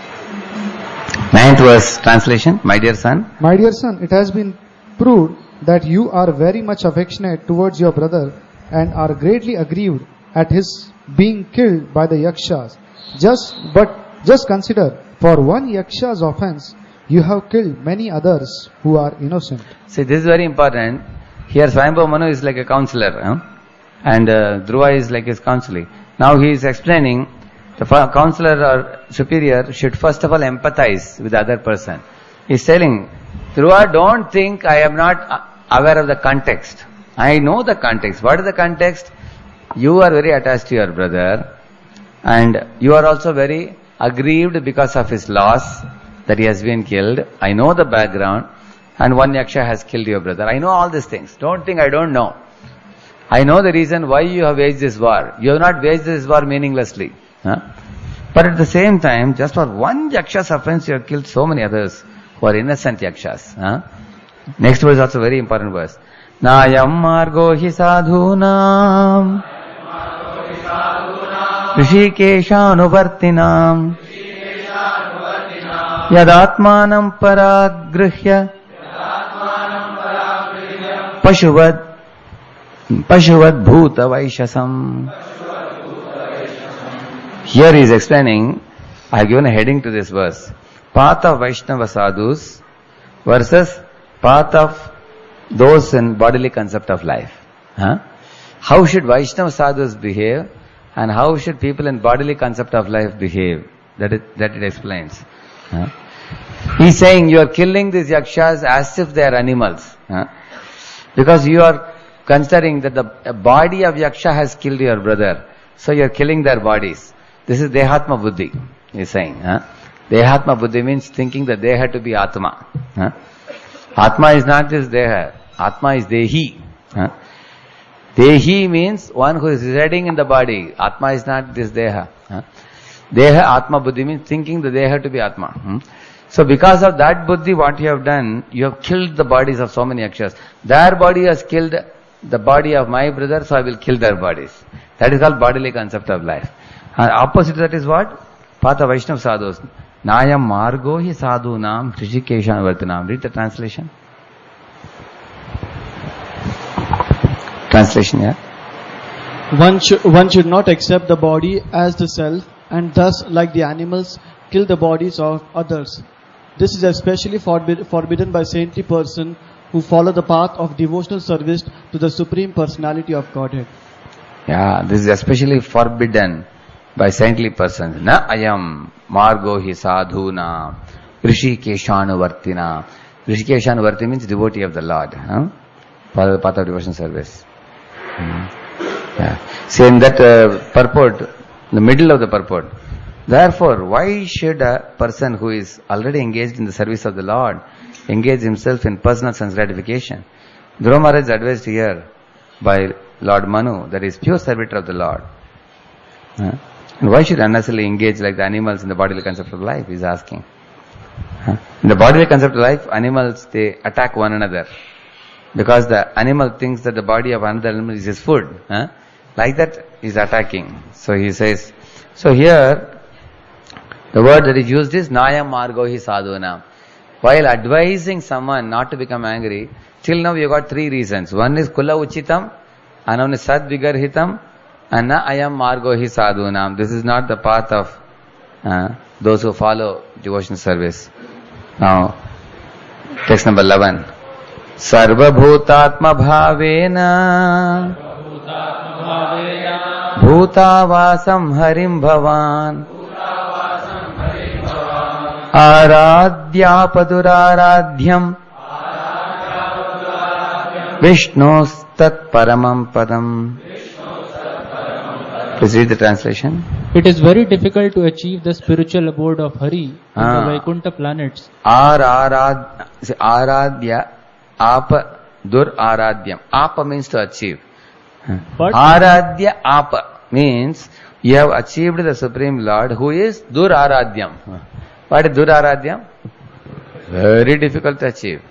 9th verse translation. My dear son. My dear son, it has been proved that you are very much affectionate towards your brother and are greatly aggrieved at his being killed by the yakshas. Just consider, for one yaksha's offense, you have killed many others who are innocent. See, this is very important. Here Swayambhav Manu is like a counselor, and Dhruva is like his counseling. Now he is explaining the counselor or superior should first of all empathize with the other person. He is telling, Dhruva, don't think I am not aware of the context. I know the context. What is the context? You are very attached to your brother, and you are also very aggrieved because of his loss, that he has been killed. I know the background, and one yaksha has killed your brother. I know all these things. Don't think I don't know. I know the reason why you have waged this war. You have not waged this war meaninglessly. But at the same time, just for one yaksha's offense, you have killed so many others who are innocent yakshas. Next verse is also very important verse. Nayam margo hi sadhunam Rishikeshanuvartinam Yadatmanam paragrihya Pashuvad bhuta vaishasam. Here he is explaining, I have given a heading to this verse. Path of Vaishnava sadhus versus path of those in bodily concept of life. How should Vaishnava sadhus behave and how should people in bodily concept of life behave? That it explains. He is saying you are killing these yakshas as if they are animals. Because you are considering that the body of yaksha has killed your brother. So you are killing their bodies. This is Dehatma Buddhi, he is saying. Dehatma Buddhi means thinking that Deha to be Atma. Atma is not this Deha. Atma is Dehi. Dehi means one who is residing in the body. Atma is not this Deha. Deha, Atma Buddhi means thinking the Deha to be Atma. So because of that Buddhi, what you have done, you have killed the bodies of so many yakshas. Their body has killed the body of my brother, so I will kill their bodies. That is called bodily concept of life. And opposite to that is what? Path of Vaishnava sadhus. Nayam margo hi sadhunam Rishikeshan vartanam. Read the translation. Translation, yeah. One should not accept the body as the self and thus, like the animals, kill the bodies of others. This is especially forbidden by saintly person who follow the path of devotional service to the Supreme Personality of Godhead. Yeah, this is especially forbidden by saintly persons. Na ayam margo hi sadhuna Rishikeshanuvartina. Rishikeshanuvarti means devotee of the Lord. Follow the path of devotional service. Yeah. See in that purport, in the middle of the purport. Therefore, why should a person who is already engaged in the service of the Lord engage himself in personal sense gratification? Dhruva Maharaj is advised here by Lord Manu that is pure servitor of the Lord. And why should unnecessarily engage like the animals in the bodily concept of life? He is asking. In the bodily concept of life, animals, they attack one another. Because the animal thinks that the body of another animal is his food. Like that, he is attacking. So he says, so here, the word that is used is Naya Margo hi sadhuna. While advising someone not to become angry, till now you got three reasons. One is Kula Uchitam, and one is Sad Vigarhitam, and Na Ayam Margo hi sadhunam. This is not the path of those who follow devotion service. Now, text number 11. Sarva Bhutatma Bhavena Bhutavasam Harim Bhavan Aradhyapaduraradhyam Vishnostat Paramam Padam. Please read the translation. It is very difficult to achieve the spiritual abode of Hari in the Vaikuntha planets. Aradhya, Apa, Dur Aradhyam. Apa means to achieve. But Aradhya Apa means you have achieved the Supreme Lord who is Dur Aradhyam. What is Dur Aradhyam? Very difficult to achieve.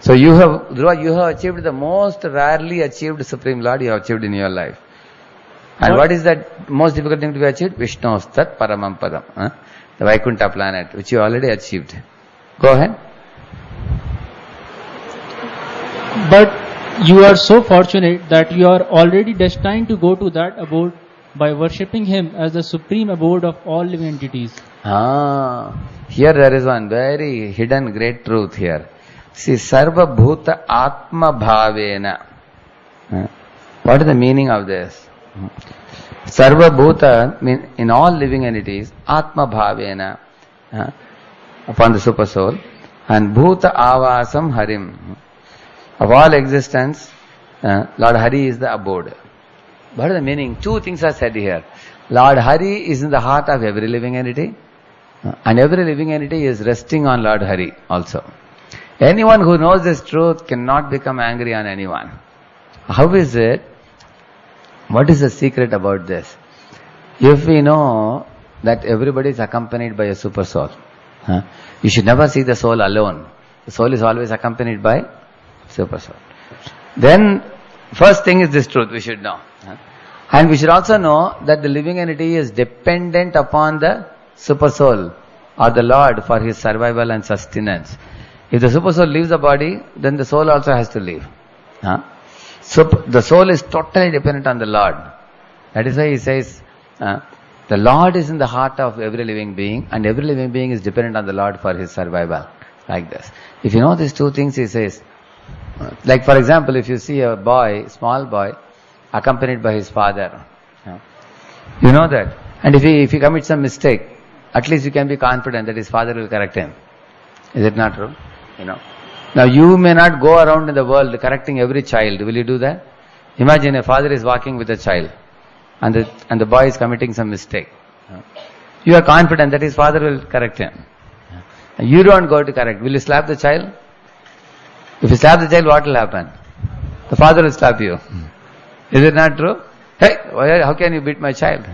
So you have achieved the most rarely achieved Supreme Lord you have achieved in your life. And what is that most difficult thing to be achieved? Vishnostat Paramam Padam. The Vaikuntha planet, which you already achieved. Go ahead. But you are so fortunate that you are already destined to go to that abode by worshipping Him as the supreme abode of all living entities. Here there is one very hidden great truth here. See, Sarva Bhuta Atma Bhavena. What is the meaning of this? Sarva Bhuta means in all living entities, Atma Bhavena, upon the Super Soul, and Bhuta Avasam Harim. Of all existence, Lord Hari is the abode. What is the meaning? Two things are said here. Lord Hari is in the heart of every living entity, and every living entity is resting on Lord Hari also. Anyone who knows this truth cannot become angry on anyone. How is it? What is the secret about this? If we know that everybody is accompanied by a super soul, you should never see the soul alone. The soul is always accompanied by super soul. Then, first thing is this truth we should know. And we should also know that the living entity is dependent upon the super soul or the Lord for his survival and sustenance. If the super soul leaves the body, then the soul also has to leave. So the soul is totally dependent on the Lord. That is why he says, the Lord is in the heart of every living being, and every living being is dependent on the Lord for his survival. Like this. If you know these two things, he says, like for example, if you see a boy, small boy, accompanied by his father, you know that. And if he commits some mistake, at least you can be confident that his father will correct him. Is it not true? Now you may not go around in the world correcting every child. Will you do that? Imagine a father is walking with a child, and the boy is committing some mistake. You are confident that his father will correct him. You don't go to correct. Will you slap the child? If you slap the child, what will happen? The father will slap you. Is it not true? Hey, how can you beat my child?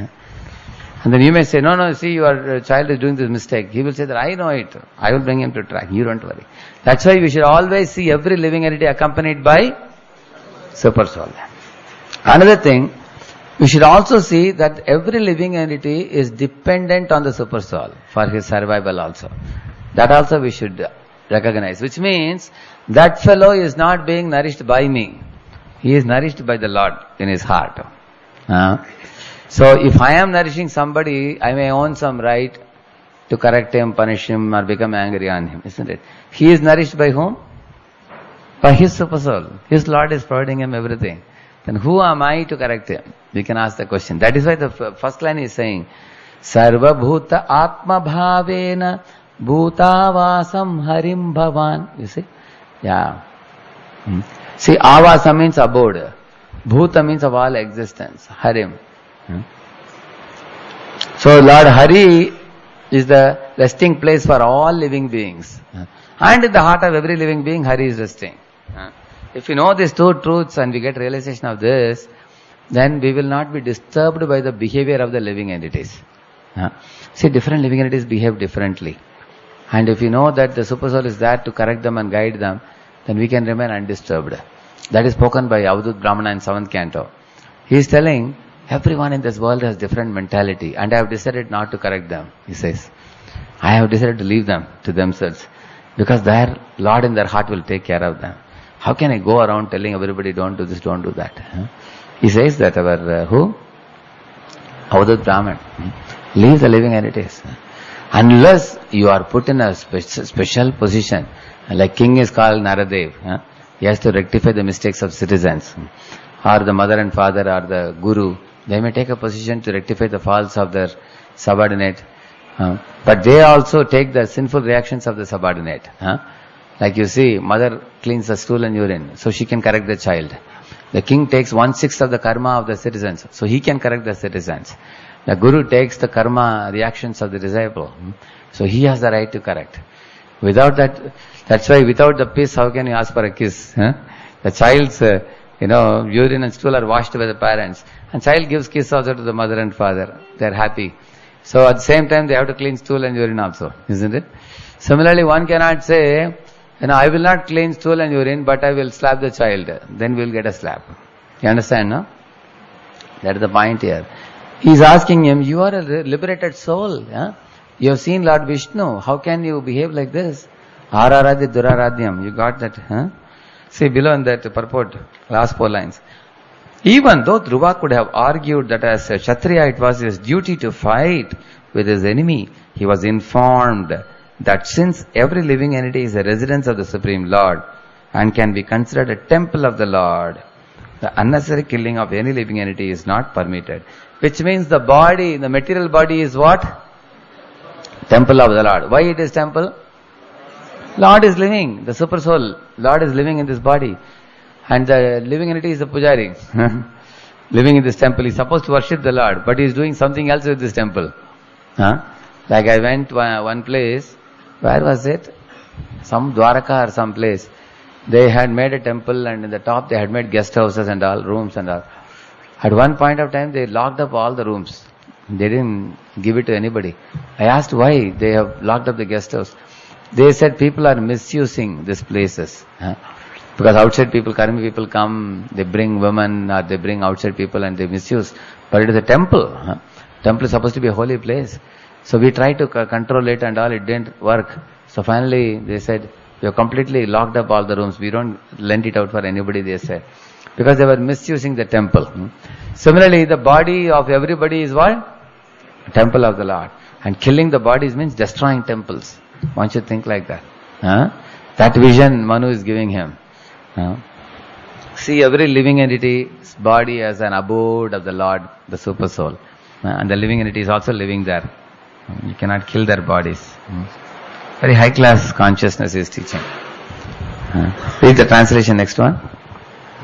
And then you may say, no, see, your child is doing this mistake. He will say that, I know it. I will bring him to track. You don't worry. That's why we should always see every living entity accompanied by super soul. Another thing, we should also see that every living entity is dependent on the super soul for his survival also. That also we should recognize. Which means, that fellow is not being nourished by me. He is nourished by the Lord in his heart. So if I am nourishing somebody, I may own some right to correct him, punish him, or become angry on him, isn't it? He is nourished by whom? By his super soul. His Lord is providing him everything. Then who am I to correct him? We can ask the question. That is why the first line is saying, Sarva Bhuta Atma Bhavena Bhutavasam Harim Bhavan. You see? Yeah. See, Avasa means abode. Bhuta means of all existence. Harim. So Lord Hari is the resting place for all living beings. And in the heart of every living being, Hari is resting. If we know these two truths and we get realization of this, then we will not be disturbed by the behavior of the living entities. See, different living entities behave differently. And if we know that the super soul is there to correct them and guide them, then we can remain undisturbed. That is spoken by Avadut Brahmana in 7th canto. He is telling, everyone in this world has different mentality, and I have decided not to correct them, he says. I have decided to leave them to themselves, because their Lord in their heart will take care of them. How can I go around telling everybody, don't do this, don't do that? He says that our, who? Avadut Brahman. Leave the living entities. Unless you are put in a special position, like king is called Naradev, he has to rectify the mistakes of citizens, or the mother and father or the guru, they may take a position to rectify the faults of their subordinate, but they also take the sinful reactions of the subordinate. Like you see, mother cleans the stool and urine, so she can correct the child. The king takes 1/6 of the karma of the citizens, so he can correct the citizens. The guru takes the karma reactions of the disciple, so he has the right to correct. Without that, that's why without the piss, how can you ask for a kiss? The child's, urine and stool are washed by the parents, and child gives kiss also to the mother and father. They are happy. So at the same time, they have to clean stool and urine also, isn't it? Similarly, one cannot say, I will not clean stool and urine, but I will slap the child. Then we will get a slap. You understand, no? That is the point here. He is asking him, you are a liberated soul. You have seen Lord Vishnu. How can you behave like this? Araradhi Duraradyam. You got that? See below in that purport, last 4 lines. Even though Dhruva could have argued that as a Kshatriya it was his duty to fight with his enemy, he was informed that since every living entity is a residence of the Supreme Lord and can be considered a temple of the Lord, the unnecessary killing of any living entity is not permitted. Which means the body, the material body is what? Temple of the Lord. Why it is temple? Lord is living, the super soul, Lord is living in this body. And the living entity is the pujari. Living in this temple. He is supposed to worship the Lord, but he is doing something else with this temple. Like I went one place, where was it? Some Dwaraka or some place. They had made a temple, and in the top they had made guest houses and all, rooms and all. At one point of time, they locked up all the rooms. They didn't give it to anybody. I asked why they have locked up the guest house. They said people are misusing these places. Because outside people, Karmi people come, they bring women or they bring outside people and they misuse. But it is a temple. Temple is supposed to be a holy place. So we tried to control it and all, it didn't work. So finally they said, we have completely locked up all the rooms. We don't lend it out for anybody, they said. Because they were misusing the temple. Similarly, the body of everybody is what? Temple of the Lord. And killing the bodies means destroying temples. One should think like that. That vision Manu is giving him. See every living entity's body as an abode of the Lord, the super soul. And the living entity is also living there. You cannot kill their bodies. Very high class consciousness is teaching. Read the translation, next one.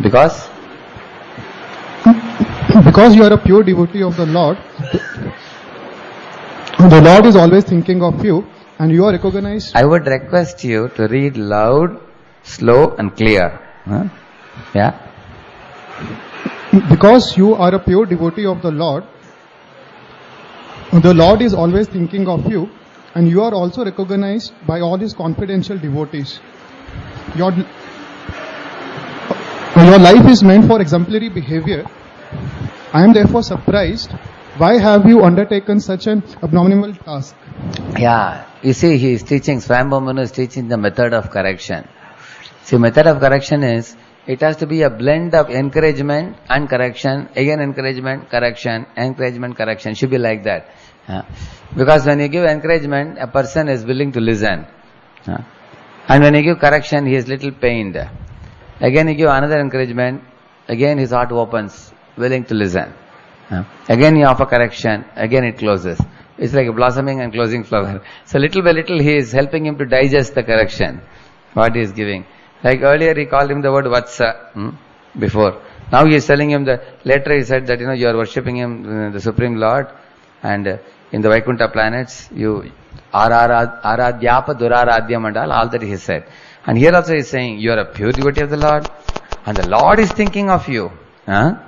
Because you are a pure devotee of the Lord, the Lord is always thinking of you, and you are recognized. I would request you to read loud, slow and clear. Yeah. Because you are a pure devotee of the Lord is always thinking of you, and you are also recognized by all his confidential devotees. Your life is meant for exemplary behavior. I am therefore surprised. Why have you undertaken such an abominable task? Yeah, you see, he is teaching, Swayambhu Manu is teaching the method of correction. See, method of correction is, it has to be a blend of encouragement and correction, again encouragement, correction, should be like that. Because when you give encouragement, a person is willing to listen. And when you give correction, he is little pained. Again you give another encouragement, again his heart opens, willing to listen. Again you offer correction, again it closes. It's like a blossoming and closing flower. So little by little he is helping him to digest the correction, what he is giving. Like earlier he called him the word Vatsa, before. Now he is telling him later he said that, you are worshipping him, the Supreme Lord, and in the Vaikuntha planets, you Aradhyapa Duraradhyam and all that he said. And here also he is saying, you are a pure devotee of the Lord, and the Lord is thinking of you. And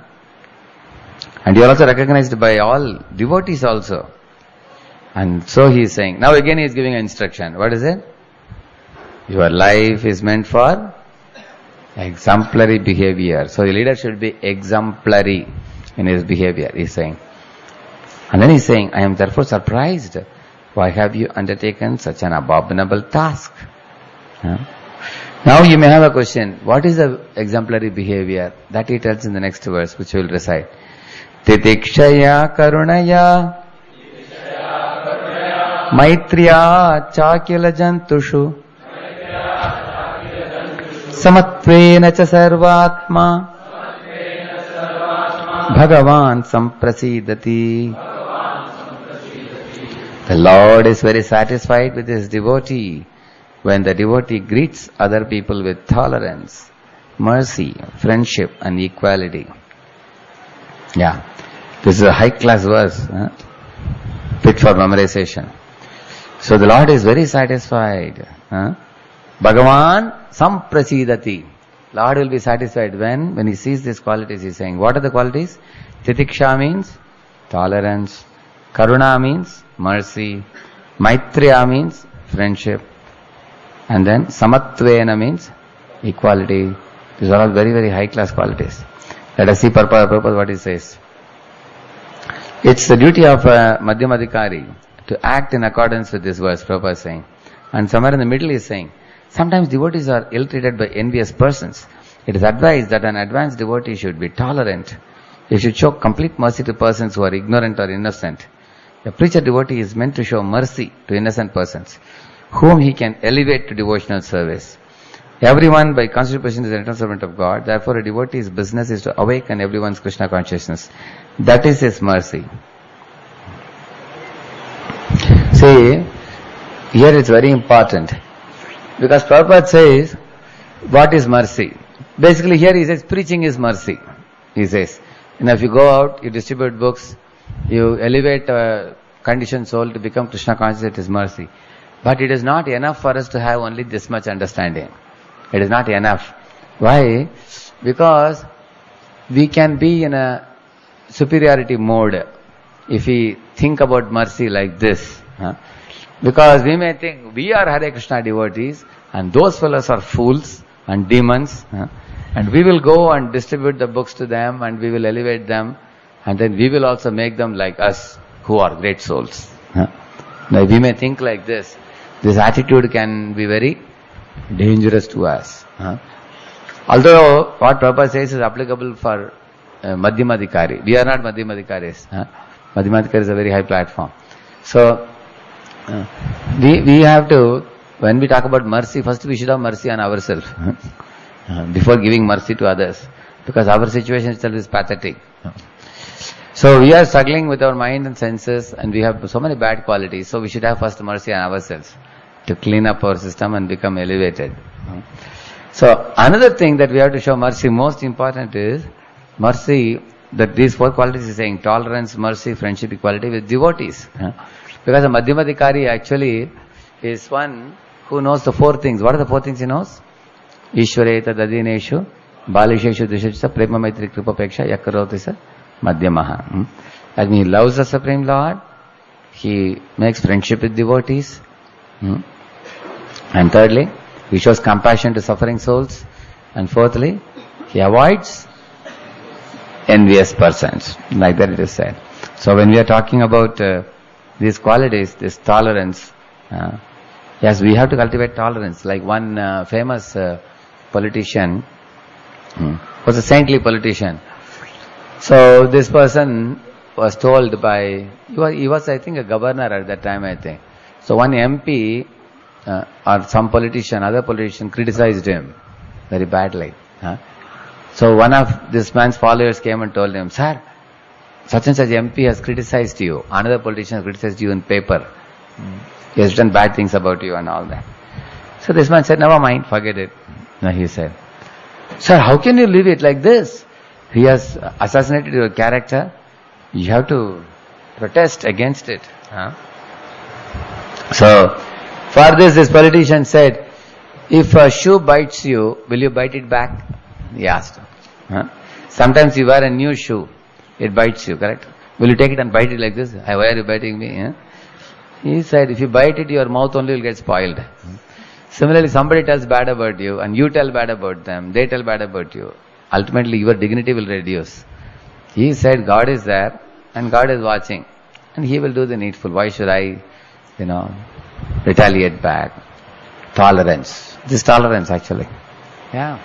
you are also recognized by all devotees also. And so he is saying, now again he is giving an instruction. What is it? Your life is meant for exemplary behavior. So the leader should be exemplary in his behavior, he is saying. And then he is saying, I am therefore surprised. Why have you undertaken such an abominable task? Now you may have a question. What is the exemplary behavior? That he tells in the next verse, which we will recite. Titikshaya karunaya maitriya chakila jantushu samatvena cha sarvatma Bhagavan samprasidati. The Lord is very satisfied with his devotee when the devotee greets other people with tolerance, mercy, friendship and equality. Yeah, this is a high class verse, fit for memorization. So the Lord is very satisfied. Bhagavan samprasidati. Lord will be satisfied when he sees these qualities. He is saying, what are the qualities? Titiksha means tolerance, Karuna means mercy, Maitriya means friendship, and then Samatvena means equality. These are all very, very high class qualities. Let us see purpose what he says. It's the duty of a Madhyamadhikari to act in accordance with this verse, Prabhupada is saying. And somewhere in the middle he is saying, sometimes devotees are ill-treated by envious persons. It is advised that an advanced devotee should be tolerant. He should show complete mercy to persons who are ignorant or innocent. A preacher devotee is meant to show mercy to innocent persons, whom he can elevate to devotional service. Everyone by constitution is an eternal servant of God. Therefore, a devotee's business is to awaken everyone's Krishna consciousness. That is his mercy. See, here it's very important. Because Prabhupada says, what is mercy? Basically here he says, preaching is mercy. He says, if you go out, you distribute books, you elevate a conditioned soul to become Krishna conscious, it is mercy. But it is not enough for us to have only this much understanding. It is not enough. Why? Because we can be in a superiority mode if we think about mercy like this. Because we may think we are Hare Krishna devotees and those fellows are fools and demons, and we will go and distribute the books to them and we will elevate them, and then we will also make them like us who are great souls. Now we may think like this. This attitude can be very dangerous to us. Although what Prabhupada says is applicable for Madhyamadhikari. We are not Madhyamadhikaris. Madhyamadhikari is a very high platform. So we have to, when we talk about mercy, first we should have mercy on ourselves before giving mercy to others, because our situation itself is pathetic. So we are struggling with our mind and senses, and we have so many bad qualities. So we should have first mercy on ourselves to clean up our system and become elevated. So another thing that we have to show mercy, most important is mercy, that these four qualities is saying tolerance, mercy, friendship, equality with devotees. Because a Madhyamadhikari actually is one who knows the four things. What are the four things he knows? Ishwareta dadineshu, balisheshu disheshu, prema maitri kripapeksha, yakaroti sa madhyamaha. That means he loves the Supreme Lord, he makes friendship with devotees, and thirdly, he shows compassion to suffering souls, and fourthly, he avoids envious persons. Like that it is said. So when we are talking about these qualities, this tolerance, yes, we have to cultivate tolerance. Like one famous politician was a saintly politician. So this person was told by, he was I think a governor at that time, I think. So one MP or some politician, other politician criticized him very badly. So one of this man's followers came and told him, "Sir, such and such MP has criticized you. Another politician has criticized you in paper. He has done bad things about you and all that." So this man said, "Never mind, forget it." No, he said, "Sir, how can you leave it like this? He has assassinated your character. You have to protest against it." So for this politician said, "If a shoe bites you, will you bite it back?" He asked. Sometimes you wear a new shoe, it bites you, correct? Will you take it and bite it like this? Why are you biting me? He said, if you bite it, your mouth only will get spoiled. Similarly, somebody tells bad about you and you tell bad about them, they tell bad about you. Ultimately, your dignity will reduce. He said, God is there and God is watching and He will do the needful. Why should I, retaliate back? Tolerance. This tolerance actually. Yeah.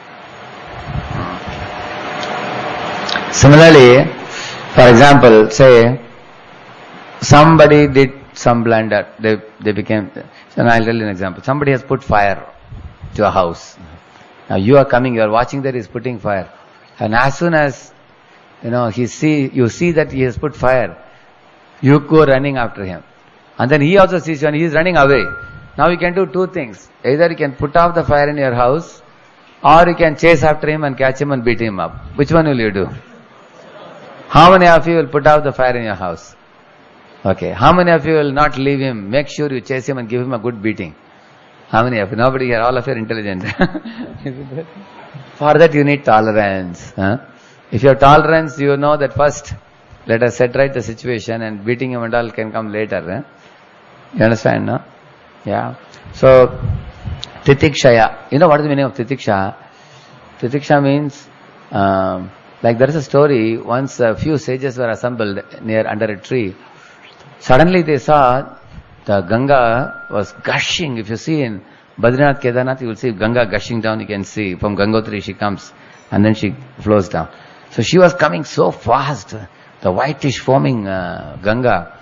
Similarly, for example, say somebody did some blunder, they became, so I'll tell you an example. Somebody has put fire to a house. Now you are coming, you are watching that he is putting fire. And as soon as, you see that he has put fire, you go running after him. And then he also sees you and he is running away. Now you can do two things. Either you can put off the fire in your house, or you can chase after him and catch him and beat him up. Which one will you do? How many of you will put out the fire in your house? Okay. How many of you will not leave him? Make sure you chase him and give him a good beating. How many of you? Nobody here. All of you are intelligent. For that you need tolerance. If you have tolerance, you know that first, let us set right the situation and beating him and all can come later. You understand, no? Yeah. So, titikshaya. You know what is the meaning of titiksha? Titiksha means, like there is a story, once a few sages were assembled under a tree. Suddenly they saw the Ganga was gushing. If you see in Badrinath, Kedarnath, you will see Ganga gushing down. You can see from Gangotri she comes and then she flows down. So she was coming so fast, the whitish foaming Ganga.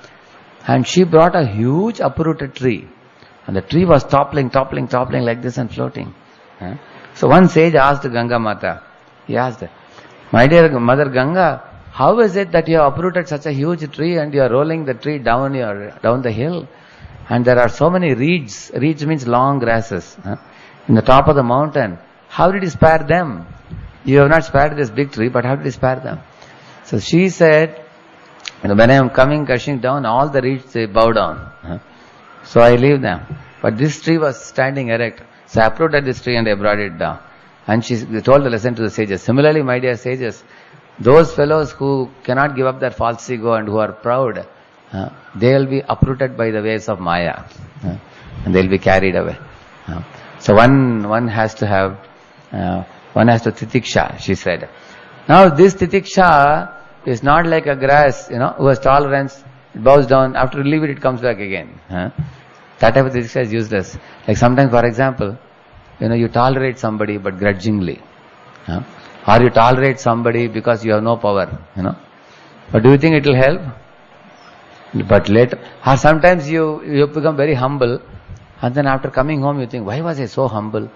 And she brought a huge uprooted tree. And the tree was toppling like this and floating. So one sage asked Ganga Mata, he asked, "My dear Mother Ganga, how is it that you have uprooted such a huge tree and you are rolling the tree down the hill? And there are so many reeds. Reeds means long grasses in the top of the mountain. How did you spare them? You have not spared this big tree, but how did you spare them?" So she said, "When I am coming gushing down, all the reeds they bow down. So I leave them. But this tree was standing erect. So I uprooted this tree and I brought it down. And she told the lesson to the sages. Similarly, my dear sages, those fellows who cannot give up their false ego and who are proud, they will be uprooted by the waves of Maya. And they will be carried away. So one has to have, titiksha, she said. Now this titiksha is not like a grass, who has tolerance, it bows down, after you leave it, it comes back again. That type of titiksha is useless. Like sometimes, for example, you tolerate somebody but grudgingly. Or you tolerate somebody because you have no power, But do you think it will help? But later, or sometimes you become very humble, and then after coming home you think, why was I so humble?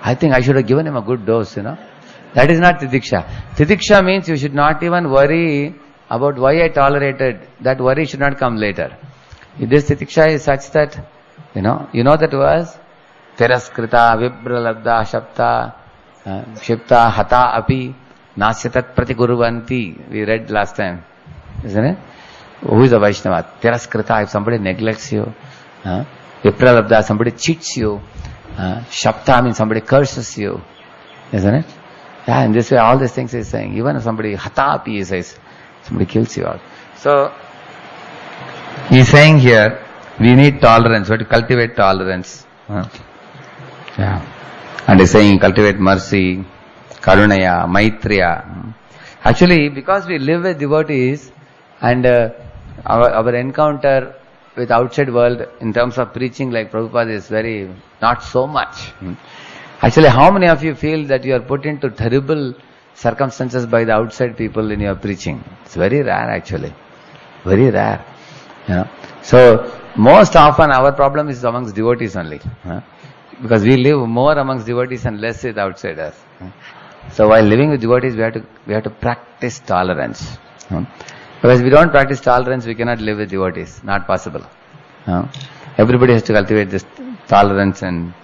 I think I should have given him a good dose, That is not titiksha. Titiksha means you should not even worry about why I tolerated. That worry should not come later. This titiksha is such that, you know that verse? Teraskrita, vibralabda, shapta, shipta, hata, api, nasyatat pratigurvanti. We read last time, isn't it? Who is a Vaishnava? Teraskrita, if somebody neglects you. Vipralabda, somebody cheats you. Shapta means somebody curses you. Isn't it? Yeah, in this way all these things he's saying. Even if somebody hatapi, he says, somebody kills you out. So, he's saying here, we need tolerance. We have to cultivate tolerance. Yeah. And he's saying cultivate mercy, karunaya, maitriya. Actually, because we live with devotees and our encounter with outside world in terms of preaching like Prabhupada is very, not so much. Actually, how many of you feel that you are put into terrible circumstances by the outside people in your preaching? It's very rare actually. Very rare. So, most often our problem is amongst devotees only. Because we live more amongst devotees and less with outsiders. So while living with devotees, we have to practice tolerance. Because if we don't practice tolerance, we cannot live with devotees. Not possible. Everybody has to cultivate this tolerance and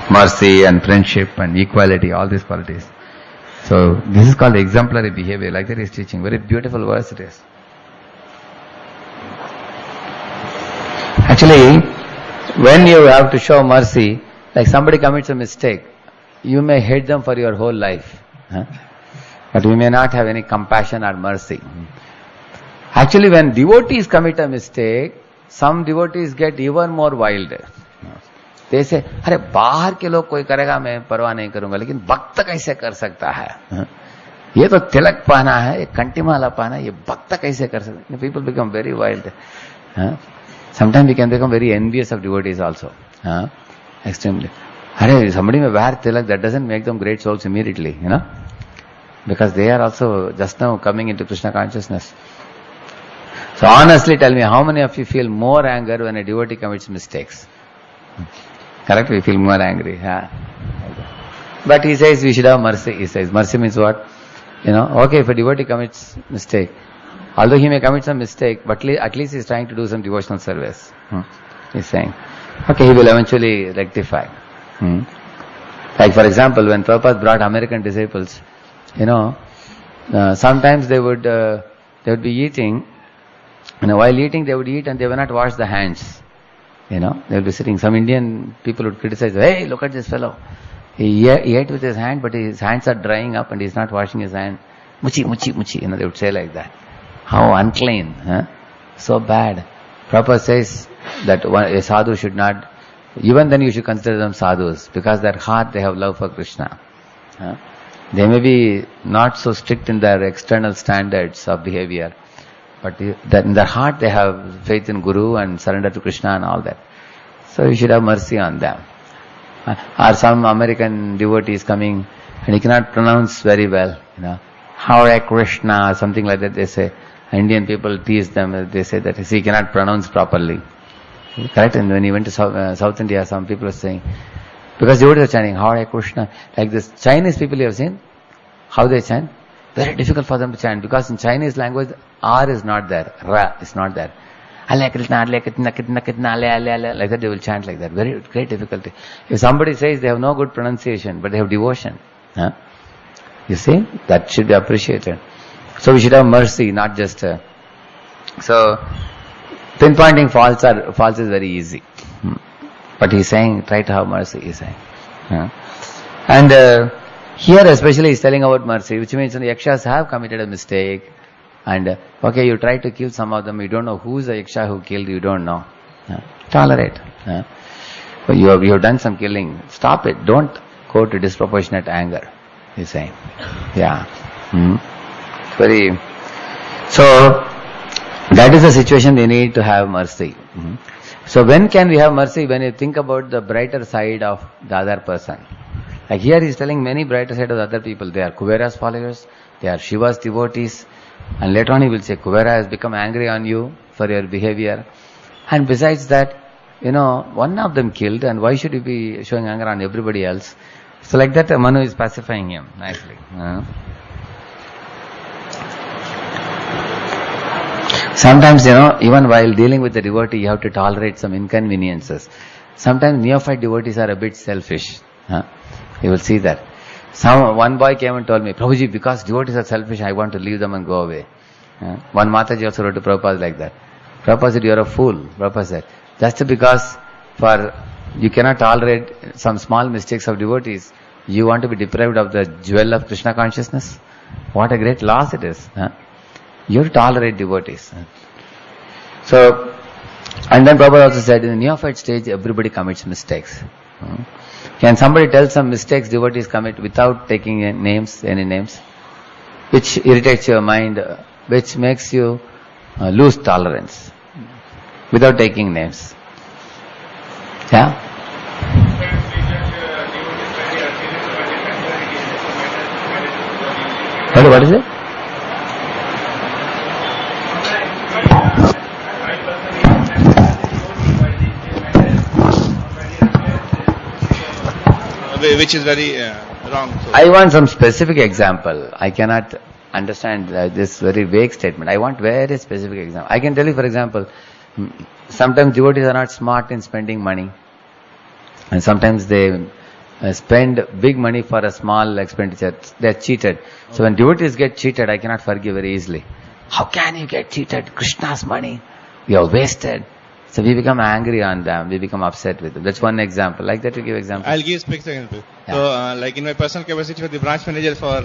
mercy and friendship and equality, all these qualities. So this is called exemplary behavior. Like that he is teaching. Very beautiful verse it is. Actually, when you have to show mercy, like somebody commits a mistake, you may hate them for your whole life. But you may not have any compassion or mercy. Actually, when devotees commit a mistake, some devotees get even more wild. They say, अरे बाहर के लोग कोई करेगा मैं परवाह नहीं करूंगा, लेकिन भक्त कैसे कर सकता है? ये तो तिलक पहना है, ये कंठीमाला पहना है, ये भक्त कैसे कर सकता है? People become very wild. Sometimes we can become very envious of devotees also. Extremely. Arey, somebody may wear tilak, that doesn't make them great souls immediately, Because they are also just now coming into Krishna consciousness. So honestly tell me, how many of you feel more anger when a devotee commits mistakes? Correct? We feel more angry. But he says we should have mercy. He says mercy means what? Okay, if a devotee commits mistake, although he may commit some mistake, but at least he is trying to do some devotional service. He's saying, okay, he will eventually rectify. Like for example, when Prabhupada brought American disciples, sometimes they would be eating, while eating they would eat and they would not wash the hands. They would be sitting. Some Indian people would criticize, hey, look at this fellow. He ate with his hand, but his hands are drying up and he's not washing his hand. Muchi, muchi, muchi. They would say like that. How unclean. So bad. Prabhupada says that a sadhu should not, even then you should consider them sadhus, because their heart they have love for Krishna. They may be not so strict in their external standards of behavior, but in their heart they have faith in Guru and surrender to Krishna and all that. So you should have mercy on them. Or some American devotees coming and he cannot pronounce very well, Hare Krishna or something like that they say. Indian people tease them, they say that he cannot pronounce properly. Correct? And when he went to South India, some people are saying, because devotees are chanting Hare Krishna, like this Chinese people you have seen, how they chant? Very difficult for them to chant, because in Chinese language, R is not there, Ra is not there. Like that they will chant like that. Very great difficulty. If somebody says they have no good pronunciation, but they have devotion, you see, that should be appreciated. So we should have mercy, not just... So, pinpointing faults is very easy. But he's saying, try to have mercy, he's saying. And here especially he's telling about mercy, which means the yakshas have committed a mistake. And okay, you try to kill some of them, you don't know who's the yaksha who killed, you don't know. Tolerate. But you have done some killing. Stop it. Don't go to disproportionate anger, he's saying. Yeah. Very. So, that is the situation they need to have mercy. So when can we have mercy? When you think about the brighter side of the other person. Like here he's telling many brighter side of the other people. They are Kuvera's followers, they are Shiva's devotees, and later on he will say Kuvera has become angry on you for your behavior. And besides that, one of them killed, and why should you be showing anger on everybody else? So like that Manu is pacifying him nicely. Sometimes, even while dealing with the devotee, you have to tolerate some inconveniences. Sometimes neophyte devotees are a bit selfish. You will see that. One boy came and told me, Prabhuji, because devotees are selfish, I want to leave them and go away. One Mataji also wrote to Prabhupada like that. Prabhupada said, you are a fool. Prabhupada said, just because you cannot tolerate some small mistakes of devotees, you want to be deprived of the jewel of Krishna consciousness? What a great loss it is. You have to tolerate devotees. So, and then Prabhupada also said, in the neophyte stage, everybody commits mistakes. Can somebody tell some mistakes devotees commit without taking any names, which irritates your mind, which makes you lose tolerance, without taking names? Yeah? What is it? Which is very wrong. So. I want some specific example. I cannot understand this very vague statement. I want very specific example. I can tell you, for example, sometimes devotees are not smart in spending money, and sometimes they spend big money for a small expenditure. They are cheated. So when devotees get cheated, I cannot forgive very easily. How can you get cheated? Krishna's money. You are wasted. So we become angry on them, we become upset with them. That's one example. Like that you give example. I'll give a specific example. Yeah. So like in my personal capacity for the branch manager for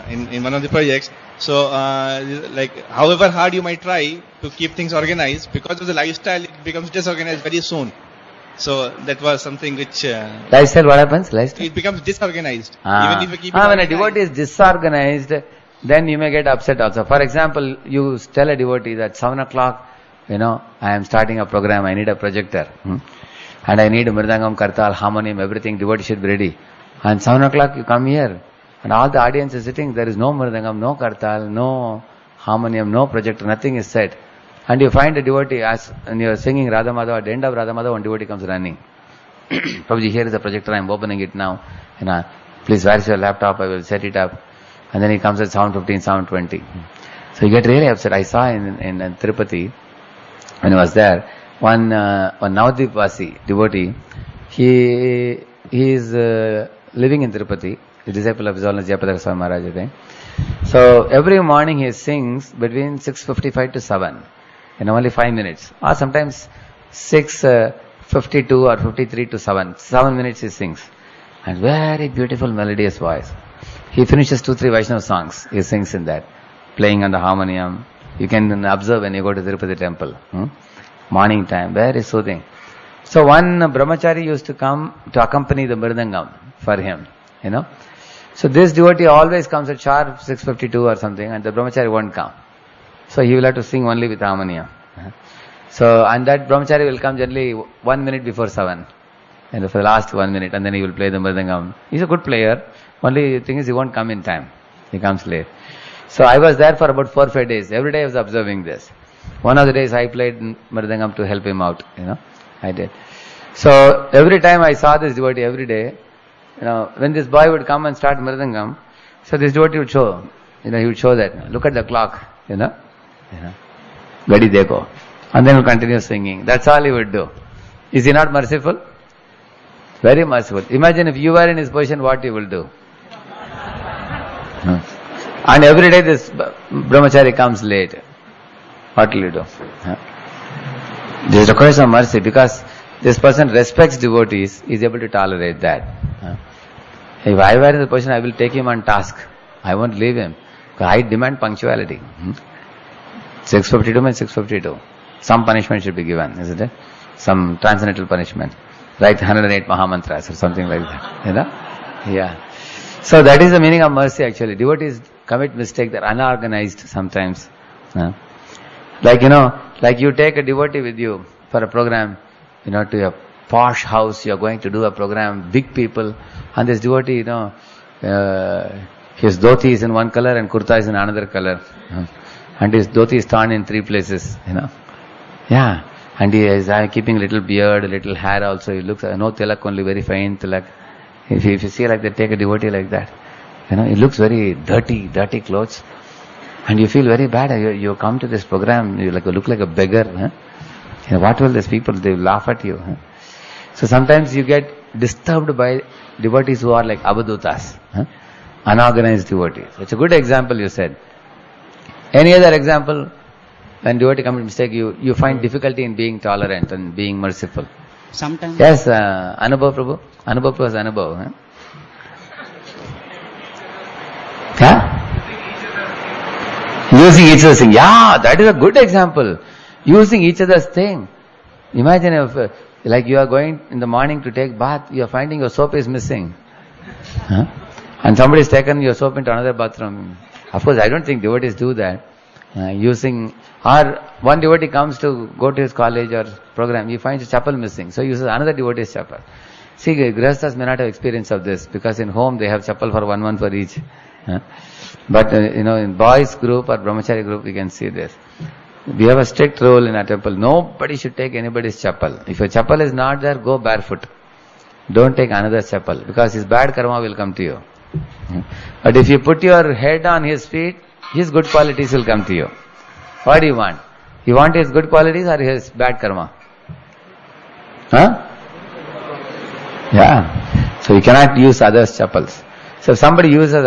in one of the projects, so like however hard you might try to keep things organized, because of the lifestyle it becomes disorganized very soon. So that was something which... lifestyle, what happens? Lifestyle? It becomes disorganized. Even if you keep it when a devotee is disorganized, then you may get upset also. For example, you tell a devotee that 7 o'clock, I am starting a program, I need a projector. And I need mridangam, kartal, harmonium, everything, devotee should be ready. And 7 o'clock you come here, and all the audience is sitting, there is no mridangam, no kartal, no harmonium, no projector, nothing is said. And you find a devotee, and you are singing Radha Madhava, at the end of Radha Madhava, one devotee comes running. Prabhuji, here is the projector, I am opening it now. Please, where is your laptop, I will set it up. And then he comes at 7:15, 7:20. So you get really upset. I saw in Tirupati, when I was there, one Navadvipvasi devotee, he is living in Tirupati, the disciple of His Holiness Jayapadaka Swami Maharaj, I think. So every morning he sings between 6:55 to 7, in only 5 minutes. Or sometimes 6:52 or 53 to 7. 7 minutes he sings. And very beautiful melodious voice. He finishes 2-3 Vaishnava songs. He sings in that, playing on the harmonium. You can observe when you go to Tirupati temple. Morning time, very soothing. So one brahmachari used to come to accompany the mridangam for him, So this devotee always comes at sharp 6:52 or something, and the brahmachari won't come. So he will have to sing only with harmonium. So, and that brahmachari will come generally 1 minute before 7. And for the last 1 minute, and then he will play the mridangam. He's a good player. Only thing is he won't come in time. He comes late. So I was there for about 4-5 days. Every day I was observing this. One of the days I played mridangam to help him out. I did. So every time I saw this devotee every day, when this boy would come and start mridangam, so this devotee would show, he would show that, look at the clock, Gadi dekho. And then he would continue singing. That's all he would do. Is he not merciful? Very merciful. Imagine if you were in his position, what you will do. And every day this brahmachari comes late. What will you do? This requires some mercy, because this person respects devotees, is able to tolerate that. If I were in the position, I will take him on task. I won't leave him. Because I demand punctuality. 6:52 means 6:52. Some punishment should be given, isn't it? Some transcendental punishment. Write 108 Mahamantras or something like that. You know? Yeah. So that is the meaning of mercy actually. Devotees commit mistake, they're unorganized sometimes. Like you take a devotee with you for a program, to a posh house, you're going to do a program, big people, and this devotee, his dhoti is in one color and kurta is in another color. And his dhoti is torn in 3 places, Yeah. And he is keeping little beard, little hair also. He looks, no tilak, only very fine tilak. If you see like they take a devotee like that, it looks very dirty clothes. And you feel very bad. You come to this program, you look like a beggar. What will these people, they laugh at you. So sometimes you get disturbed by devotees who are like avadutas, unorganized devotees. It's a good example you said. Any other example? When devotee commits mistake, you find difficulty in being tolerant and being merciful. Sometimes. Yes, Anubhav Prabhu. Anubhav plus Anubhav. Using each other's thing. Yeah, that is a good example. Using each other's thing. Imagine if, you are going in the morning to take bath, you are finding your soap is missing. And somebody has taken your soap into another bathroom. Of course, I don't think devotees do that. Or one devotee comes to go to his college or program, he finds a chapel missing, so he uses another devotee's chapel. See, Grihasthas may not have experience of this, because in home they have chapel for one for each. But in boys group or brahmachari group, we can see this. We have a strict rule in our temple. Nobody should take anybody's chapel. If your chapel is not there, go barefoot. Don't take another chapel, because his bad karma will come to you. But if you put your head on his feet, his good qualities will come to you. What do you want? You want his good qualities or his bad karma? Yeah. So you cannot use others' chapels. So if somebody uses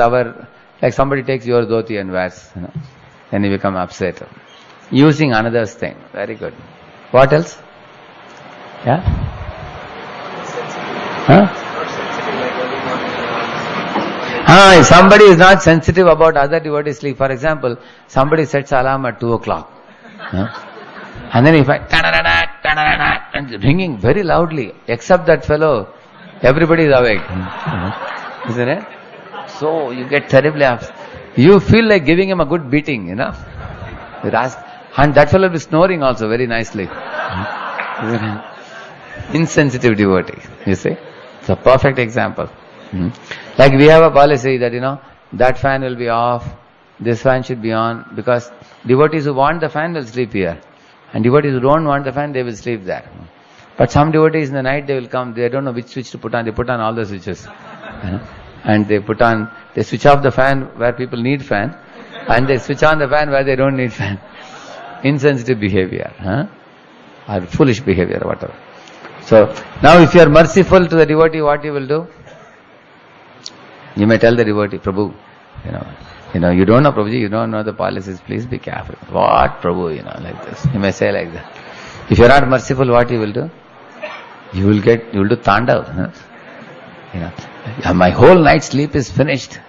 like somebody takes your dhoti and wears, then you become upset. Using another's thing. Very good. What else? Yeah? If somebody is not sensitive about other devotees' sleep, for example, somebody sets alarm at 2 o'clock. And then if and ringing very loudly, except that fellow, everybody is awake. Isn't it? So you get terribly upset. You feel like giving him a good beating, And that fellow will be snoring also very nicely. Insensitive devotee, you see. It's a perfect example. Like we have a policy that, that fan will be off, this fan should be on, because devotees who want the fan will sleep here. And devotees who don't want the fan, they will sleep there. But some devotees in the night, they will come, they don't know which switch to put on, they put on all the switches. And they switch off the fan where people need fan, and they switch on the fan where they don't need fan. Insensitive behavior, or foolish behavior, whatever. So, now if you are merciful to the devotee, what you will do? You may tell the devotee, Prabhu, you don't know, Prabhuji, you don't know the policies, please be careful. What, Prabhu, like this. You may say like that. If you are not merciful, what you will do? You will do tandav. My whole night's sleep is finished,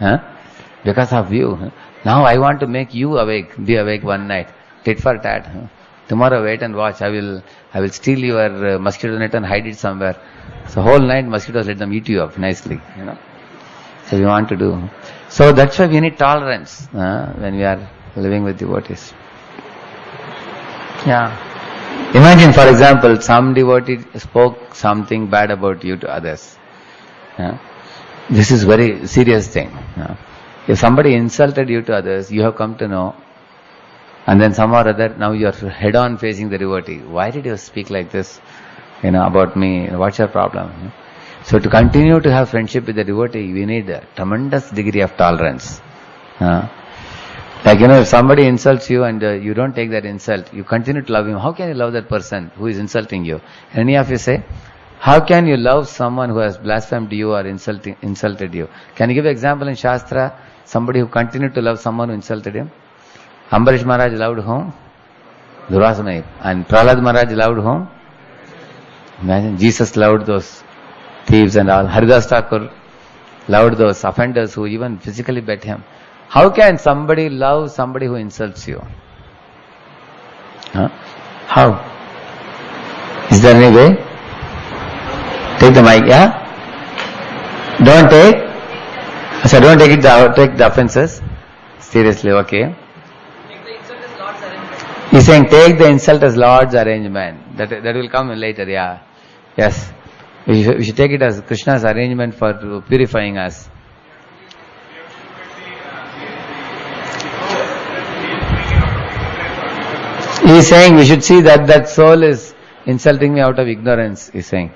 because of you. Now I want to make you be awake one night. Tit for tat. Tomorrow wait and watch. I will steal your mosquito net and hide it somewhere. So whole night mosquitoes, let them eat you up nicely, So we want to do. So that's why we need tolerance when we are living with devotees. Yeah. Imagine, for example, some devotee spoke something bad about you to others. This is very serious thing. If somebody insulted you to others, you have come to know, and then somehow or other, now you are head-on facing the devotee. Why did you speak like this, about me? What's your problem? So to continue to have friendship with the devotee, we need a tremendous degree of tolerance. If somebody insults you and you don't take that insult, you continue to love him. How can you love that person who is insulting you? Any of you say, how can you love someone who has blasphemed you or insulted you? Can you give an example in Shastra? Somebody who continued to love someone who insulted him? Ambarish Maharaj loved whom? Durvasana. And Prahlad Maharaj loved whom? Imagine, Jesus loved those thieves and all. Haridas Thakur loved those offenders who even physically beat him. How can somebody love somebody who insults you? Huh? How? Is there any way? Take the mic, yeah? Don't take. So don't take the offenses. Seriously, okay? He's saying take the insult as Lord's arrangement. That will come later, yeah. Yes. We should take it as Krishna's arrangement for purifying us. He's saying we should see that soul is insulting me out of ignorance, he's saying.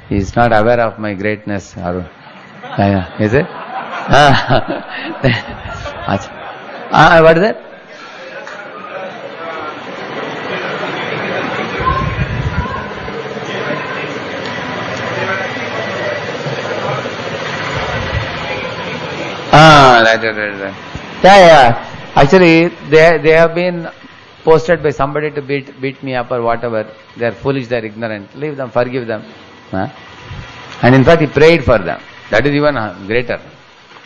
He is not aware of my greatness. Is it? What is that? Right. Yeah. Actually, they have been posted by somebody to beat me up or whatever. They are foolish, they are ignorant. Leave them, forgive them. And in fact, he prayed for them. That is even greater.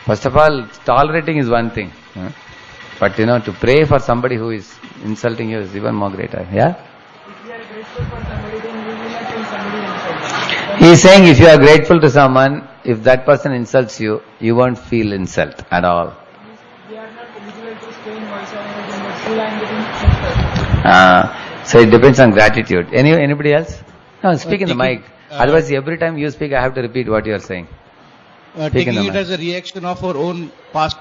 First of all, tolerating is one thing. But to pray for somebody who is insulting you is even more greater. Yeah? He is saying if you are grateful to someone, if that person insults you, you won't feel insult at all. So it depends on gratitude. Anybody else? No, speak in the mic. Otherwise, every time you speak, I have to repeat what you are saying. Taking it as a reaction of our own past.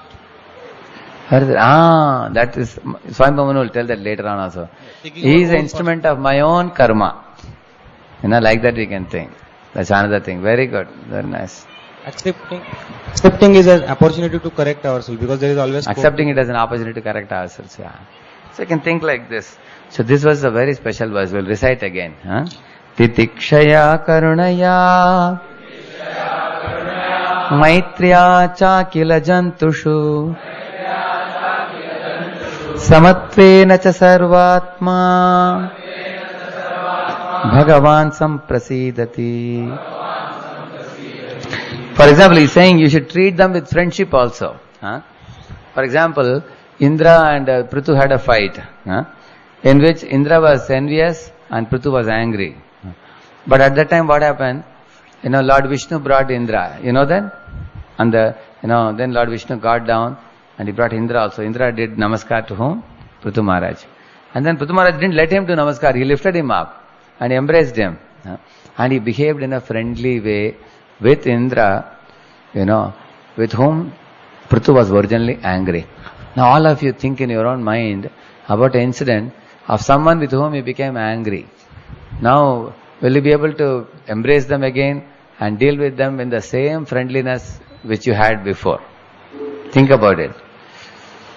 That is, Swami Bhamanu will tell that later on also. He is an instrument of my own karma. Like that we can think. That's another thing. Very good. Very nice. Accepting is an opportunity to correct ourselves, because there is always accepting it as an opportunity to correct ourselves. Yeah. So you can think like this. So this was a very special verse. We'll recite again. Titikshaya karunaya maitriya cha kila jantushu samatvena cha sarvatma Bhagavan samprasidati. For example, he's saying you should treat them with friendship also. For example, Indra and Prithu had a fight, in which Indra was envious and Prithu was angry. But at that time, what happened? Lord Vishnu brought Indra. Then? And then Lord Vishnu got down and he brought Indra also. Indra did namaskar to whom? Prithu Maharaj. And then Prithu Maharaj didn't let him do namaskar. He lifted him up and embraced him. And he behaved in a friendly way with Indra, with whom Prithu was originally angry. Now all of you think in your own mind about an incident of someone with whom you became angry. Now, will you be able to embrace them again and deal with them in the same friendliness which you had before? Think about it.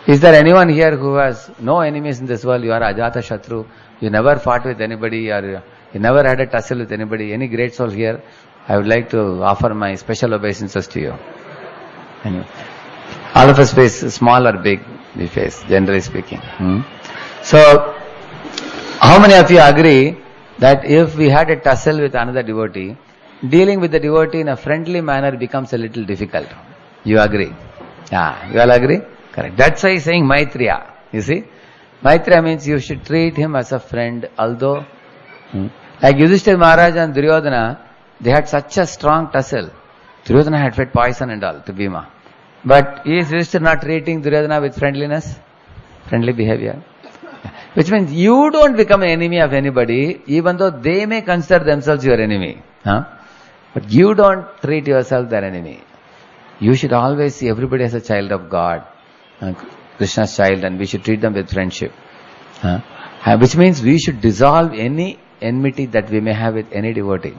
Is there anyone here who has no enemies in this world? You are Ajata Shatru. You never fought with anybody, or you never had a tussle with anybody. Any great soul here? I would like to offer my special obeisances to you. All of us face small or big, we face, generally speaking. So, how many of you agree that if we had a tussle with another devotee, dealing with the devotee in a friendly manner becomes a little difficult? You agree? Yeah, you all agree? Correct. That's why he's saying Maitriya. You see? Maitriya means you should treat him as a friend, although, like Yudhishthira Maharaj and Duryodhana, they had such a strong tussle. Duryodhana had fed poison and all to Bhima. But is Yudhishthira not treating Duryodhana with friendliness? Friendly behavior. Which means you don't become an enemy of anybody, even though they may consider themselves your enemy. But you don't treat yourself their enemy. You should always see everybody as a child of God, Krishna's child, and we should treat them with friendship. Which means we should dissolve any enmity that we may have with any devotee.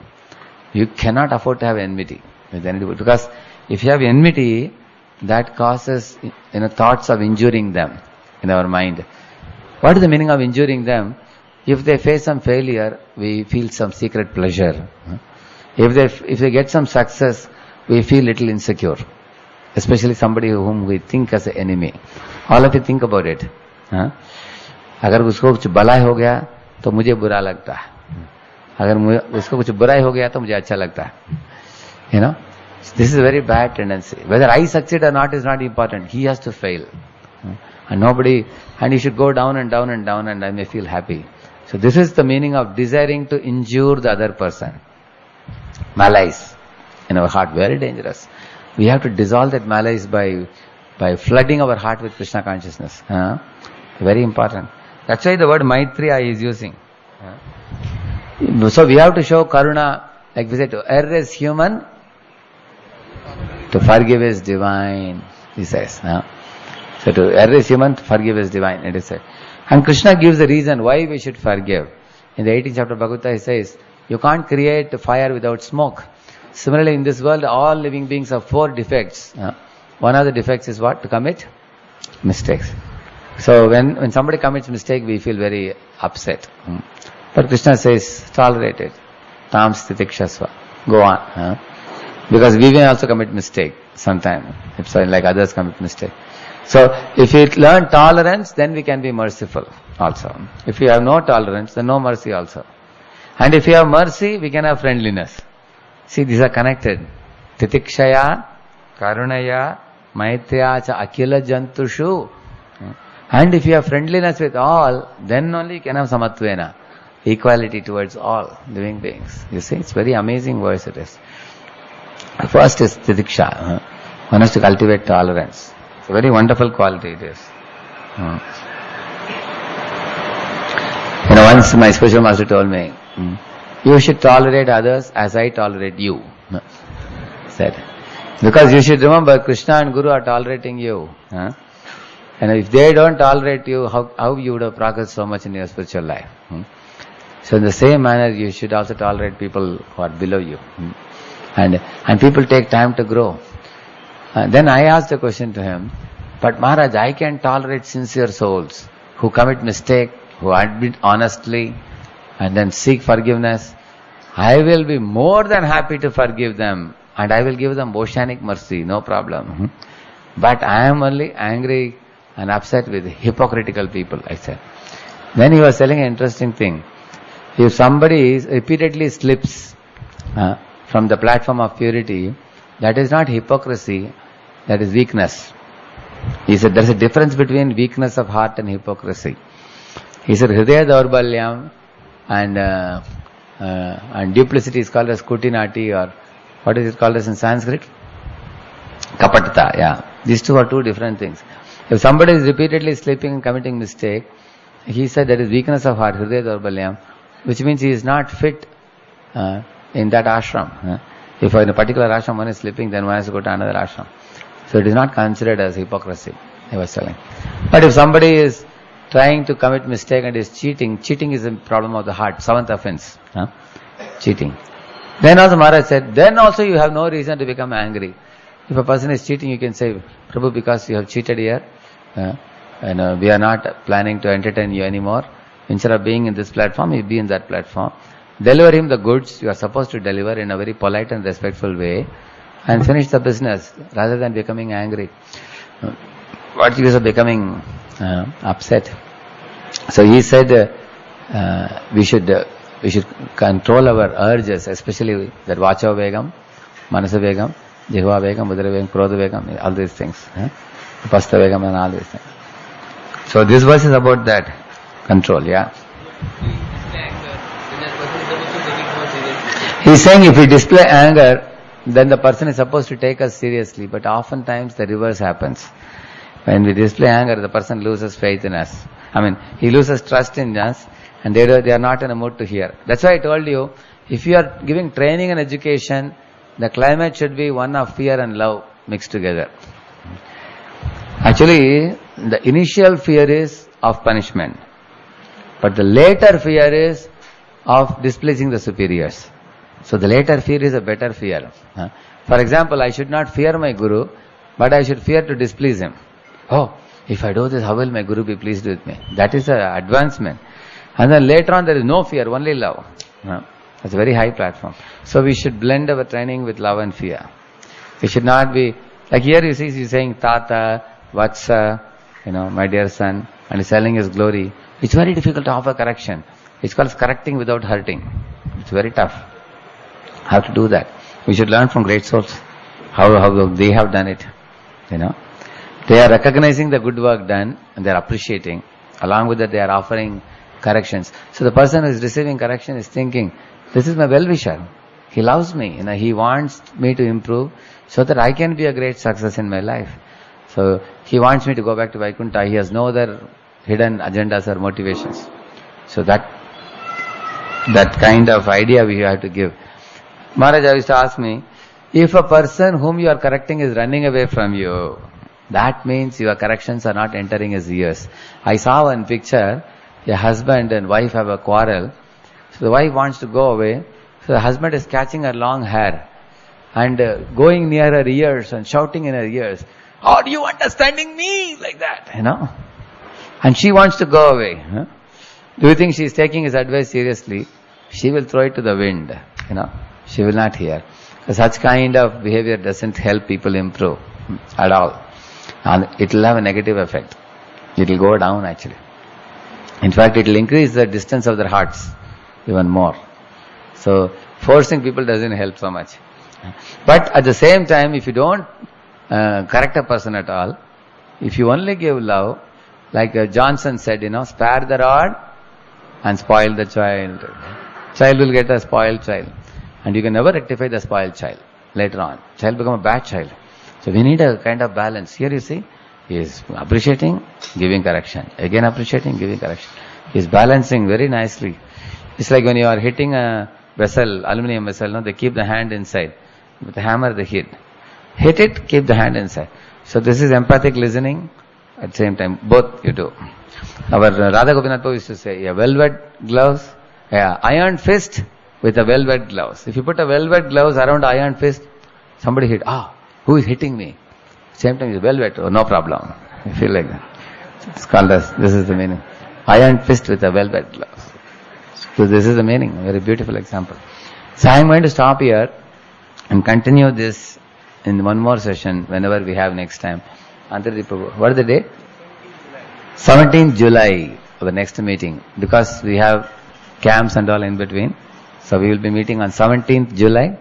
You cannot afford to have enmity with any devotee, because if you have enmity, that causes thoughts of injuring them in our mind. What is the meaning of injuring them? If they face some failure, we feel some secret pleasure. If they get some success, we feel little insecure. Especially somebody whom we think as an enemy. All of you think about it. अगर उसको कुछ भला हो गया तो मुझे बुरा लगता है. अगर उसको कुछ बुराई हो गया तो मुझे अच्छा लगता है. You know, this is a very bad tendency. Whether I succeed or not is not important. He has to fail. And he should go down and down and down, and I may feel happy. So this is the meaning of desiring to injure the other person. Malice in our heart, very dangerous. We have to dissolve that malice by flooding our heart with Krishna consciousness. Very important. That's why the word Maitriya is using. So we have to show karuna, like we said, to err is human, to forgive is divine, he says. So to err is human, to forgive is divine, it is said. And Krishna gives the reason why we should forgive. In the 18th chapter of Bhagavad Gita, he says, you can't create fire without smoke. Similarly, in this world, all living beings have 4 defects. One of the defects is what? To commit mistakes. So when somebody commits mistake, we feel very upset. But Krishna says, tolerate it. Tam stitikshasva. Go on. Because we may also commit mistake sometime. It's like others commit mistake. So if we learn tolerance, then we can be merciful also. If we have no tolerance, then no mercy also. And if we have mercy, we can have friendliness. See, these are connected. Titikshaya, karunaya, maitriya cha akila jantushu. And if you have friendliness with all, then only you can have samatvena, equality towards all living beings. You see, it's very amazing verse it is. First is titiksha. One has to cultivate tolerance. It's a very wonderful quality it is. Once my spiritual master told me, you should tolerate others as I tolerate you. Said, because you should remember Krishna and Guru are tolerating you. And if they don't tolerate you, how you would have progressed so much in your spiritual life? So in the same manner, you should also tolerate people who are below you. And people take time to grow. Then I asked a question to him, but Maharaj, I can tolerate sincere souls who commit mistake, who admit honestly, and then seek forgiveness. I will be more than happy to forgive them, and I will give them oceanic mercy, no problem. But I am only angry and upset with hypocritical people, I said. Then he was telling an interesting thing. If somebody repeatedly slips from the platform of purity, that is not hypocrisy, that is weakness. He said there is a difference between weakness of heart and hypocrisy. He said hridaya daurbalyam and duplicity is called as kutinati, or what is it called as in Sanskrit? Kapatata, yeah. These two are two different things. If somebody is repeatedly slipping and committing mistake, he said there is weakness of heart, hridaya daurbalyam, which means he is not fit in that ashram. If in a particular ashram one is slipping, then one has to go to another ashram. So it is not considered as hypocrisy, I was telling. But if somebody is trying to commit mistake and is cheating is a problem of the heart, 7th offense. Cheating. Then also Maharaj said, then also you have no reason to become angry. If a person is cheating, you can say, Prabhu, because you have cheated here, we are not planning to entertain you anymore. Instead of being in this platform, you be in that platform. Deliver him the goods you are supposed to deliver in a very polite and respectful way, and finish the business rather than becoming angry. What use of becoming upset? So he said we should control our urges, especially that Vacha Vegam, Manasa Vegam, Jihva Vegam, Udara Vegam, Krodha Vegam, all these things. Pasta Vegam and all these things. So this verse is about that control, yeah. He's saying if we display anger, then the person is supposed to take us seriously, but oftentimes the reverse happens. When we display anger, the person loses faith in us. He loses trust in us, and they are not in a mood to hear. That's why I told you, if you are giving training and education, the climate should be one of fear and love mixed together. Actually, the initial fear is of punishment, but the later fear is of displeasing the superiors. So the later fear is a better fear. For example, I should not fear my Guru, but I should fear to displease him. Oh, if I do this, how will my Guru be pleased with me? That is an advancement. And then later on there is no fear, only love. That's a very high platform. So we should blend our training with love and fear. We should not be, like here you see he's saying Tata, Vatsa, my dear son, and he's telling his glory. It's very difficult to offer correction. It's called correcting without hurting. It's very tough. How to do that? We should learn from great souls how they have done it. They are recognizing the good work done and they are appreciating. Along with that, they are offering corrections. So the person who is receiving correction is thinking, this is my well-wisher. He loves me. He wants me to improve so that I can be a great success in my life. So he wants me to go back to Vaikuntha. He has no other hidden agendas or motivations. So that kind of idea we have to give. Maharaj used to ask me, if a person whom you are correcting is running away from you, that means your corrections are not entering his ears. I saw one picture, a husband and wife have a quarrel. So the wife wants to go away. So the husband is catching her long hair and going near her ears and shouting in her ears, "Are you understanding me?" Like that, And she wants to go away. Do you think she is taking his advice seriously? She will throw it to the wind. She will not hear. Such kind of behavior doesn't help people improve at all. And it will have a negative effect. It will go down actually. In fact, it will increase the distance of their hearts even more. So, forcing people doesn't help so much. But at the same time, if you don't correct a person at all, if you only give love, like Johnson said, spare the rod and spoil the child. Child will get a spoiled child. And you can never rectify the spoiled child later on. Child become a bad child. So we need a kind of balance. Here you see, he is appreciating, giving correction. Again appreciating, giving correction. He is balancing very nicely. It's like when you are hitting a vessel, aluminum vessel, they keep the hand inside. With the hammer they hit. Hit it, keep the hand inside. So this is empathic listening. At the same time, both you do. Our Radha Gopinath used to say, a velvet gloves, iron fist with a velvet gloves. If you put a velvet gloves around iron fist, somebody hit, who is hitting me? Same time, it's velvet, no problem. You feel like that. It's called as, this is the meaning. Iron fist with a velvet gloves. So this is the meaning, a very beautiful example. So I am going to stop here and continue this in one more session whenever we have next time. What is the date? 17th July, our next meeting, because we have camps and all in between. So we will be meeting on 17th July,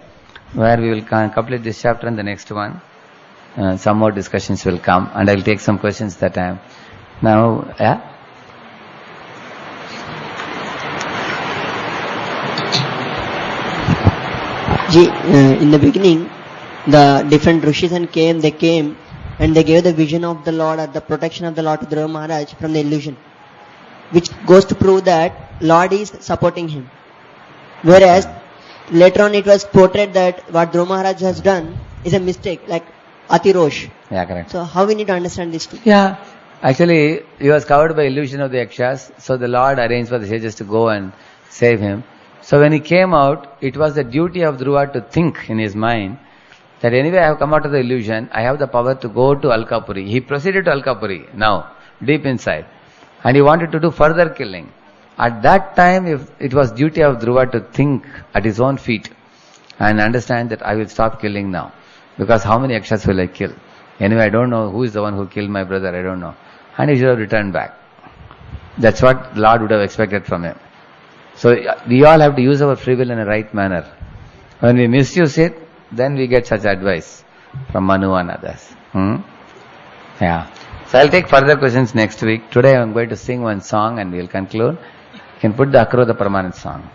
where we will complete this chapter and the next one. Some more discussions will come, and I will take some questions that time. Now, in the beginning, the different rishis they came and they gave the vision of the Lord or the protection of the Lord to Dhruva Maharaj from the illusion, which goes to prove that Lord is supporting him. Whereas later on it was portrayed that what Dhruva Maharaj has done is a mistake, like Atirosh. Yeah, correct. So how we need to understand this too? Yeah. Actually, he was covered by illusion of the yakshas, so the Lord arranged for the sages to go and save him. So when he came out, it was the duty of Dhruva to think in his mind that anyway I have come out of the illusion, I have the power to go to Alkapuri. He proceeded to Alkapuri now, deep inside. And he wanted to do further killing. At that time, it was duty of Dhruva to think at his own feet and understand that I will stop killing now. Because how many yakshas will I kill? Anyway, I don't know who is the one who killed my brother, I don't know. And he should have returned back. That's what the Lord would have expected from him. So we all have to use our free will in a right manner. When we misuse it, then we get such advice from Manu and others. Yeah. So I'll take further questions next week. Today I'm going to sing one song and we'll conclude. You can put the Akrodha Permanent song.